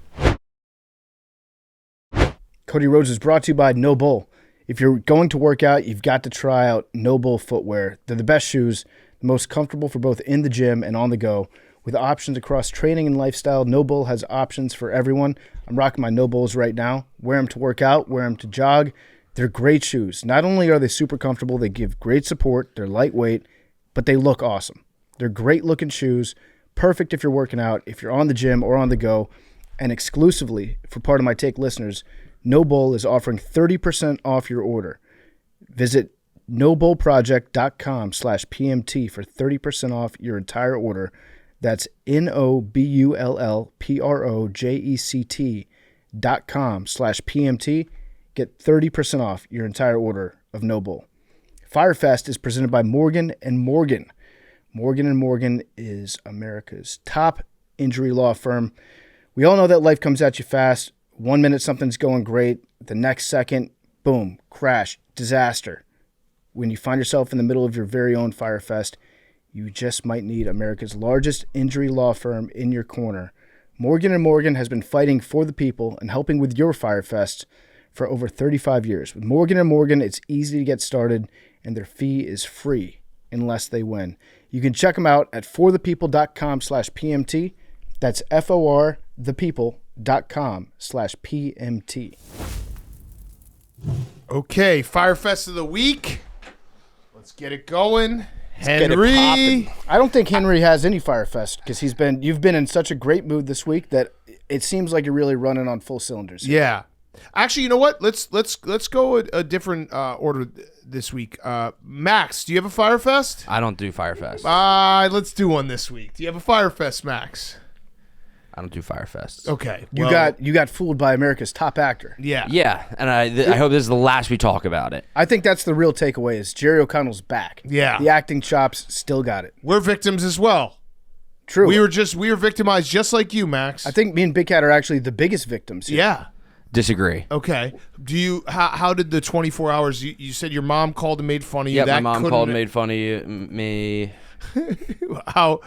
Cody Rhodes is brought to you by No Bull. If you're going to work out, you've got to try out No Bull footwear. They're the best shoes, the most comfortable for both in the gym and on the go. With options across training and lifestyle, No Bull has options for everyone. I'm rocking my No Bulls right now. Wear them to work out, wear them to jog. They're great shoes. Not only are they super comfortable, they give great support, they're lightweight, but they look awesome. They're great looking shoes, perfect if you're working out, if you're on the gym or on the go. And exclusively for Part of My Take listeners, No Bull is offering 30% off your order. Visit nobullproject.com/PMT for 30% off your entire order. That's nobullproject.com/PMT. Get 30% off your entire order of No Bull. Fyre Fest is presented by Morgan & Morgan. Morgan & Morgan is America's top injury law firm. We all know that life comes at you fast. 1 minute something's going great. The next second, boom, crash, disaster. When you find yourself in the middle of your very own Fyre Fest, you just might need America's largest injury law firm in your corner. Morgan & Morgan has been fighting for the people and helping with your Fyre Fest for over 35 years. With Morgan & Morgan, it's easy to get started, and their fee is free unless they win. You can check them out at forthepeople.com/PMT. That's FORthepeople.com/PMT. Okay, Fyre Fest of the week. Let's get it going. get it Henry. poppin'. I don't think Henry has any Fyre Fest because you've been in such a great mood this week that it seems like you're really running on full cylinders here. Yeah. Actually, you know what? Let's go a different order this week. Max, do you have a Fyre Fest? I don't do Fyre Fest. Let's do one this week. Do you have a Fyre Fest, Max? I don't do Fyre Fest. Okay. You got fooled by America's top actor. Yeah. Yeah, and I hope this is the last we talk about it. I think that's the real takeaway is Jerry O'Connell's back. Yeah. The acting chops still got it. We're victims as well. True. We were victimized just like you, Max. I think me and Big Cat are actually the biggest victims here. Yeah. Disagree. Okay. Do you? How did the 24 hours? You said your mom called and made fun of you. Yeah, That my mom couldn't- called and made fun of me. How?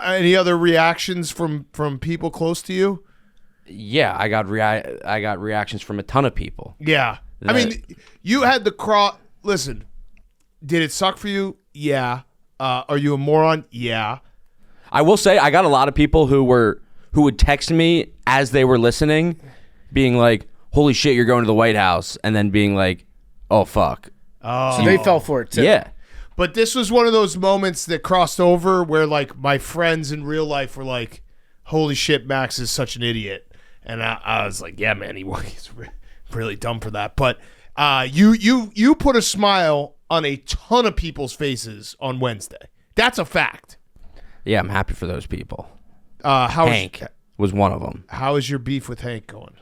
Any other reactions from people close to you? Yeah, I got reactions from a ton of people. Yeah. I mean, you had the cross. Listen, did it suck for you? Yeah. Are you a moron? Yeah. I will say I got a lot of people who would text me as they were listening, being like, "Holy shit, you're going to the White House," and then being like, "Oh fuck." So they fell for it too. Yeah. But this was one of those moments that crossed over where, like, my friends in real life were like, "Holy shit, Max is such an idiot," and I was like, "Yeah, man, he's really dumb for that." But you put a smile on a ton of people's faces on Wednesday. That's a fact. Yeah, I'm happy for those people. Hank Was one of them. How is your beef with Hank going?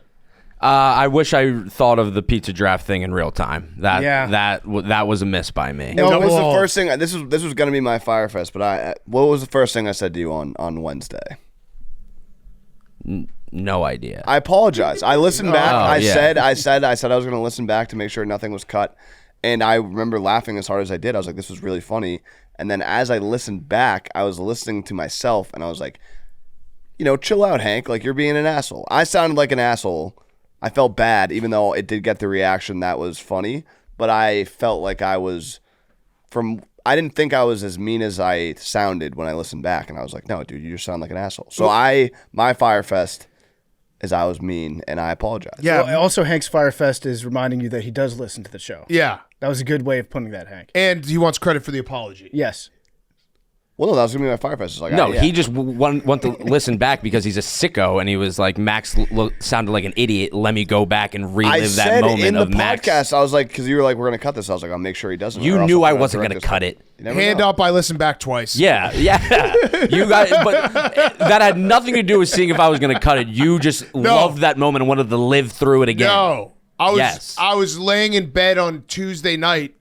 I wish I thought of the pizza draft thing in real time. Yeah. That was a miss by me. What was Double- the first thing? This was gonna be my Fyre Fest, but what was the first thing I said to you on Wednesday? No idea. I apologize. I listened back. I yeah. said I was gonna listen back to make sure nothing was cut, and I remember laughing as hard as I did. I was like, "This was really funny." And then as I listened back, I was listening to myself, and I was like, chill out, Hank. Like, you're being an asshole. I sounded like an asshole. I felt bad, even though it did get the reaction that was funny. But I felt like I didn't think I was as mean as I sounded when I listened back. And I was like, no, dude, you just sound like an asshole. So my Fyre Fest is I was mean, and I apologize. Yeah. Well, also, Hank's Fyre Fest is reminding you that he does listen to the show. Yeah. That was a good way of putting that, Hank. And he wants credit for the apology. Yes. Well, no, that was going to be my Fyre Fest. It's like, No, yeah. he just want to listen back because he's a sicko, and he was like, Max sounded like an idiot. Let me go back and I relive that said moment in the of Max. podcast, I was like, because you were like, we're going to cut this. I was like, I'll make sure he doesn't. You or else knew I'm I gonna wasn't correct going to this. cut it. You never Hand know. up, I listened back twice. Yeah. You guys, but that had nothing to do with seeing if I was going to cut it. You just loved that moment and wanted to live through it again. No. Yes. I was laying in bed on Tuesday night,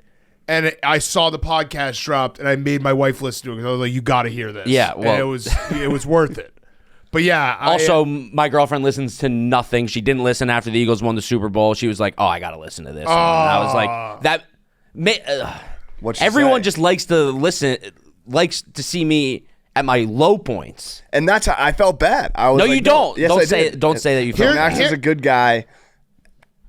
and I saw the podcast dropped, and I made my wife listen to it because I was like, "You got to hear this." Yeah, And well- it was worth it. But yeah, Also, my girlfriend listens to nothing. She didn't listen after the Eagles won the Super Bowl. She was like, "Oh, I got to listen to this." one." And I was like, "That." What'd she Everyone say? just likes to listen, likes to see me at my low points. And that's how I felt bad. I was No, like, you don't. Yes, Don't I say did. don't say that you feel Max bad. is a good guy.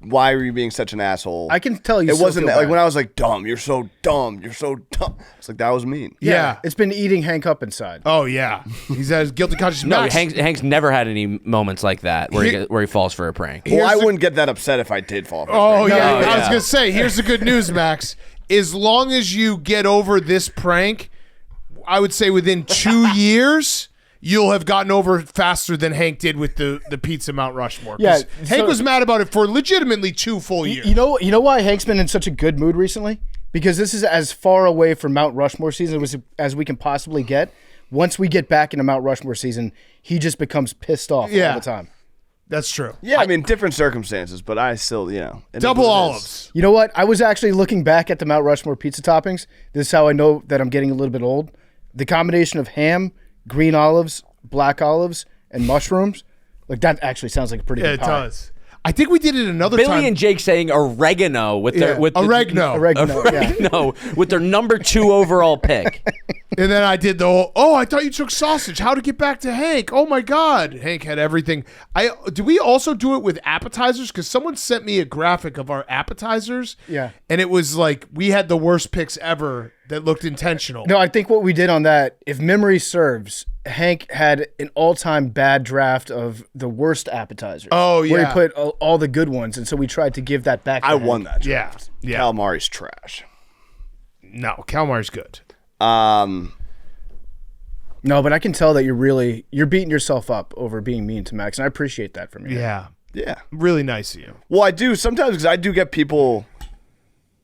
Why are you being such an asshole? I can tell you It still wasn't feel like bad. when I was like, dumb. You're so dumb. You're so dumb. It's like, that was mean. Yeah. It's been eating Hank up inside. Oh yeah, he's has guilty conscience. No, Max, Hank's never had any moments like that where he falls for a prank. Well, I the- wouldn't get that upset if I did fall for Oh it. yeah, No, I was yeah. gonna say. Here's the good news, Max. As long as you get over this prank, I would say within 2 years, you'll have gotten over it faster than Hank did with the pizza Mount Rushmore. 'Cause Yeah, Hank so- was mad about it for legitimately 2 full years. You know why Hank's been in such a good mood recently? Because this is as far away from Mount Rushmore season as we can possibly get. Once we get back into Mount Rushmore season, he just becomes pissed off all the time. That's true. Yeah, I mean, different circumstances, but I still, it is Double what it is. olives. You know what? I was actually looking back at the Mount Rushmore pizza toppings. This is how I know that I'm getting a little bit old. The combination of ham, green olives, black olives, and mushrooms, like that actually sounds like a pretty Yeah, good it pie. does. I think we did it another Billy time. and Jake saying oregano with their Oregano. oregano with their number 2 overall pick. And then I did the whole, I thought you took sausage. How to get back to Hank? Oh my God. Hank had everything. Do we also do it with appetizers? Because someone sent me a graphic of our appetizers. Yeah. And it was like, we had the worst picks ever that looked intentional. No, I think what we did on that, if memory serves, Hank had an all-time bad draft of the worst appetizers. Oh, Where yeah. he put all the good ones, and so we tried to give that back to I Hank. won that Yeah. draft. Yeah. Calamari's trash. No, calamari's good. No, but I can tell that you're beating yourself up over being mean to Max, and I appreciate that from you. Yeah. Yeah. Really nice of you. Well, I do sometimes because I do get people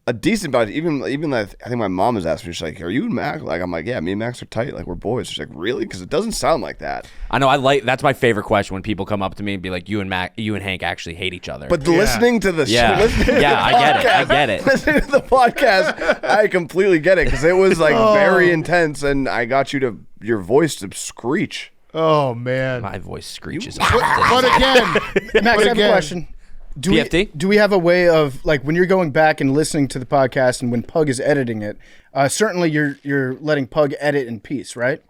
a decent about it. Even I think my mom has asked me, she's like, "Are you and Max?" Like, I'm like, "Yeah, me and Max are tight. Like, we're boys." She's like, "Really?" Because it doesn't sound like that. I know. That's my favorite question when people come up to me and be like, "You and Hank actually hate each other." But listening to the I get it. Listening to the podcast, I completely get it because it was like very intense, and I got your voice to screech. Oh man, My voice screeches. but again, Max, I have a question. PFT? Do we have a way of, like, when you're going back and listening to the podcast and when Pug is editing it, certainly you're letting Pug edit in peace, right?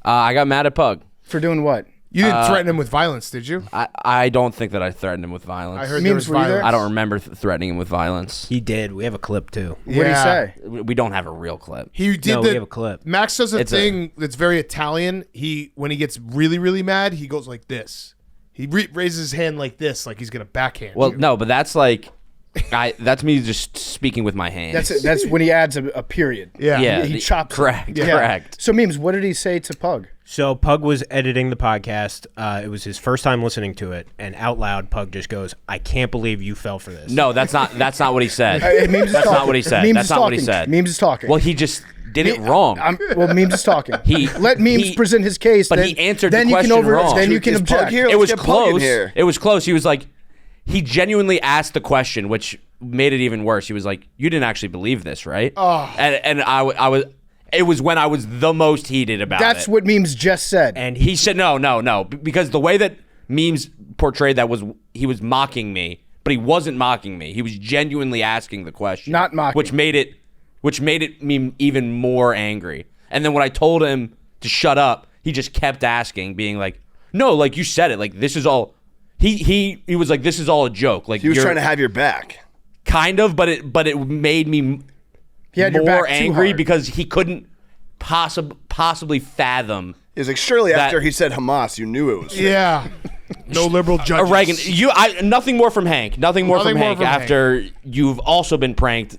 I got mad at Pug. For doing what? you didn't threaten him with violence, did you? I don't think that I threatened him with violence. I heard there was violence. I don't remember threatening him with violence. He did. We have a clip too. What did he say? We don't have a real clip. He did. We have a clip. Max does a It's thing that's very Italian. When he gets really, really mad, he goes like this. He raises his hand like this, like he's gonna backhand. Well, you. no, but that's like, that's me just speaking with my hands. That's when he adds a period. Yeah. Yeah, He chops. correct, it. correct. So, Memes, what did he say to Pug? So Pug was editing the podcast. It was his first time listening to it, and out loud, Pug just goes, "I can't believe you fell for this." No, that's not what he said. Memes is That's talking. not what he said. Memes That's is not what he talking. said. Memes is talking. Well, he just did it wrong. Memes is talking. Let Memes present his case. but then, he answered then the you question can wrong. Then you can Is Pug object. here? It was Let's get Pug in close. here. It was close. He was like, he genuinely asked the question, which made it even worse. He was like, "You didn't actually believe this, right?" Oh. And I was. It was when I was the most heated about it. That's what Memes just said. And He said, no, because the way that Memes portrayed that was he was mocking me, but he wasn't mocking me. He was genuinely asking the question. Not mocking. Which made it me even more angry. And then when I told him to shut up, he just kept asking, being like, "No, like you said it. Like this is all." He was like, "This is all a joke." Like He was trying to have your back. kind of, but it made me He had your more back too angry hard. because he couldn't possibly fathom. He was like, surely That- after he said Hamas, you knew it was. Yeah. No liberal judges. Reagan, nothing more from Hank. Nothing more from Hank after you've also been pranked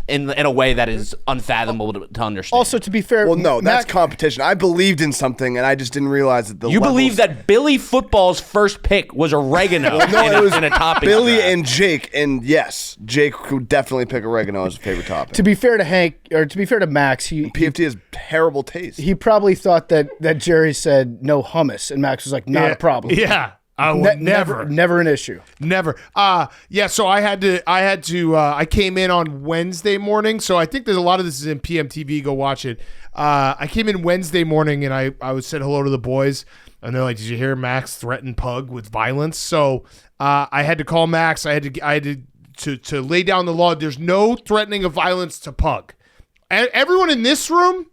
in a way that is unfathomable to understand. Also, to be fair, Well, no, that's Mac- competition. I believed in something, and I just didn't realize that the you levels- believe that Billy Football's first pick was oregano No, in, it was in a topping Billy draft. and Jake, and yes, Jake would definitely pick oregano as a favorite topping. To be fair to Hank, or to be fair to Max, PFT has terrible taste. he probably thought that Jerry said no hummus, and Max was like, not a problem. Yeah. I would never. Never an issue. Never. Yeah, so I came in on Wednesday morning, so I think there's a lot of this is in PMTV, go watch it. I came in Wednesday morning and I said hello to the boys, and they're like, "Did you hear Max threaten Pug with violence?" So I had to call Max. I had to lay down the law. There's no threatening of violence to Pug. Everyone in this room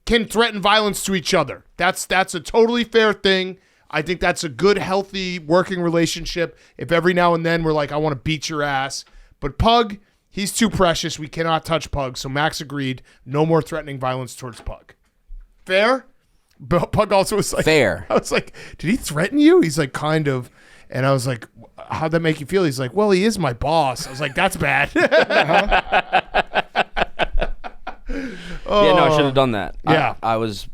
can threaten violence to each other. That's a totally fair thing. I think that's a good, healthy working relationship. If every now and then we're like, "I want to beat your ass," but Pug, he's too precious. We cannot touch Pug. So Max agreed. No more threatening violence towards Pug. Fair? But Pug also was like, Fair. I was like, "Did he threaten you?" He's like, "Kind of." And I was like, "How'd that make you feel?" He's like, "Well, he is my boss." I was like, "That's bad." Yeah, no, I should have done that. Yeah. I was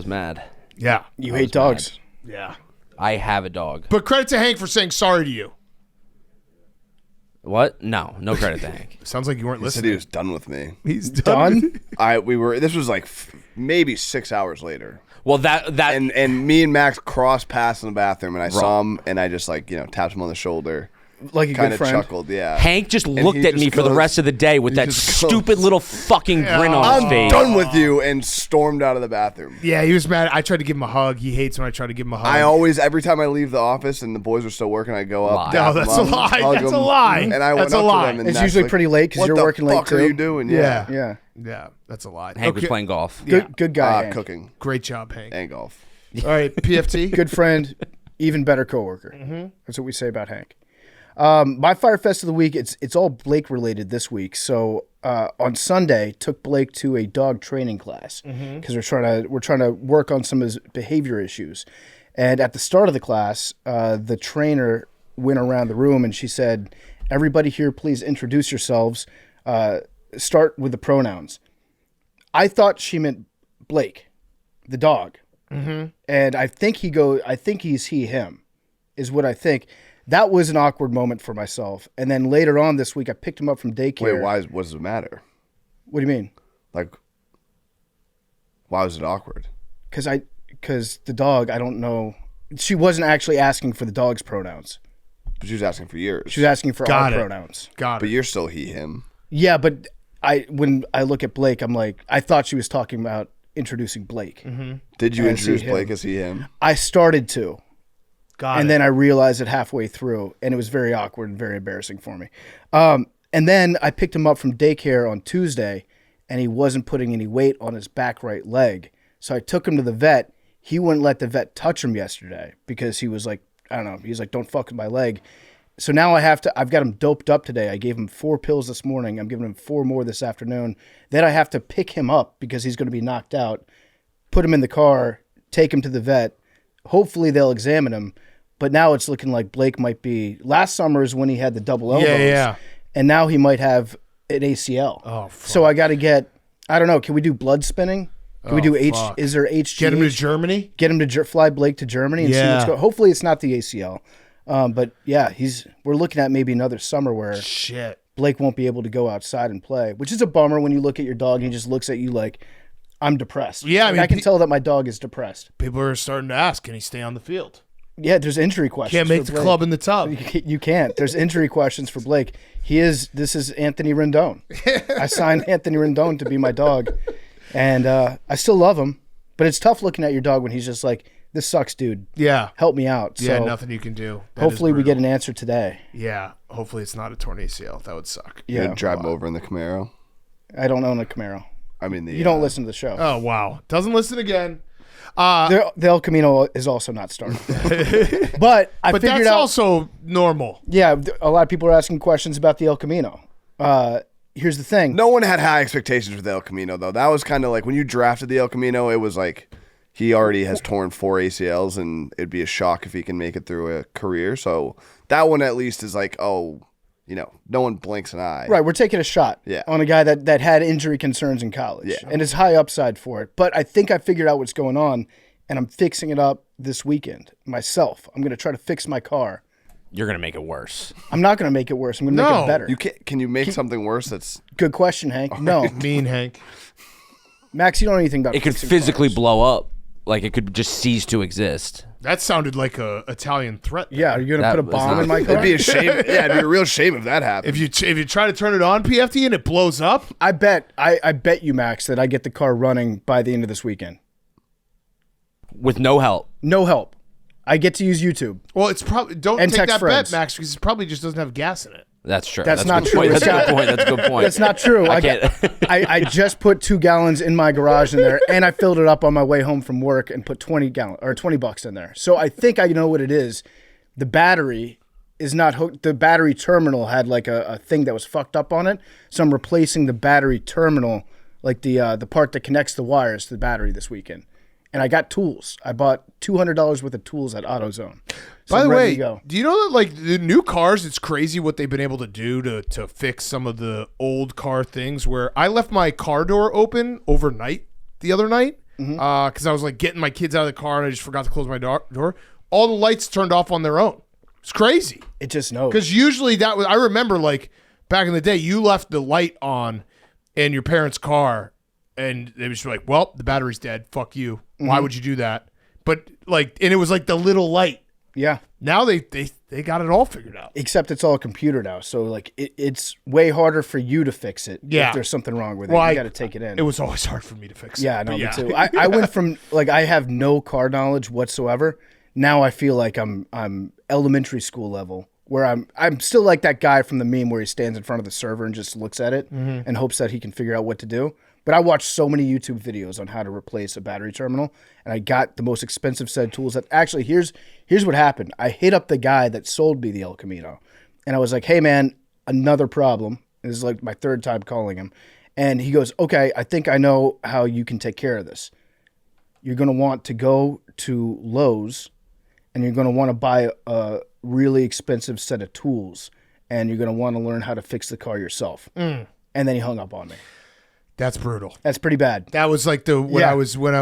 mad. Yeah. You hate dogs. Yeah. I have a dog. But credit to Hank for saying sorry to you. What? No credit to Hank. Sounds like you weren't He said listening. he was done with me. He's done. Done? This was like maybe 6 hours later. Well, that And me and Max crossed paths in the bathroom, and I saw him, and I just tapped him on the shoulder, Like a kind good of friend. chuckled, yeah. Hank just And looked he at me just for the goes- rest of the day with he that just stupid goes, little fucking grin on I'm his face. done with you, and stormed out of the bathroom. Yeah, he was mad. I tried to give him a hug. He hates when I try to give him a hug. Every time I leave the office and the boys are still working, I go up. Lie. tap No, them that's a up, lie. hug That's a them, lie. And I That's went a up lie. to them, and It's Max usually like, pretty late 'cause "What you're the working late fuck are too." you doing? Yeah. Yeah. Yeah, that's a lie. Hank was Okay. playing golf. Good guy. Hank. Cooking Great job, Hank. and golf. All right, PFT. Good friend, even better coworker. That's what we say about Hank. My Fyre Fest of the week, it's all Blake related this week. So on Sunday, took Blake to a dog training class because we're trying to work on some of his behavior issues. And at the start of the class, the trainer went around the room and she said, "Everybody here, please introduce yourselves. start with the pronouns. I thought she meant Blake, the dog. Mm-hmm. And I think he's he, him, is what I think. That was an awkward moment for myself. And then later on this week, I picked him up from daycare. Wait, what does it matter? What do you mean? Like, why was it awkward? Because the dog, I don't know. She wasn't actually asking for the dog's pronouns. But she was asking for yours. She was asking for our pronouns. Got it. But you're still he, him. Yeah, but when I look at Blake, I'm like, I thought she was talking about introducing Blake. Mm-hmm. Did you introduce Blake as he, him? I started to. Got it. And then I realized it halfway through, and it was very awkward and very embarrassing for me. And then I picked him up from daycare on Tuesday, and he wasn't putting any weight on his back right leg. So I took him to the vet. He wouldn't let the vet touch him yesterday because he was like, I don't know, he's like, don't fuck with my leg. So now I've got him doped up today. I gave him 4 pills this morning. I'm giving him 4 more this afternoon. Then I have to pick him up because he's going to be knocked out, put him in the car, take him to the vet. Hopefully they'll examine him. But now it's looking like Blake might be. Last summer is when he had the double elbows. Yeah. And now he might have an ACL. Oh, fuck. So I got to get, I don't know, can we do blood spinning? Can we do fuck. Is there HG? Get him to Germany? Get him to fly Blake to Germany and see what's going on. Hopefully it's not the ACL. But yeah, we're looking at maybe another summer where Shit. Blake won't be able to go outside and play, which is a bummer when you look at your dog and he just looks at you like, I'm depressed. Yeah, I mean, I can tell that my dog is depressed. People are starting to ask, can he stay on the field? Yeah, there's injury questions. Can't make for the Blake. club in the tub. You can't. There's injury questions for Blake. This is Anthony Rendon. I signed Anthony Rendon to be my dog. And I still love him, but it's tough looking at your dog when he's just like, this sucks, dude. Yeah. Help me out. Yeah, So nothing you can do. That hopefully is we get brutal. an answer today. Yeah. Hopefully it's not a torn ACL. That would suck. You Yeah. gonna drive him over in the Camaro? I don't own a Camaro. I mean, You don't listen to the show. Oh, wow. Doesn't listen again. The El Camino is also not started. But I But figured that's out. also normal. Yeah, a lot of people are asking questions about the El Camino. Here's the thing. No one had high expectations for the El Camino, though. That was kind of like when you drafted the El Camino, it was like he already has torn 4 ACLs, and it'd be a shock if he can make it through a career. So that one at least is like, oh, no one blinks an eye. Right, we're taking a shot on a guy that had injury concerns in college and is high upside for it. But I think I figured out what's going on, and I'm fixing it up this weekend myself. I'm going to try to fix my car. You're going to make it worse. I'm not going to make it worse. I'm going to make it better. Can you make something worse that's... Good question, Hank. No. Mean Hank. Max, you don't know anything about It could fixing physically cars. blow up. Like, it could just cease to exist. That sounded like a Italian threat. Yeah, are you going to That put a was bomb not- in my car? It'd be a shame. Yeah, it'd be a real shame if that happened. If you try to turn it on, PFT, and it blows up, I bet you, Max, that I get the car running by the end of this weekend. With no help. No help. I get to use YouTube. well, it's probably don't And take text that friends. bet, Max, because it probably just doesn't have gas in it. That's true. That's a not good true. point. It's That's a got- good point. That's a good point. That's not true. I can't. I just put 2 gallons in my garage in there, and I filled it up on my way home from work and put $20 in there. So I think I know what it is. The battery is not hooked. The battery terminal had like a thing that was fucked up on it. So I'm replacing the battery terminal, like the part that connects the wires to the battery this weekend. And I got tools. I bought $200 worth of tools at AutoZone. So By the I'm ready way, to go. do you know that like the new cars, it's crazy what they've been able to do to fix some of the old car things where I left my car door open overnight the other night because I was like getting my kids out of the car and I just forgot to close my door. All the lights turned off on their own. It's crazy. It just knows. Because usually I remember like back in the day, you left the light on in your parents' car and they was like, well, the battery's dead. Fuck you. Why would you do that? But like, and it was like the little light. Yeah. Now they got it all figured out. Except it's all a computer now, so like it's way harder for you to fix it Yeah. if there's something wrong with it. Well, You got to take it in. It was always hard for me to fix it. yeah, no, but me too. I went from like I have no car knowledge whatsoever. Now I feel like I'm elementary school level, where I'm still like that guy from the meme where he stands in front of the server and just looks at it and hopes that he can figure out what to do. But I watched so many YouTube videos on how to replace a battery terminal, and I got the most expensive set of tools. That actually, here's what happened. I hit up the guy that sold me the El Camino, and I was like, "Hey, man, another problem." This is like my 3rd time calling him, and he goes, "Okay, I think I know how you can take care of this. You're going to want to go to Lowe's, and you're going to want to buy a really expensive set of tools, and you're going to want to learn how to fix the car yourself." and then he hung up on me. That's brutal. That's pretty bad. That was like when Yeah. I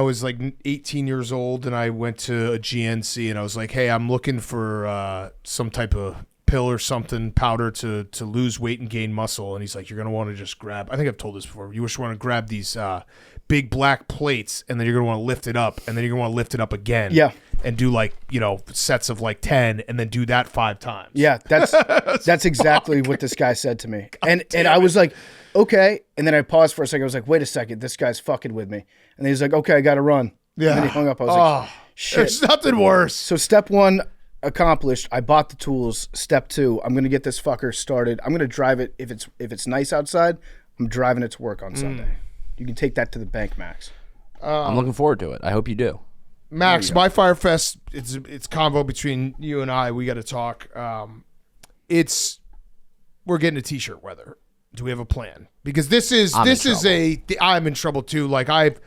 was like 18 years old and I went to a GNC and I was like, hey, I'm looking for some type of pill or something, powder to lose weight and gain muscle. And he's like, you're going to want to just grab, I think I've told this before, you just want to grab these big black plates and then you're going to want to lift it up and then you're going to want to lift it up again. Yeah. And do like, sets of like 10 and then do that 5 times. Yeah, that's exactly what this guy said to me. And I was like, okay. And then I paused for a second. I was like, wait a second, this guy's fucking with me. And then he's like, okay, I got to run. Yeah. And then he hung up. I was like, shit. There's nothing worse. So step 1 accomplished. I bought the tools. Step 2, I'm going to get this fucker started. I'm going to drive it. If it's nice outside, I'm driving it to work on Sunday. You can take that to the bank, Max. I'm looking forward to it. I hope you do. Max, my Fyre Fest, it's convo between you and I. We got to talk. We're getting a t-shirt weather. Do we have a plan? Because I'm in trouble too. Like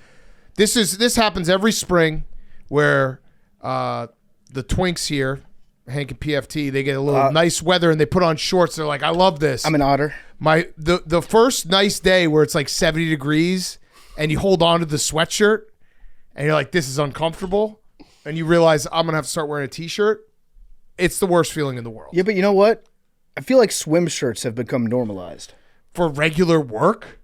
this happens every spring where the twinks here, Hank and PFT, they get a little nice weather and they put on shorts. They're like, I love this. I'm an otter. The first nice day where it's like 70 degrees and you hold on to the sweatshirt and you're like, this is uncomfortable, and you realize I'm gonna have to start wearing a t-shirt. It's the worst feeling in the world. Yeah, but you know what? I feel like swim shirts have become normalized. For regular work?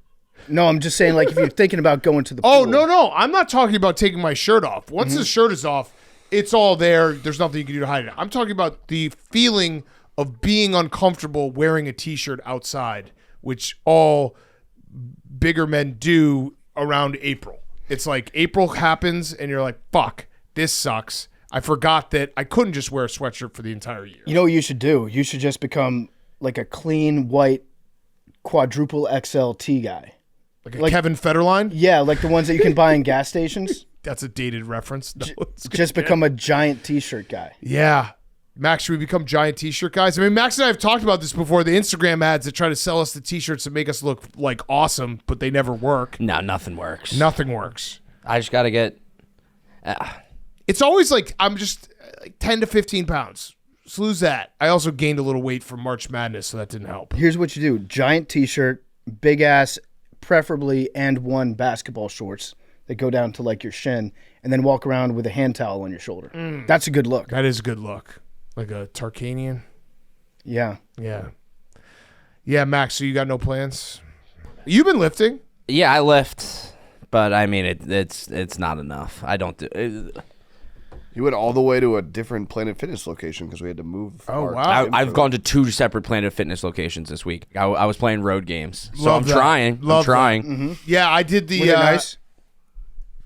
No, I'm just saying, like, if you're thinking about going to the pool. Oh, no. I'm not talking about taking my shirt off. Once the shirt is off, it's all there. There's nothing you can do to hide it. I'm talking about the feeling of being uncomfortable wearing a t-shirt outside, which all bigger men do around April. It's like April happens and you're like, fuck, this sucks. I forgot that I couldn't just wear a sweatshirt for the entire year. You know what you should do? You should just become like a clean white quadruple XL tee guy. Like Kevin Federline? Yeah, like the ones that you can buy in gas stations. That's a dated reference. No, Just become a giant t-shirt guy. Yeah. Max, should we become giant t-shirt guys? I mean, Max and I have talked about this before. The Instagram ads that try to sell us the t-shirts that make us look like awesome, but they never work. No, nothing works. Nothing works. I just got to get... It's always like I'm just like 10 to 15 pounds. Just lose that. I also gained a little weight from March Madness, so that didn't help. Here's what you do. Giant t-shirt, big ass, preferably and one basketball shorts that go down to like your shin, and then walk around with a hand towel on your shoulder. That's a good look. That is a good look. Like a Tarkanian. Yeah. Yeah. Yeah, Max, so you got no plans? You've been lifting. Yeah, I lift, but I mean, it's not enough. I don't do it. You went all the way to a different Planet Fitness location because we had to move. Oh, our wow. gym I've for gone to 2 separate Planet Fitness locations this week. I was playing road games, so Love I'm that. trying. Love I'm trying. Mm-hmm. Yeah, I did the... Were they nice?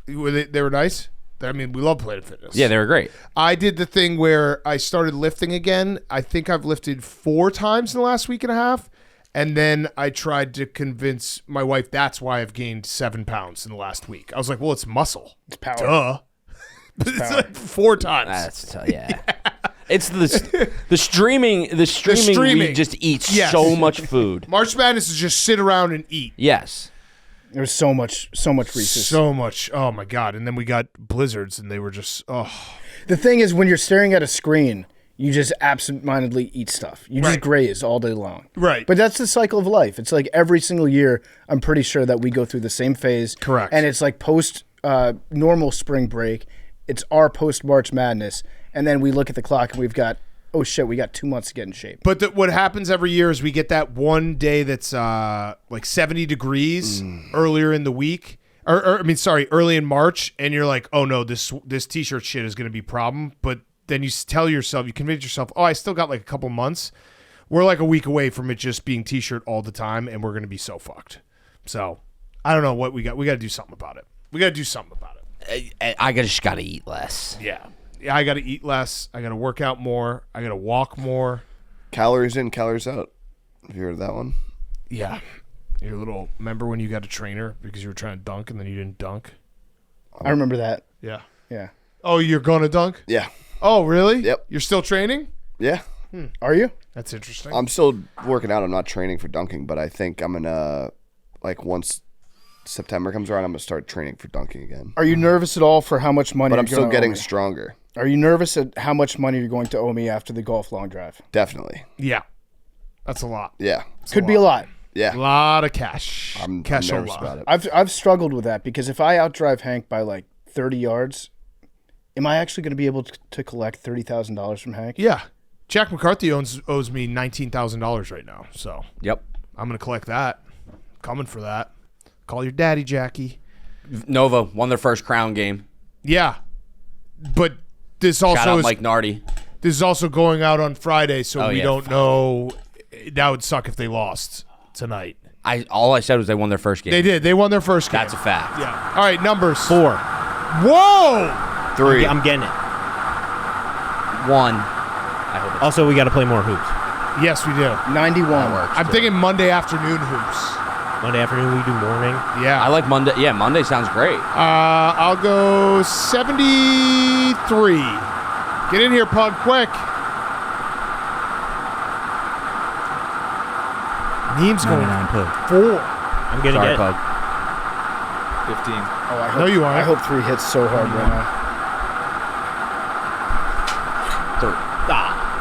They were nice? I mean, we love Planet Fitness. Yeah, they were great. I did the thing where I started lifting again. I think I've lifted 4 times in the last week and a half. And then I tried to convince my wife that's why I've gained 7 pounds in the last week. I was like, well, it's muscle. It's power. Duh. It's like 4 times. That's yeah. It's the streaming. The streaming. We just eat so much food. March Madness is just sit around and eat. Yes. There was so much Reese's. So much. Oh, my God. And then we got blizzards, and they were just, The thing is, when you're staring at a screen, you just absentmindedly eat stuff. You just graze all day long. Right. But that's the cycle of life. It's like every single year, I'm pretty sure that we go through the same phase. Correct. And it's like post normal spring break. It's our post March Madness. And then we look at the clock and we've got, oh shit, we got 2 months to get in shape. But what happens every year is we get that one day that's like 70 degrees earlier in the week. Early in March. And you're like, oh no, this t-shirt shit is going to be a problem. But then you tell yourself, you convince yourself, oh, I still got like a couple months. We're like a week away from it just being t-shirt all the time, and we're going to be so fucked. So I don't know what we got. We got to do something about it. I just got to eat less. Yeah, I got to eat less. I got to work out more. I got to walk more. Calories in, calories out. Have you heard of that one? Yeah. Remember when you got a trainer because you were trying to dunk and then you didn't dunk? I remember that. Yeah. Yeah. Oh, you're going to dunk? Yeah. Oh, really? Yep. You're still training? Yeah. Are you? That's interesting. I'm still working out. I'm not training for dunking, but I think I'm going to, like, once September comes around, I'm going to start training for dunking again. Are you nervous at all for how much money But you're I'm still gonna owe getting me? stronger. Are you nervous at how much money you're going to owe me after the golf long drive? Definitely. Yeah. That's a lot. Yeah. Could be a lot. Yeah. A lot of cash. I'm Cash nervous about it. I've struggled with that because if I outdrive Hank by like 30 yards, am I actually going to be able to collect $30,000 from Hank? Yeah. Jack McCarthy owes me $19,000 right now, so Yep. I'm going to collect that. Coming for that. Call your daddy, Jackie. Nova won their first crown game. Yeah. But this also Shout out is Mike Nardi. this is also going out on Friday, so Oh, we yeah. don't know. That would suck if they lost tonight. All I said was they won their first game. They did. They won their first game. That's a fact. Yeah. All right, numbers. 4. Whoa! 3. I'm getting it. 1. I hope Also, we got to play more hoops. Yes, we do. 91. I'm thinking Monday afternoon hoops. Monday afternoon, we do morning. Yeah. I like Monday. Yeah, Monday sounds great. I'll go 73. Get in here, Pug, quick. Neem's going 4. I'm going to Sorry, get Pug. 15. Oh, I hope, No, you aren't. I hope 3 hits so hard right now.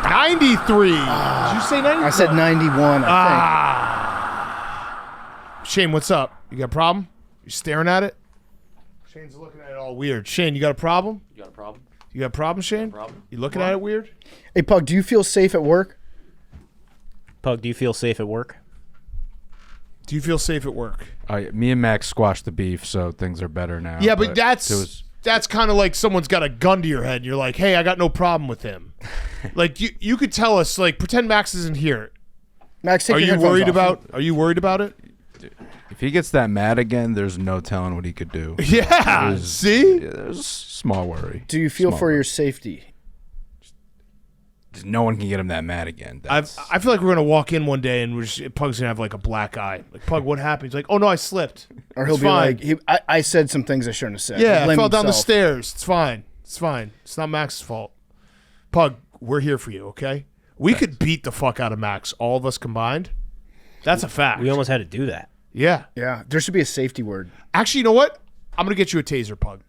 93. Did you say 90? I said 91, I Shane, what's up? You got a problem? You staring at it? Shane's looking at it all weird. Shane, you got a problem? You got a problem? You got a problem, Shane? Problem? You looking at it weird? think. Hey, Pug, do you feel safe at work? Pug, do you feel safe at work? Do you feel safe at work? Me and Max squashed the beef, so things are better now. Yeah, but it was- that's kind of like someone's got a gun to your head. And you're like, hey, I got no problem with him. Like you could tell us, like, pretend Max isn't here. Max, take Are your you headphones worried off. about? Are you worried about it? if he gets that mad again, there's no telling what he could do. Yeah. There's- See? Yeah, there's a small worry. Do you feel Small for worry. your safety? No one can get him that mad again. I That's- feel like we're gonna walk in one day and Pug's gonna have like a black eye. Like, Pug, what happened? He's like, oh no, I slipped. Or he'll It's be fine. like, I said some things I shouldn't have said. Yeah, He'll I blame fell down the himself. stairs. It's fine. It's fine. It's not Max's fault. Pug, we're here for you, okay? We could beat the fuck out of Max, all of us combined. That's a fact. We almost had to do that. Yeah. Yeah, there should be a safety word. Actually, you know what? I'm gonna get you a taser, Pug,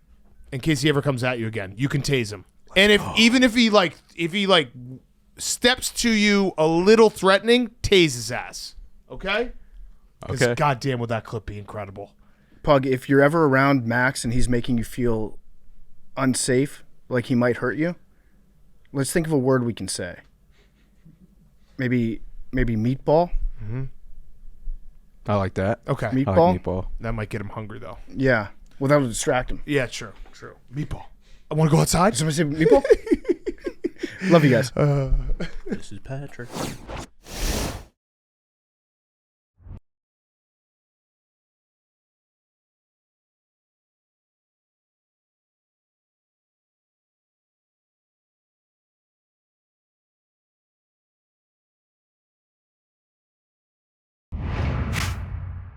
in case he ever comes at you again. You can tase him, and if he steps to you a little threatening, tase his ass. Okay? 'Cause Okay. goddamn, would that clip be incredible? Pug, if you're ever around Max and he's making you feel unsafe, like he might hurt you, let's think of a word we can say. Maybe meatball? I like that. Okay. I Meatball? like meatball. That might get him hungry though. Yeah. Well, that'll distract him. Yeah, true. Meatball. I want to go outside. Somebody say meatball? Love you guys. This is Patrick.